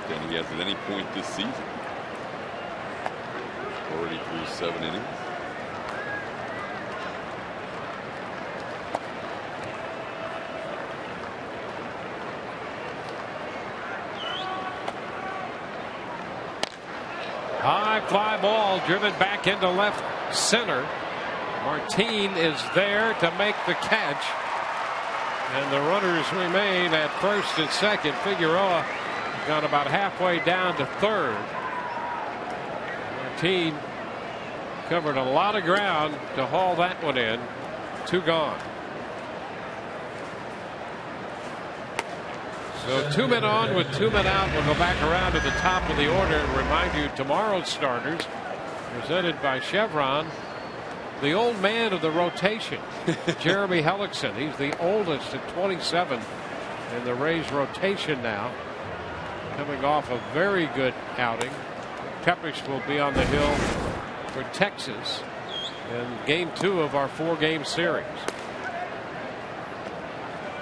than he has at any point this season. Already through 7 innings. High fly ball driven back into left center. Martin is there to make the catch. And the runners remain at first and second. Figueroa got about halfway down to third. Martin covered a lot of ground to haul that one in. 2 gone. So 2 men on with 2 men out. We'll go back around to the top of the order and remind you tomorrow's starters, presented by Chevron. The old man of the rotation, Jeremy Hellickson. He's the oldest at 27 in the Rays rotation now, coming off a very good outing. Tepesh will be on the hill for Texas in game 2 of our 4-game series.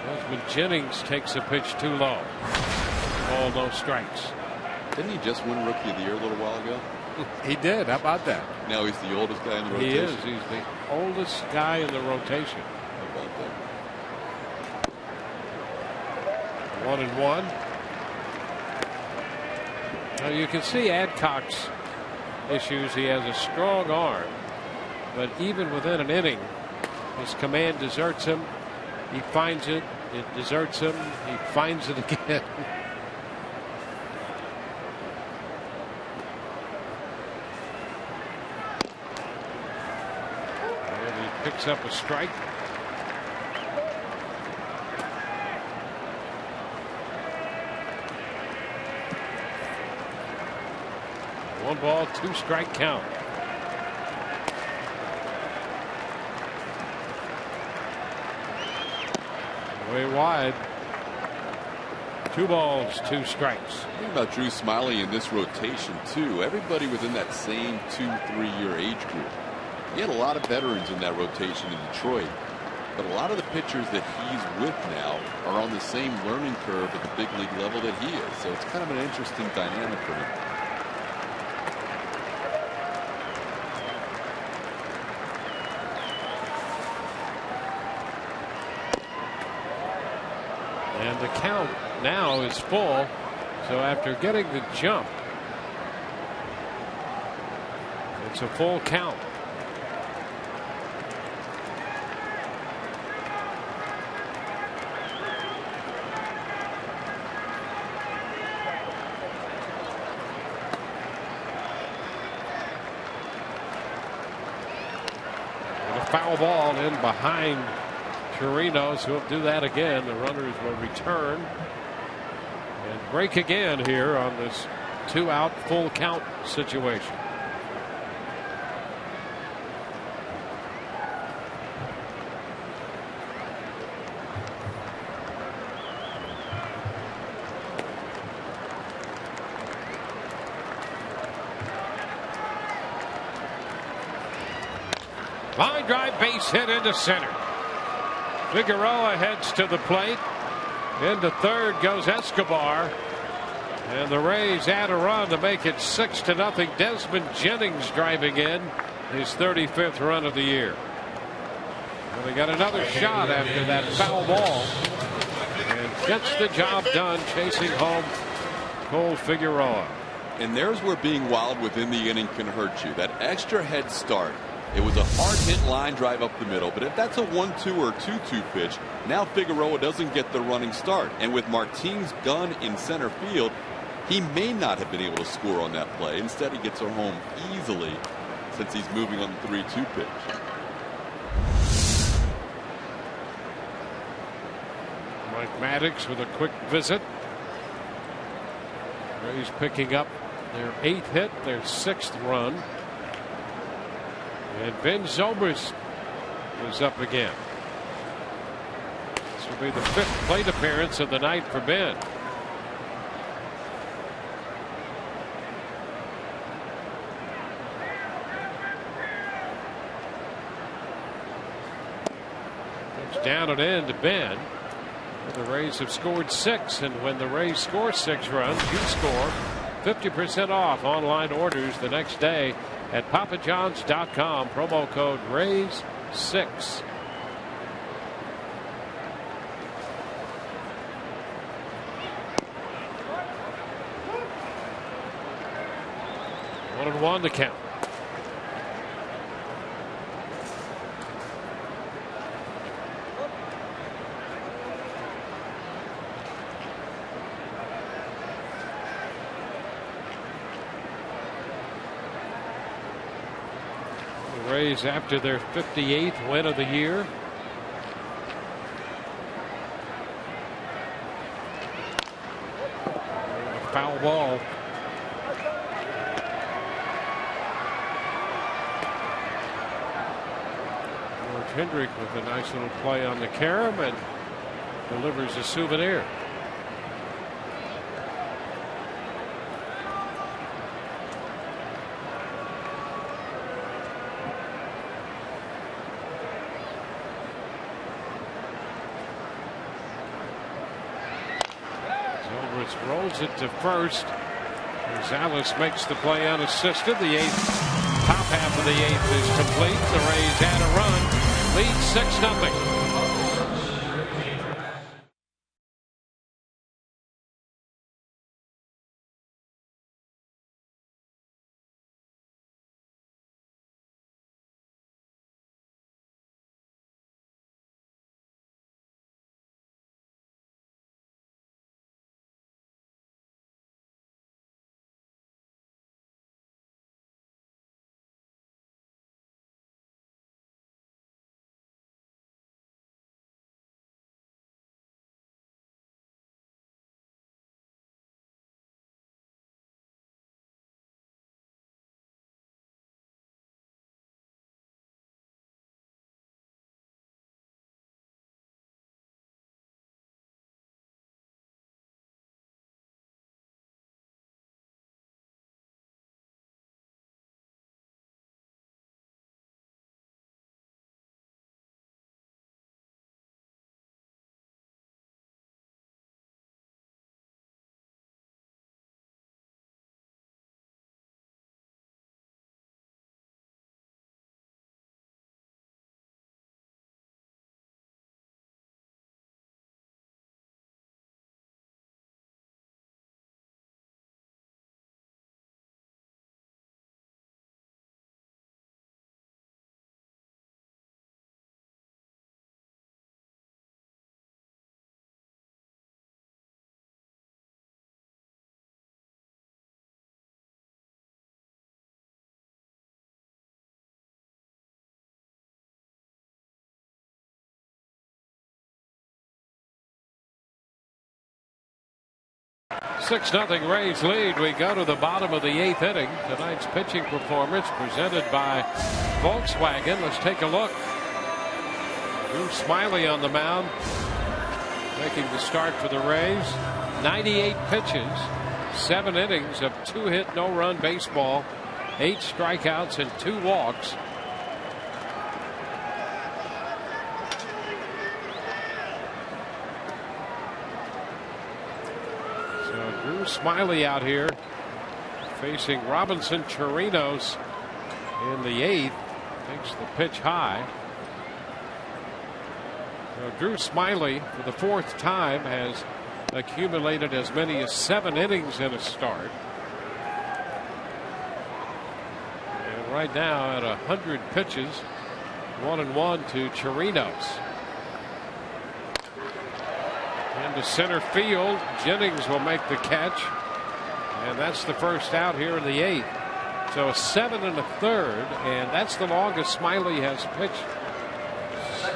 Desmond Jennings takes a pitch too low. Ball, no strikes. Didn't he just win Rookie of the Year a little while ago? He did. How about that? Now he's the oldest guy in the rotation. He is. He's the oldest guy in the rotation. How about that? 1-1. Now you can see Adcock's issues. He has a strong arm, but even within an inning, his command deserts him. He finds it. It deserts him. He finds it again. And he picks up a strike. One ball, 2-strike count. Way wide. 2 balls, 2 strikes. Think about Drew Smyly in this rotation too. Everybody within that same 2-3 year age group. He had a lot of veterans in that rotation in Detroit, but a lot of the pitchers that he's with now are on the same learning curve at the big league level that he is. So it's kind of an interesting dynamic for him. And the count now is full. So after getting the jump, it's a full count. And a foul ball in behind Chirinos, who will do that again. The runners will return. And break again here on this 2-out full count situation. Line drive, base hit into center. Figueroa heads to the plate. Into third goes Escobar. And the Rays add a run to make it 6-0. Desmond Jennings driving in his 35th run of the year. And they got another shot after that foul ball. And gets the job done chasing home Cole Figueroa. And there's where being wild within the inning can hurt you. That extra head start. It was a hard hit line drive up the middle, but if that's a 1-2 or 2-2 pitch, now Figueroa doesn't get the running start. And with Martin's gun in center field, he may not have been able to score on that play. Instead, he gets her home easily since he's moving on the 3-2 pitch. Mike Maddox with a quick visit. Rays picking up their 8th hit, their 6th run. And Ben Zobrist is up again. This will be the 5th plate appearance of the night for Ben. It's down and in to Ben. The Rays have scored 6, and when the Rays score 6 runs, you score 50% off online orders the next day at papajohns.com. Promo code RAYS6. One and one to count. Rays after their 58th win of the year. A foul ball. George Hendrick with a nice little play on the carom and delivers a souvenir. Rolls it to first. Gonzalez makes the play unassisted. The 8th, top half of the 8th is complete. The Rays add a run, lead 6-0. 6-0 Rays lead. We go to the bottom of the 8th inning. Tonight's pitching performance presented by Volkswagen. Let's take a look. Drew Smyly on the mound, making the start for the Rays. 98 pitches, 7 innings of 2-hit, no-run baseball, 8 strikeouts and 2 walks. So Drew Smyly out here facing Robinson Chirinos in the 8th. Takes the pitch high. Drew Smyly, for the 4th time, has accumulated as many as 7 innings in a start. And right now at 100 pitches, 1-1 to Chirinos. Into center field, Jennings will make the catch, and that's the first out here in the 8th. So 7 1/3, and that's the longest Smyly has pitched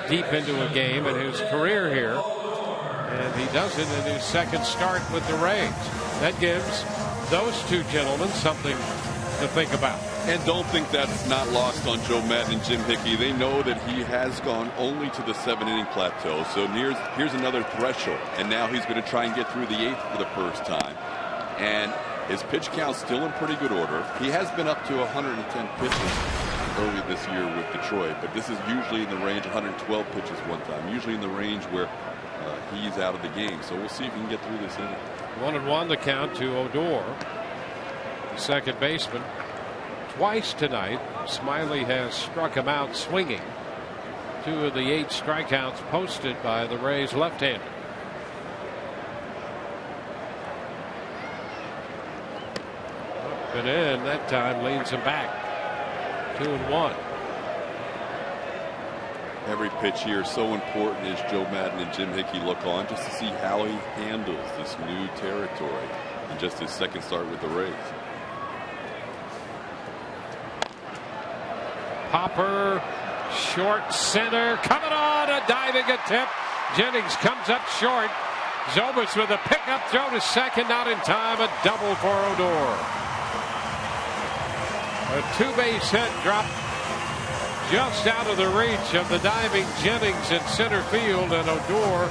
deep into a game in his career here, and he does it in his 2nd start with the Rays. That gives those 2 gentlemen something to think about. And don't think that's not lost on Joe Maddon and Jim Hickey. They know that he has gone only to the 7-inning plateau, so here's another threshold, and now he's going to try and get through the 8th for the first time. And his pitch count's still in pretty good order. He has been up to 110 pitches early this year with Detroit, but this is usually in the range 112 pitches one time, usually in the range where he's out of the game. So we'll see if he can get through this inning. 1-1 the count to Odor, the second baseman. Twice tonight, Smyly has struck him out swinging. 2 of the 8 strikeouts posted by the Rays left-hander. Up and in, that time leads him back. 2-1. Every pitch here is so important as Joe Maddon and Jim Hickey look on, just to see how he handles this new territory in just his 2nd start with the Rays. Popper, Short center, coming on, a diving attempt. Jennings comes up short. Zobus with a pickup throw to second, not in time. A double for Odor. A 2-base hit dropped just out of the reach of the diving Jennings in center field, and Odor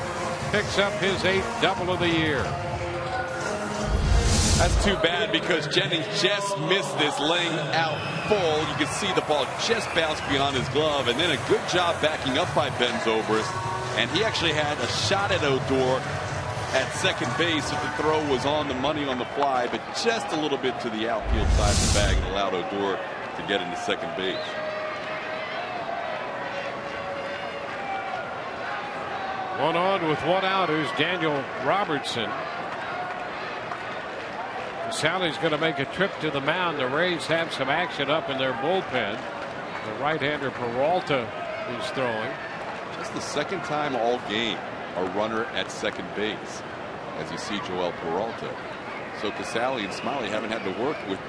picks up his 8th double of the year. That's too bad because Jennings just missed this, laying out full. You can see the ball just bounced beyond his glove, and then a good job backing up by Ben Zobrist. And he actually had a shot at Odor at second base if the throw was on the money on the fly, but just a little bit to the outfield side of the bag and allowed Odor to get into second base. One on with one out is Daniel Robertson. Sally's going to make a trip to the mound. The Rays have some action up in their bullpen. The right-hander Peralta is throwing. Just the second time all game a runner at second base, as you see Joel Peralta. So Casali and Smyly haven't had to work with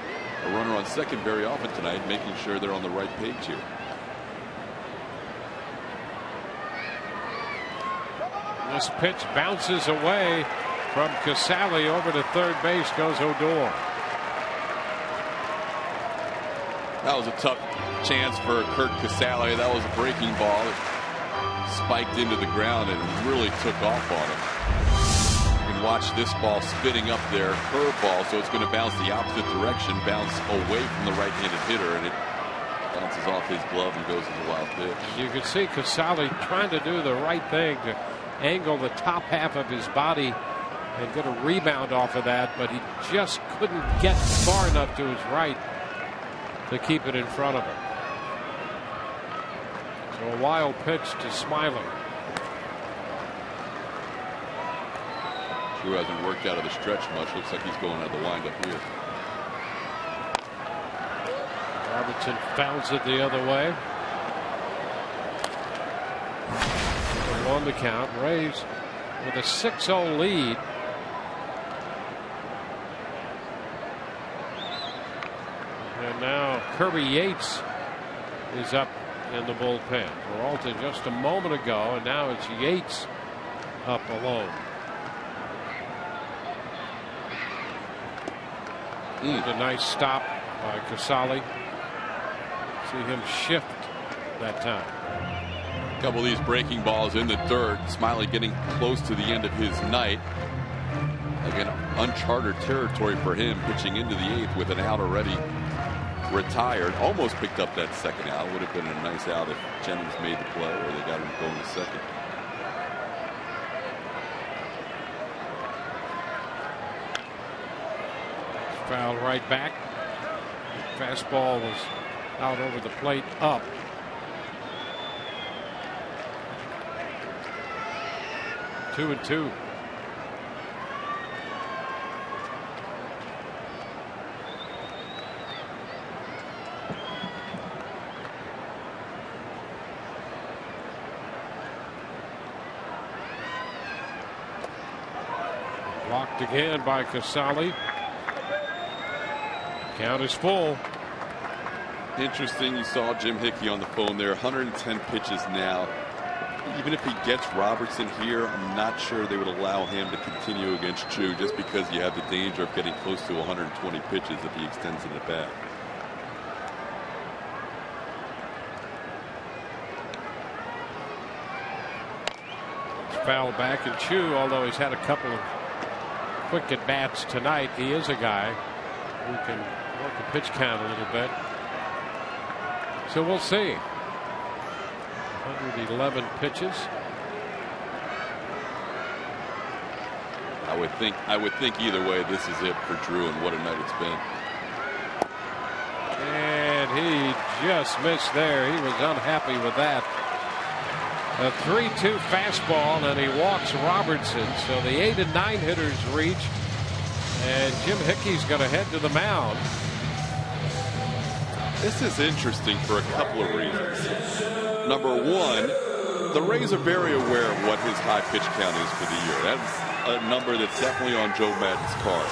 a runner on second very often tonight, making sure they're on the right page here. This pitch bounces away from Casali. Over to third base goes Odor. That was a tough chance for Kurt Casali. That was a breaking ball. It spiked into the ground and really took off on him. You can watch this ball spitting up there, curveball, so it's going to bounce the opposite direction, bounce away from the right-handed hitter, and it bounces off his glove and goes as a wild pitch. You can see Casali trying to do the right thing to angle the top half of his body and get a rebound off of that, but he just couldn't get far enough to his right to keep it in front of him. So a wild pitch to Smyly. Sure hasn't worked out of the stretch much. Looks like he's going out of the windup here. Robertson fouls it the other way. On the count, Rays with a 6-0 lead. And now Kirby Yates is up in the bullpen. Peralta just a moment ago, and now it's Yates up alone. A nice stop by Casale. See him shift that time. A couple of these breaking balls in the dirt. Smiley getting close to the end of his night. Again, uncharted territory for him, pitching into the 8th with an out already retired. Almost picked up that second out. Would have been a nice out if Jennings made the play, or they got him going to second. Foul right back. Fastball was out over the plate, up. Two and two. Blocked again by Casale. Count is full. Interesting, you saw Jim Hickey on the phone there. 110 pitches now. Even if he gets Robertson here, I'm not sure they would allow him to continue against Chu, just because you have the danger of getting close to 120 pitches if he extends in the bat. Foul back, and Chu, although he's had a couple of quick at bats tonight, he is a guy who can work the pitch count a little bit. So we'll see. 111 pitches. I would think either way this is it for Drew, and what a night it's been. And he just missed there. He was unhappy with that. A 3-2 fastball, and he walks Robertson. So the 8 and 9 hitters reach, and Jim Hickey's going to head to the mound. This is interesting for a couple of reasons. Number one, the Rays are very aware of what his high pitch count is for the year. That's a number that's definitely on Joe Madden's card.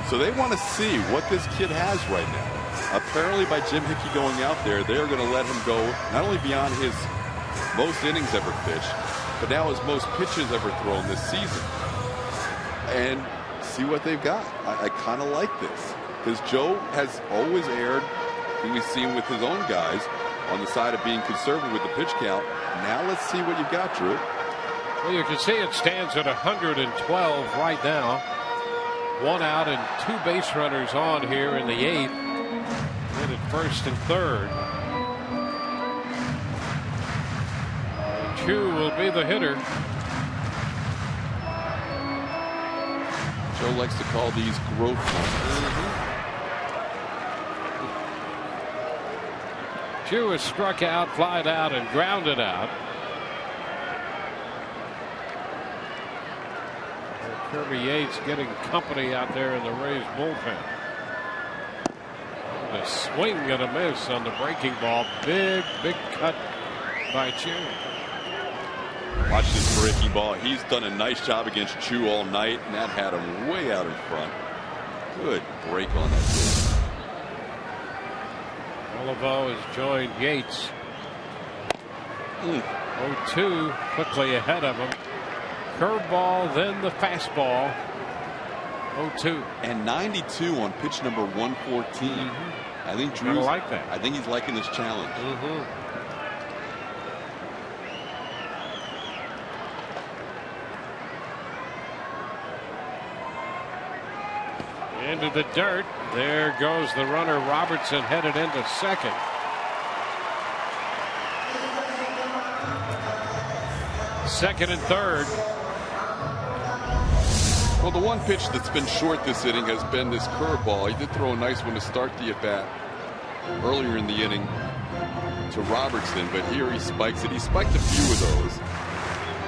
So they want to see what this kid has right now. Apparently by Jim Hickey going out there, they're going to let him go not only beyond his most innings ever pitched, but now his most pitches ever thrown this season. And see what they've got. I kind of like this, because Joe has always erred, we've seen with his own guys, on the side of being conservative with the pitch count. Now let's see what you've got, Drew. Well, you can see it stands at 112 right now. 1 out and 2 base runners on here in the 8th. And at first and third. Chu will be the hitter. Joe likes to call these growth numbers. Chu is struck out, flied out, and grounded out. Kirby Yates getting company out there in the Rays bullpen. And a swing and a miss on the breaking ball. Big cut by Chu. Watch this breaking ball. He's done a nice job against Chu all night, and that had him way out in front. Good break on that pitch. Olivo has joined Yates. 0-2 quickly ahead of him. Curveball, then the fastball. 0-2. And 92 on pitch number 114. I think Drew's like that. I think he's liking this challenge. Into the dirt. There goes the runner. Robertson headed into second. Second and third. Well, the one pitch that's been short this inning has been this curveball. He did throw a nice one to start the at-bat earlier in the inning to Robertson, but here he spikes it. He spiked a few of those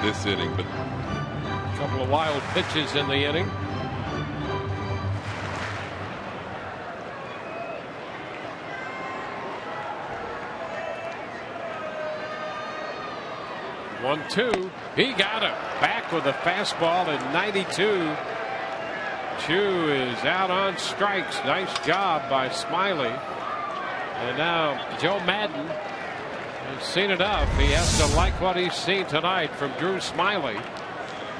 this inning, but a couple of wild pitches in the inning. One, two. He got him back with a fastball at 92. Chu is out on strikes. Nice job by Smiley. And now Joe Madden has seen enough. He has to like what he's seen tonight from Drew Smiley.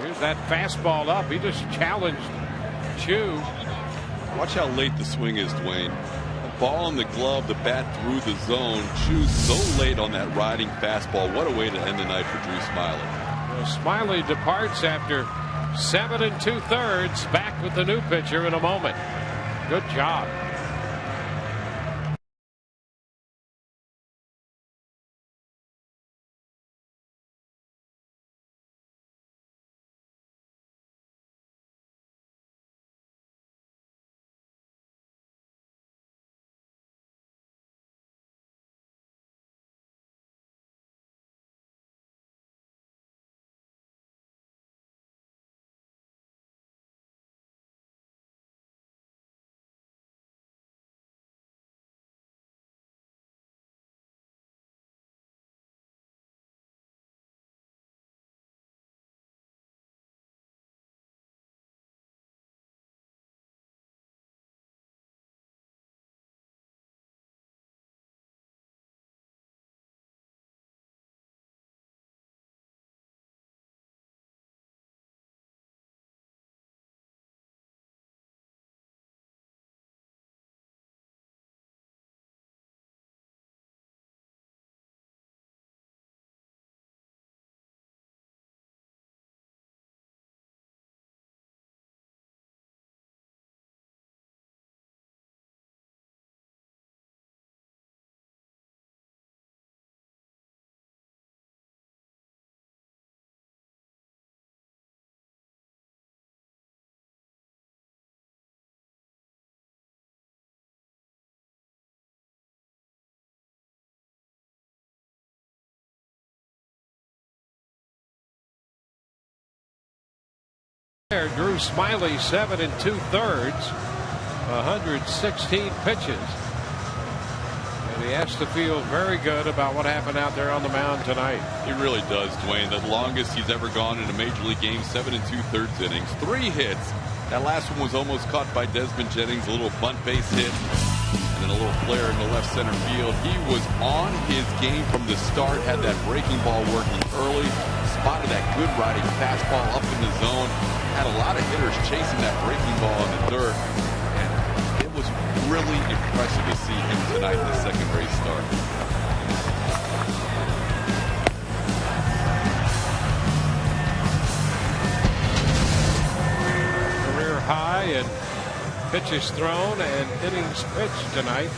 Here's that fastball up. He just challenged Chu Watch how late the swing is, Dwayne. The ball in the glove, the bat through the zone. Chews so late on that riding fastball. What a way to end the night for Drew Smyly. Well, Smyly departs after 7 2/3. Back with the new pitcher in a moment. Good job. Drew Smyly, 7 2/3, 116 pitches. And he has to feel very good about what happened out there on the mound tonight. He really does, Dwayne. The longest he's ever gone in a major league game, 7 2/3 innings, 3 hits. That last one was almost caught by Desmond Jennings, a little bunt base hit, and then a little flare in the left center field. He was on his game from the start, had that breaking ball working early, spotted that good riding fastball up in the zone, had a lot of hitters chasing that breaking ball in the dirt, and it was really impressive to see him tonight in the second base start. Career high in pitches thrown and innings pitched tonight.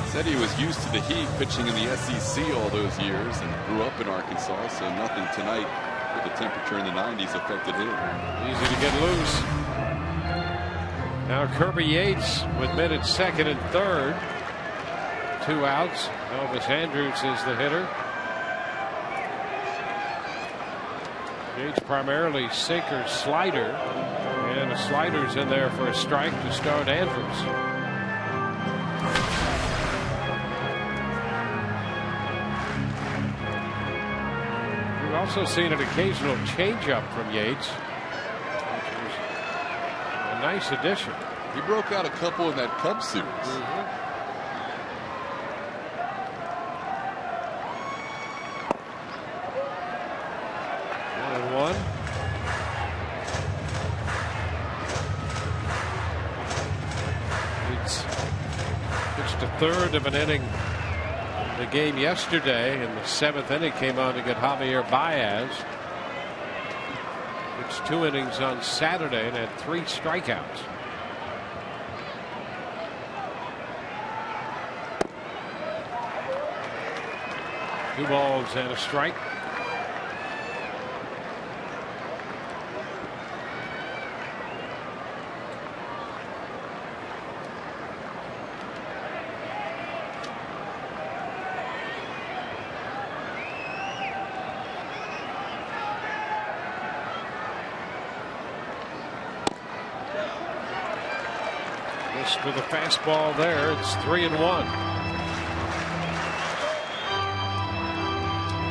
Said he was used to the heat, pitching in the SEC all those years, and grew up in Arkansas, so nothing tonight with the temperature in the 90s affected him. Easy to get loose. Now Kirby Yates with men at second and third. 2 outs. Elvis Andrews is the hitter. Yates primarily sinker slider, and a slider's in there for a strike to start Andrews. Also seen an occasional changeup from Yates, which was a nice addition. He broke out a couple in that Cubs series. 1-1. Yates pitched a third of an inning the game yesterday. In the 7th inning, came on to get Javier Baez. It's 2 innings on Saturday and had 3 strikeouts. Two balls and a strike. With a fastball there, it's 3-1.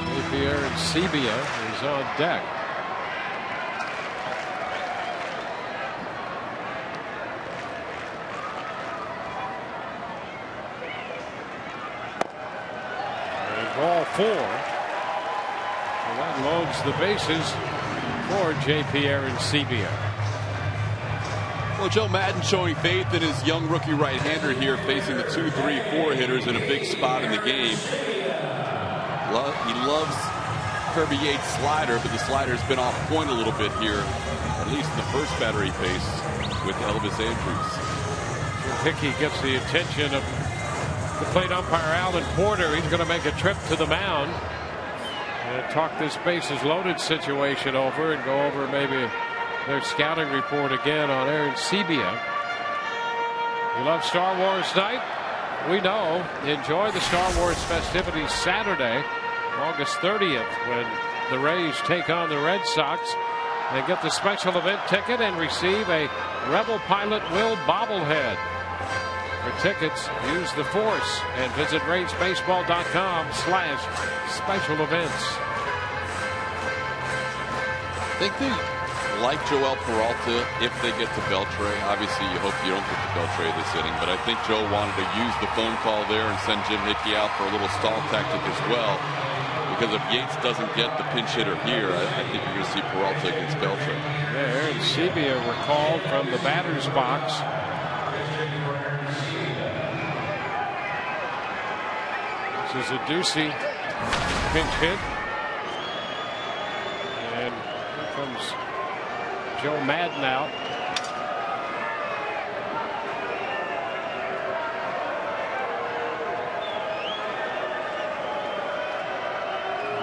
J.P. Arancibia is on deck. And ball 4. And that loads the bases for J.P. Arancibia. Well, Joe Maddon showing faith in his young rookie right-hander here, facing the 2, 3, 4 hitters in a big spot in the game. He loves Kirby Yates' slider, but the slider's been off point a little bit here, at least in the first batter he faced with Elvis Andrus. Hickey gets the attention of the plate umpire Alan Porter. He's going to make a trip to the mound and talk this bases loaded situation over and go over maybe their scouting report again on Aaron Sebia. You love Star Wars night? We know. Enjoy the Star Wars festivities Saturday, August 30th, when the Rays take on the Red Sox. They get the special event ticket and receive a Rebel Pilot Will bobblehead. For tickets, use the Force and visit RaysBaseball.com/special events. I think they like Joel Peralta if they get to Beltre. Obviously, you hope you don't get to Beltre this inning, but I think Joe wanted to use the phone call there and send Jim Hickey out for a little stall tactic as well. Because if Yates doesn't get the pinch hitter here, I think you're going to see Peralta against Beltre. Yeah, Aaron Sebia recalled from the batter's box. This is a Ducey pinch hit. And here comes Joe Maddon out.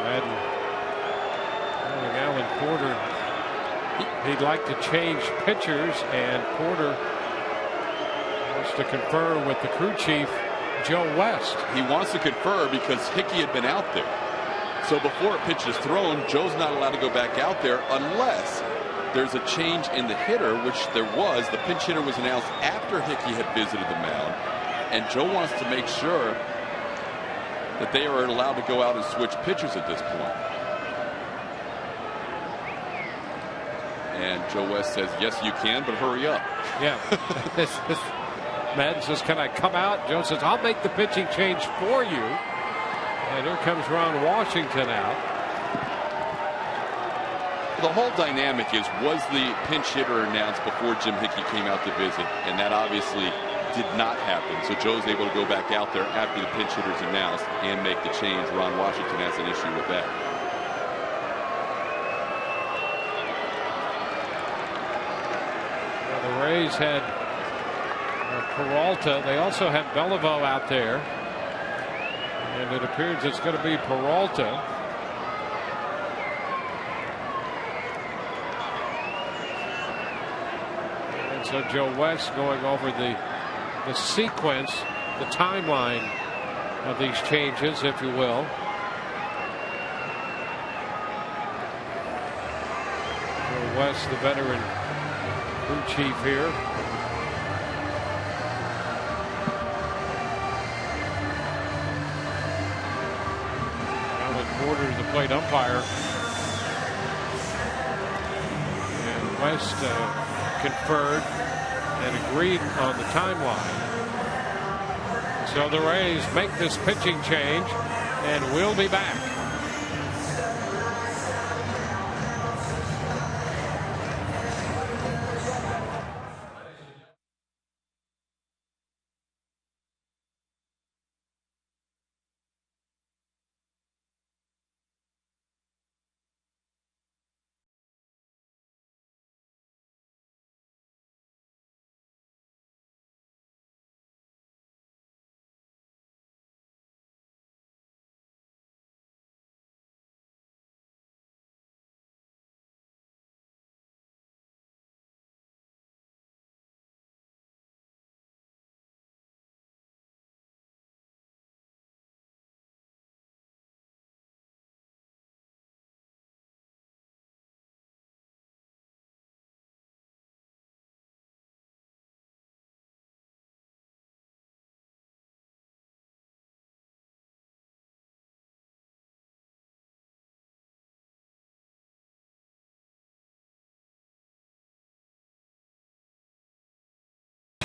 Maddon telling Alan Porter he'd like to change pitchers, and Porter wants to confer with the crew chief, Joe West. He wants to confer because Hickey had been out there. So before a pitch is thrown, Joe's not allowed to go back out there unless there's a change in the hitter, which there was. The pinch hitter was announced after Hickey had visited the mound, and Joe wants to make sure that they are allowed to go out and switch pitchers at this point. And Joe West says, yes, you can, but hurry up. Yeah. Madden says, can I come out? Joe says, I'll make the pitching change for you. And here comes Ron Washington out. The whole dynamic is, was the pinch hitter announced before Jim Hickey came out to visit? And that obviously did not happen. So Joe's able to go back out there after the pinch hitter's announced and make the change. Ron Washington has an issue with that. Well, the Rays had Peralta. They also had Beliveau out there. And it appears it's going to be Peralta. And so Joe West going over the sequence, the timeline of these changes, if you will. Joe West, the veteran crew chief here. Alan Porter, the plate umpire. And West conferred and agreed on the timeline. So the Rays make this pitching change, and we'll be back.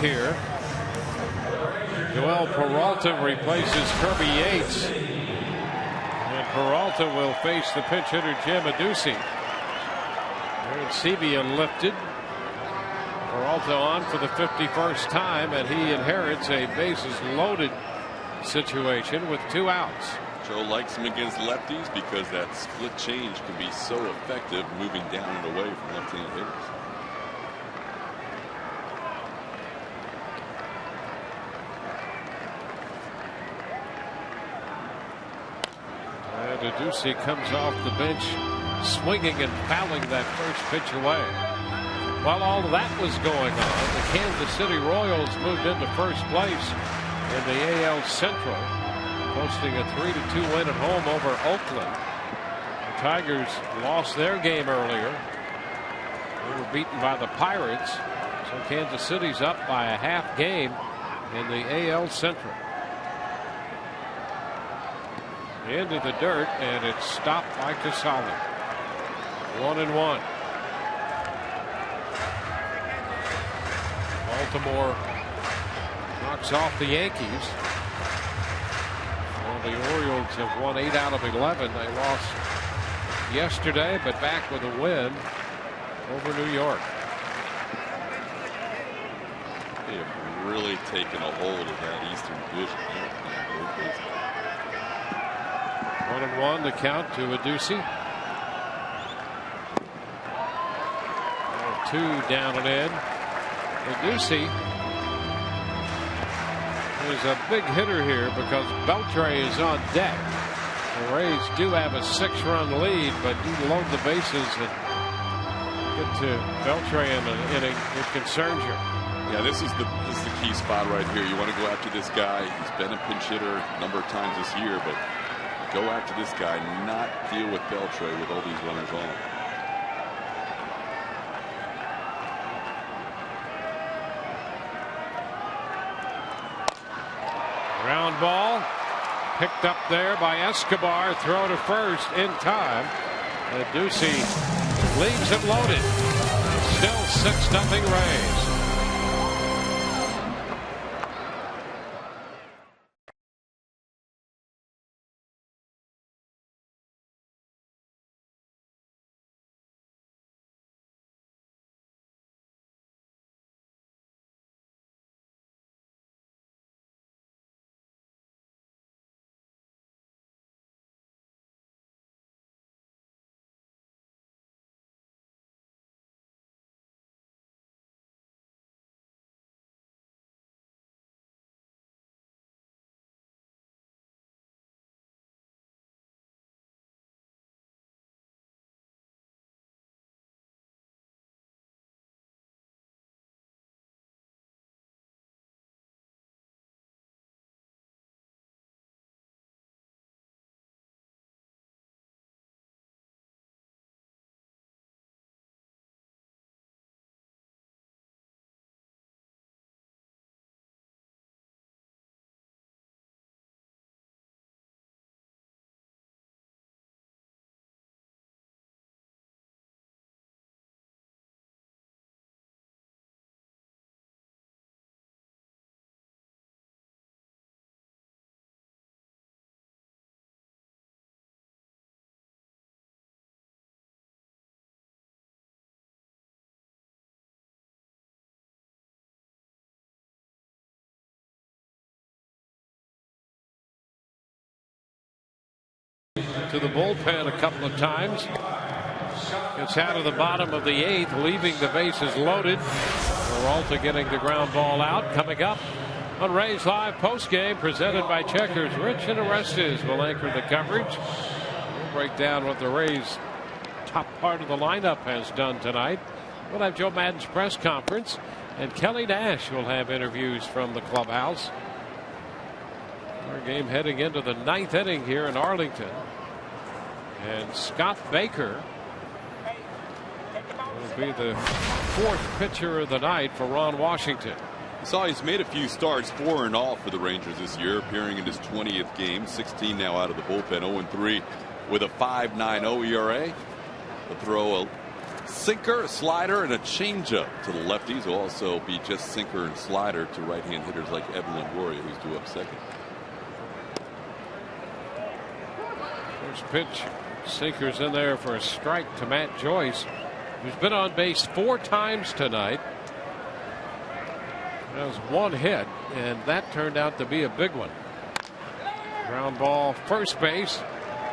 Here, Joel Peralta replaces Kirby Yates, and Peralta will face the pinch hitter Jim Adduci. Aaron Sebia lifted Peralta on for the 51st time, and he inherits a bases loaded situation with 2 outs. Joe likes him against lefties because that split change can be so effective moving down and away from left-handed hitters. And Adduci comes off the bench swinging and fouling that first pitch away. While all that was going on, the Kansas City Royals moved into first place in the AL Central, posting a 3-2 win at home over Oakland. The Tigers lost their game earlier. They were beaten by the Pirates, so Kansas City's up by a half game in the AL Central. Into the dirt, and it's stopped by Casale. 1-1. Baltimore knocks off the Yankees. Well, the Orioles have won 8 out of 11. They lost yesterday, but back with a win over New York. They have really taken a hold of that Eastern Division. 1-1 the count to Adduci. 2 down and in. Adduci is a big hitter here because Beltre is on deck. The Rays do have a 6-run lead, but you load the bases and get to Beltre in an inning, it concerns you. Yeah, this is the key spot right here. You want to go after this guy. He's been a pinch hitter a number of times this year, but go after this guy, not deal with Beltre with all these runners on. Ground ball picked up there by Escobar. Throw to first in time. Adduci leaves it loaded. Still 6-0 Rays. To the bullpen a couple of times. Gets out of the bottom of the 8th, leaving the bases loaded. Peralta getting the ground ball out. Coming up on Rays Live postgame, presented by Checkers. Rich and Orestes will anchor the coverage. We'll break down what the Rays' top part of the lineup has done tonight. We'll have Joe Maddon's press conference, and Kelly Nash will have interviews from the clubhouse. Our game heading into the 9th inning here in Arlington. And Scott Baker will be the 4th pitcher of the night for Ron Washington. So he's made a few starts, 4 in all for the Rangers this year, appearing in his 20th game, 16 now out of the bullpen, 0-3 with a 5.90 ERA. The throw a sinker, a slider, and a changeup to the lefties. Will also be just sinker and slider to right-hand hitters like Evan Longoria, who's due up second. First pitch, sinker's in there for a strike to Matt Joyce, who's been on base 4 times tonight. That was one hit, and that turned out to be a big one. Ground ball, first base.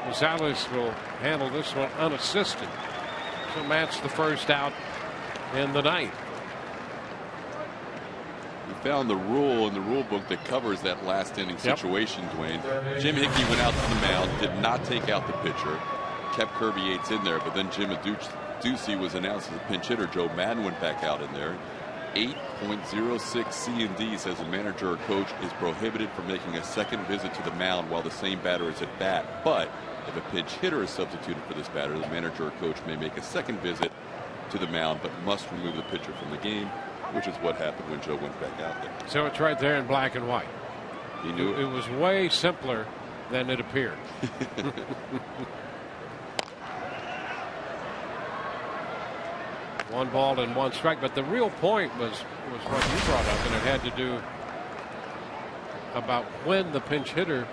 Gonzalez will handle this one unassisted. So match the first out in the ninth. We found the rule in the rule book that covers that last inning situation, Dwayne. Jim Hickey went out to the mound, did not take out the pitcher, kept Kirby Yates in there, but then Jim Ducey was announced as a pinch hitter. Joe Madden went back out in there. 8.06 C&D says a manager or coach is prohibited from making a second visit to the mound while the same batter is at bat. But if a pinch hitter is substituted for this batter, the manager or coach may make a second visit to the mound but must remove the pitcher from the game, which is what happened when Joe went back out there. So it's right there in black and white. He knew it was way simpler than it appeared. One ball and one strike, but the real point was what you brought up, and it had to do about when the pinch hitter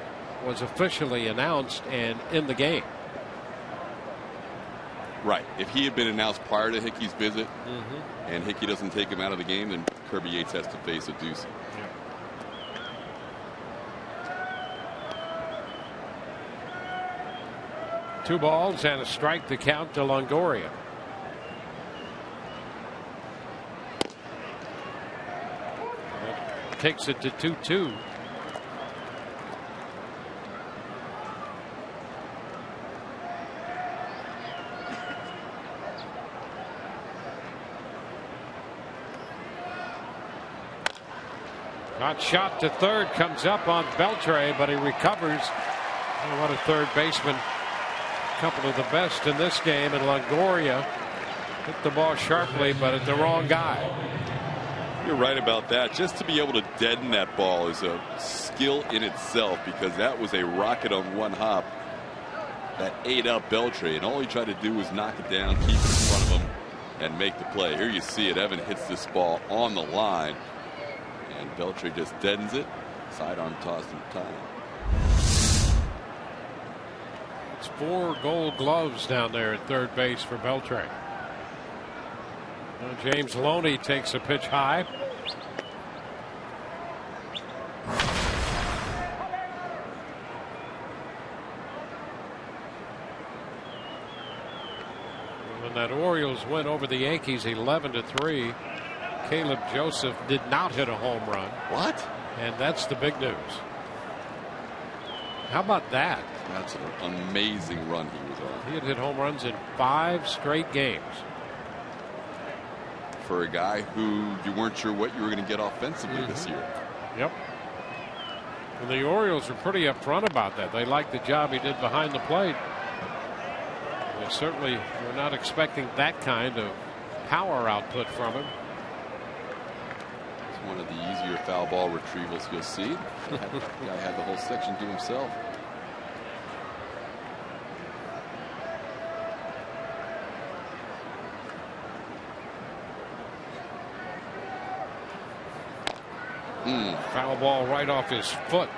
was officially announced and in the game. Right. If he had been announced prior to Hickey's visit, and Hickey doesn't take him out of the game, then Kirby Yates has to face a Ducey. Yeah. 2 balls and a strike to count to Longoria. Takes it to 2-2. Hot shot to third, comes up on Beltre, but he recovers. Oh, what a third baseman. A couple of the best in this game, and Longoria hit the ball sharply, but at the wrong guy. You're right about that. Just to be able to deaden that ball is a skill in itself, because that was a rocket on one hop that ate up Beltre, and all he tried to do was knock it down, keep it in front of him, and make the play. Here you see it. Evan hits this ball on the line, and Beltre just deadens it. Sidearm toss in time. It's 4 gold gloves down there at third base for Beltre. James Loney takes a pitch high. When that Orioles win over the Yankees 11-3, Caleb Joseph did not hit a home run. What? And that's the big news. How about that? That's an amazing run he was on. He had hit home runs in 5 straight games. For a guy who you weren't sure what you were going to get offensively this year. Yep. And the Orioles were pretty upfront about that. They liked the job he did behind the plate. They certainly were not expecting that kind of power output from him. It's one of the easier foul ball retrievals you'll see. The guy had the whole section to himself. Foul ball right off his foot.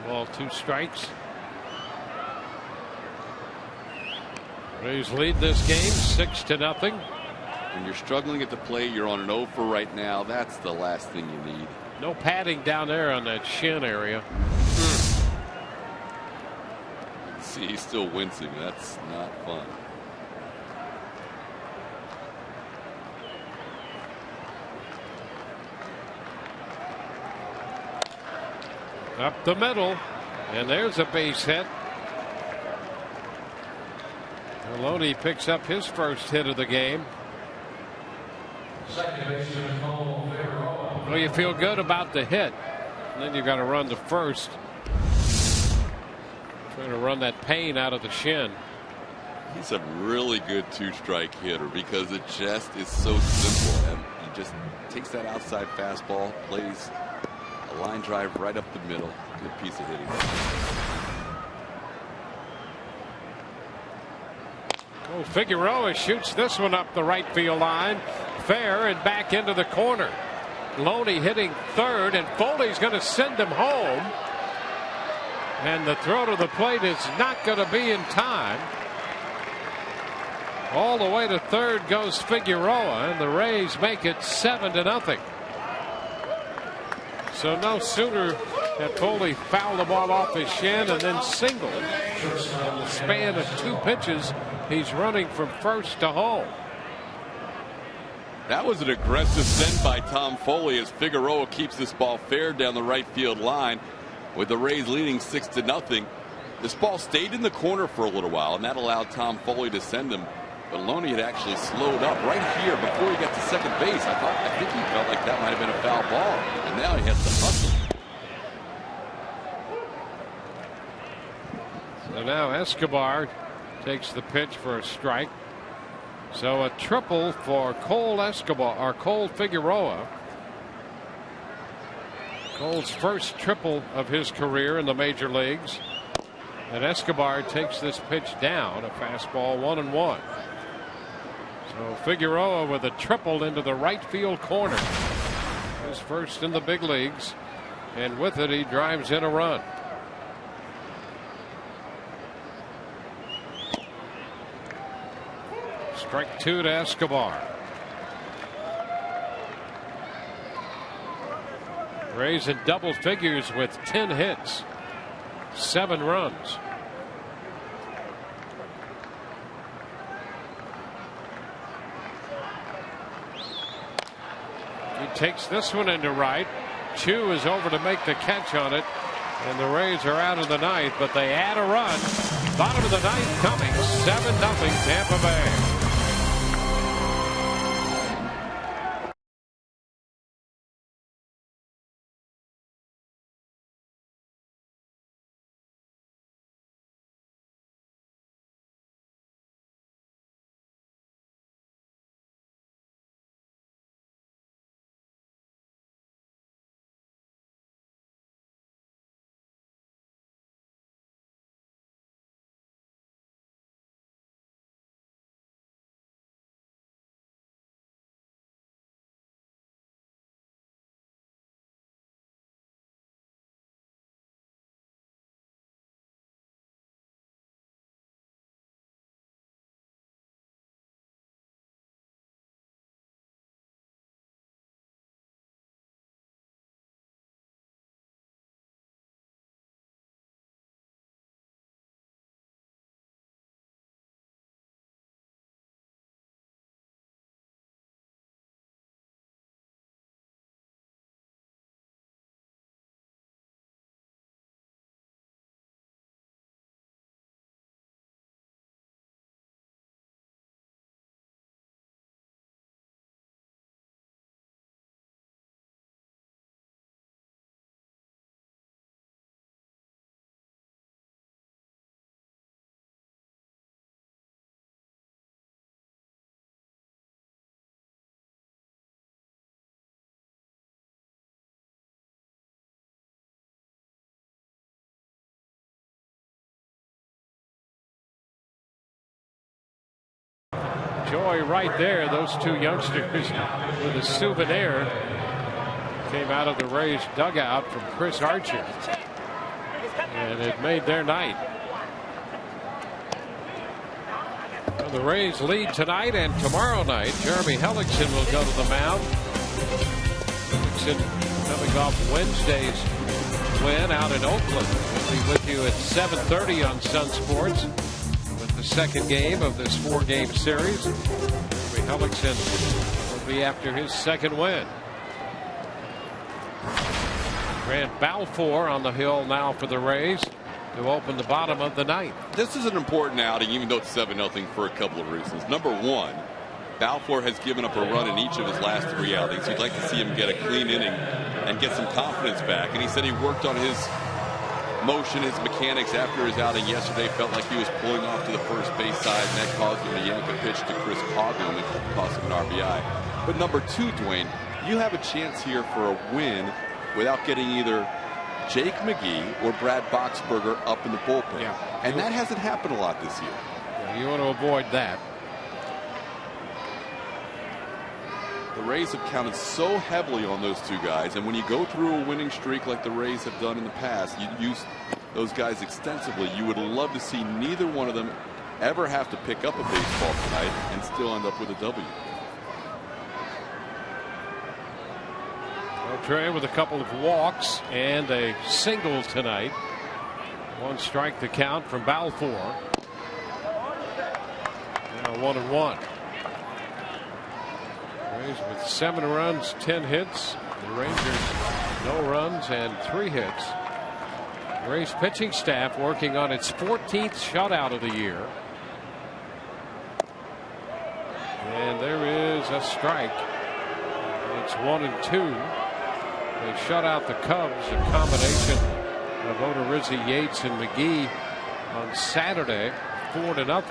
1 ball, 2 strikes. Rays lead this game 6-0. When you're struggling at the plate, you're on an 0 for right now. That's the last thing you need. No padding down there on that shin area. See, he's still wincing. That's not fun. Up the middle, and there's a base hit. Maloney picks up his first hit of the game. Well, you feel good about the hit, and then you got to run to first, trying to run that pain out of the shin. He's a really good 2-strike hitter because it just is so simple, and he just takes that outside fastball, plays a line drive right up the middle. Good piece of hitting. Oh, Figueroa shoots this one up the right field line, fair and back into the corner. Loney hitting third, and Foley's going to send him home, and the throw to the plate is not going to be in time. All the way to third goes Figueroa, and the Rays make it 7-0. So no sooner had Foley fouled the ball off his shin and then singled. In the span of 2 pitches, he's running from first to home. That was an aggressive send by Tom Foley as Figueroa keeps this ball fair down the right field line. With the Rays leading 6-0. This ball stayed in the corner for a little while, and that allowed Tom Foley to send him. But Loney had actually slowed up right here before he got to second base. I think he felt like that might have been a foul ball, and now he has to hustle. So now Escobar takes the pitch for a strike. So a triple for Cole Figueroa. Cole's first triple of his career in the major leagues. And Escobar takes this pitch down, a fastball 1-1. So Figueroa with a triple into the right field corner. His first in the big leagues. And with it, he drives in a run. Strike 2 to Escobar. Rays in double figures with 10 hits, 7 runs. He takes this one into right. Chu is over to make the catch on it, and the Rays are out of the ninth, but they add a run. Bottom of the ninth coming, 7-0 Tampa Bay. Joy right there. Those two youngsters with a souvenir came out of the Rays dugout from Chris Archer, and it made their night. Well, the Rays lead tonight and tomorrow night. Jeremy Hellickson will go to the mound. Hellickson coming off Wednesday's win out in Oakland. We'll be with you at 7:30 on Sun Sports. The second game of this 4-game series. Hellickson will be after his second win. Grant Balfour on the hill now for the Rays to open the bottom of the ninth. This is an important outing, even though it's 7-0, for a couple of reasons. Number one, Balfour has given up a run in each of his last 3 outings. You'd like to see him get a clean inning and get some confidence back. And he said he worked on his motion, his mechanics after his outing yesterday. Felt like he was pulling off to the first base side, and that caused him to yank a pitch to Chris Coghlan and cost him an RBI. But number two, Dwayne, you have a chance here for a win without getting either Jake McGee or Brad Boxberger up in the bullpen. Yeah. And that hasn't happened a lot this year. Yeah, you want to avoid that. The Rays have counted so heavily on those two guys, and when you go through a winning streak like the Rays have done in the past, you use those guys extensively. You would love to see neither one of them ever have to pick up a baseball tonight and still end up with a W. Trey with a couple of walks and a single tonight. 1 strike to count from Balfour. Now 1-1. Rays with 7 runs, 10 hits. The Rangers no runs and 3 hits. Rays pitching staff working on its 14th shutout of the year. And there is a strike. It's 1-2. They shut out the Cubs, a combination of Odorizzi, Yates, and McGee on Saturday, 4-0.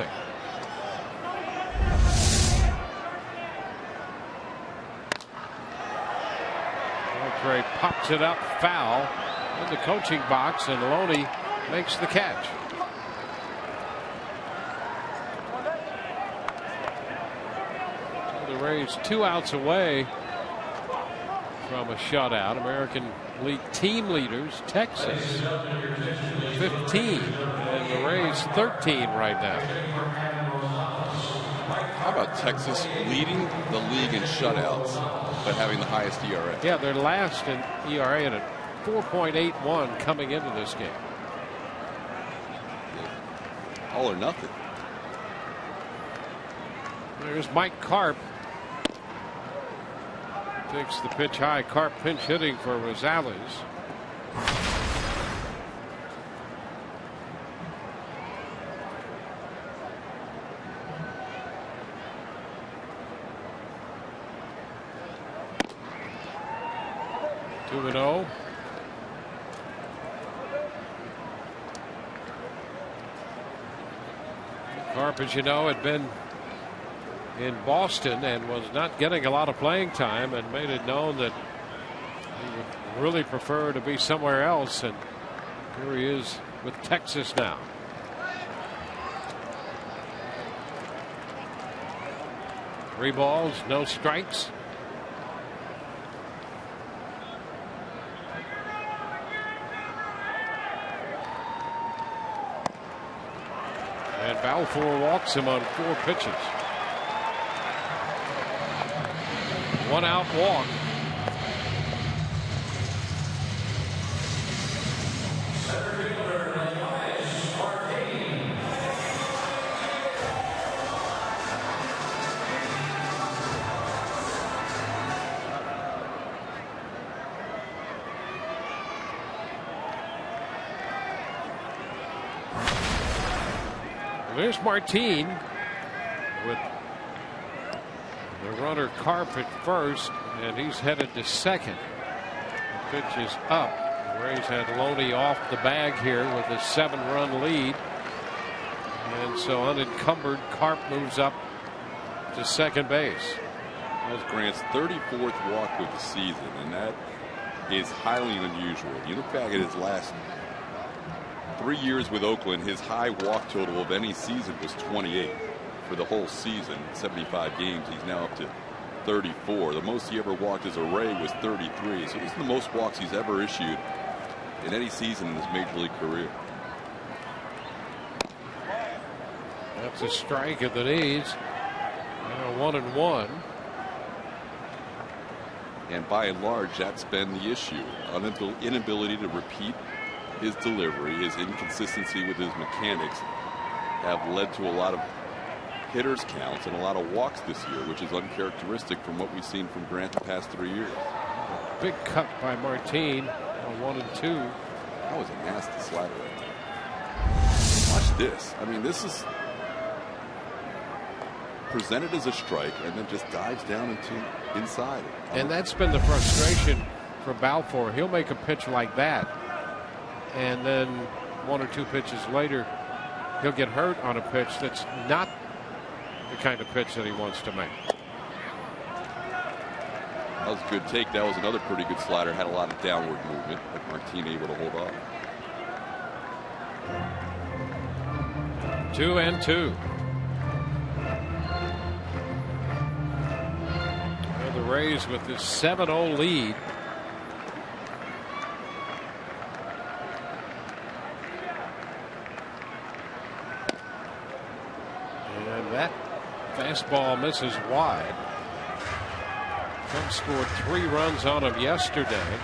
Trey pops it up foul in the coaching box, and Loney makes the catch. So the Rays 2 outs away from a shutout. American League team leaders, Texas 15 and the Rays 13 right now. How about Texas leading the league in shutouts but having the highest ERA? Yeah, they're last in ERA at 4.81 coming into this game. All or nothing. There's Mike Carp. Takes the pitch high. Carp pinch hitting for Rosales. Two and 0. Carp, as you know, had been in Boston and was not getting a lot of playing time, and made it known that he would really prefer to be somewhere else, and here he is with Texas now. Three balls, no strikes. And Balfour walks him on 4 pitches. 1 out walk. There's Martin with the runner Carp at first, and he's headed to second. The pitch is up. The Rays had Loney off the bag here with a 7-run lead, and so unencumbered, Carp moves up to second base. That was Grant's 34th walk of the season, and that is highly unusual. You look back at his last 3 years with Oakland, his high walk total of any season was 28. For the whole season, 75 games, he's now up to 34. The most he ever walked as a Ray was 33. So this is the most walks he's ever issued in any season in his major league career. That's a strike at the knees. Now 1-1. And by and large, that's been the issue. Inability to repeat his delivery, his inconsistency with his mechanics have led to a lot of hitters counts and a lot of walks this year, which is uncharacteristic from what we've seen from Grant the past 3 years. Big cut by Martin on 1 and 2. That was a nasty slider right there. Watch this. I mean, this is presented as a strike and then just dives down into inside. And that's been the frustration for Balfour. He'll make a pitch like that, and then 1 or 2 pitches later, he'll get hurt on a pitch that's not the kind of pitch that he wants to make. That was a good take. That was another pretty good slider. Had a lot of downward movement, but Martin able to hold off. 2 and 2. And the Rays with this 7-0 lead. fastball misses wide. Cubs scored 3 runs on him yesterday.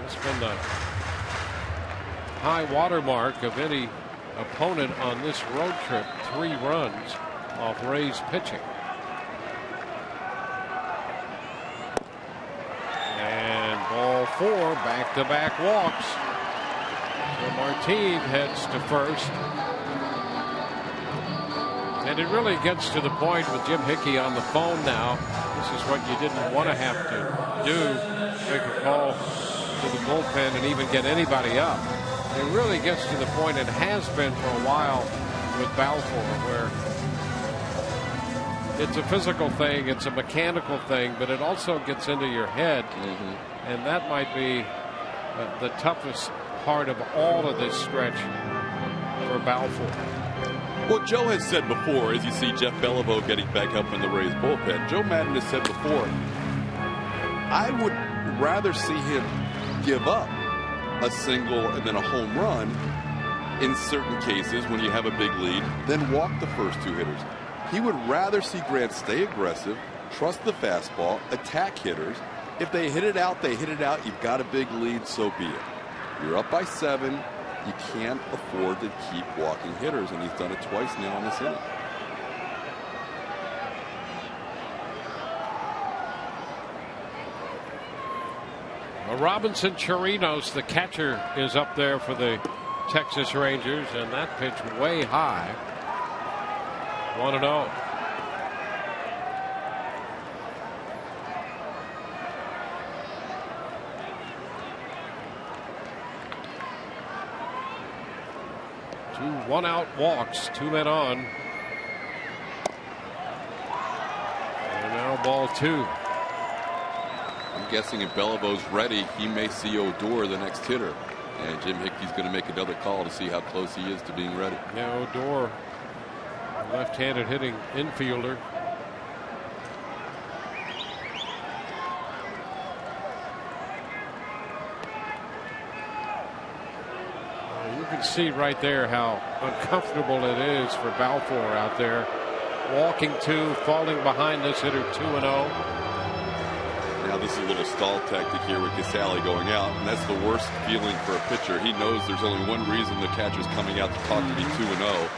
That's been the high water mark of any opponent on this road trip. 3 runs off Rays pitching. And ball 4, back-to-back walks. So Martin heads to first. And it really gets to the point with Jim Hickey on the phone now. This is what you didn't want to have to do, make a call to the bullpen and even get anybody up. It really gets to the point, and has been for a while with Balfour, where it's a physical thing, it's a mechanical thing, but it also gets into your head. And that might be the toughest part of all of this stretch for Balfour. Well, Joe has said before, as you see Jeff Beliveau getting back up in the Rays bullpen, Joe Maddon has said before, I would rather see him give up a single and then a home run in certain cases when you have a big lead than walk the first 2 hitters. He would rather see Grant stay aggressive, trust the fastball, attack hitters. If they hit it out, they hit it out. You've got a big lead, so be it. You're up by 7. You can't afford to keep walking hitters, and he's done it twice now in this inning. Well, Robinson Chirinos, the catcher, is up there for the Texas Rangers, and that pitch way high. 1-0. Two 1-out walks, 2 men on. And now ball 2. I'm guessing if Beliveau's ready, he may see Odor, the next hitter. And Jim Hickey's going to make another call to see how close he is to being ready. Yeah, Odor, left-handed hitting infielder. You can see right there how uncomfortable it is for Balfour out there. Walking 2, falling behind this hitter 2-0. Now this is a little stall tactic here with Casale going out, and that's the worst feeling for a pitcher. He knows there's only one reason the catcher's coming out to talk to me 2-0,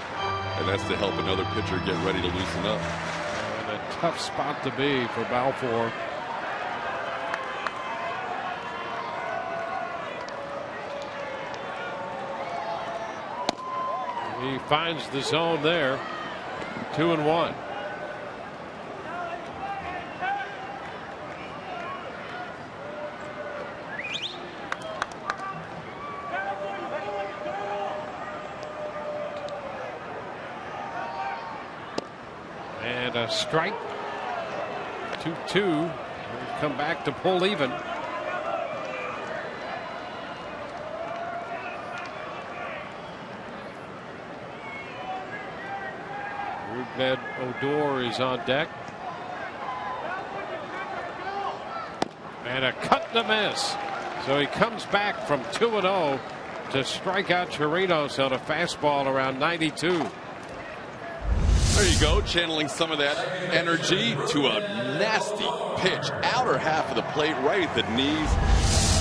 and that's to help another pitcher get ready to loosen up. And a tough spot to be for Balfour. He finds the zone there. 2-1. And a strike. 2-2. Come back to pull even. Ned Odor is on deck. And a cut and a miss. So he comes back from 2-0 to strike out Chirinos on a fastball around 92. There you go, channeling some of that energy to a nasty pitch. Outer half of the plate, right at the knees.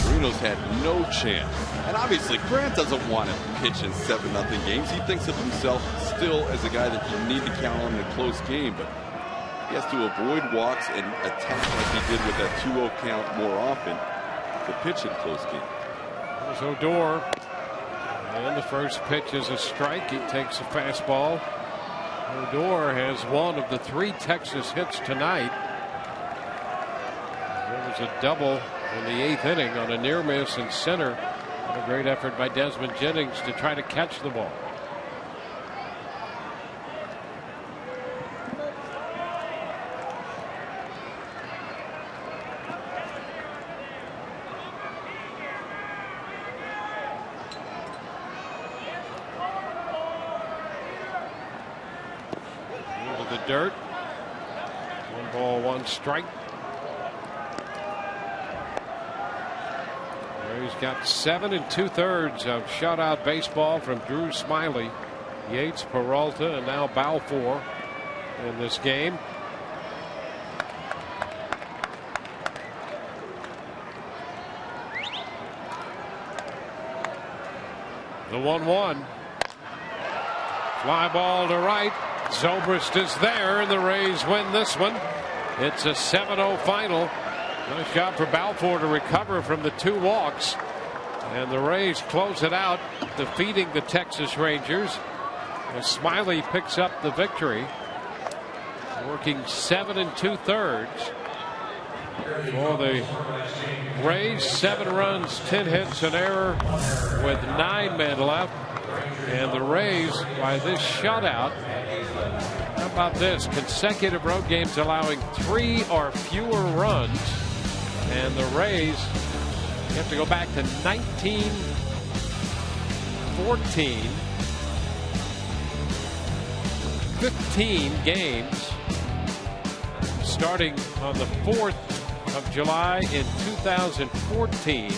Chirinos had no chance. And obviously, Grant doesn't want to pitch in 7-0 games. He thinks of himself still as a guy that you need to count on in a close game. But he has to avoid walks and attack like he did with that 2-0 count more often to pitch in close game. There's Odor. And the first pitch is a strike. He takes a fastball. Odor has one of the 3 Texas hits tonight. There was a double in the 8th inning on a near miss in center. And a great effort by Desmond Jennings to try to catch the ball. Into the dirt. 1 ball, 1 strike. He's got 7 2/3 of shutout baseball from Drew Smiley, Yates, Peralta, and now Balfour. in this game. The 1-1. Fly ball to right. Zobrist is there, and the Rays win this one. It's a 7-0 final. Nice job for Balfour to recover from the 2 walks. And the Rays close it out, defeating the Texas Rangers. And Smiley picks up the victory, working 7 2/3 for the Rays. 7 runs, 10 hits, an error with 9 men left. And the Rays, by this shutout, how about this? Consecutive road games allowing 3 or fewer runs. And the Rays have to go back to 1914. 15 games starting on the 4th of July in 2014.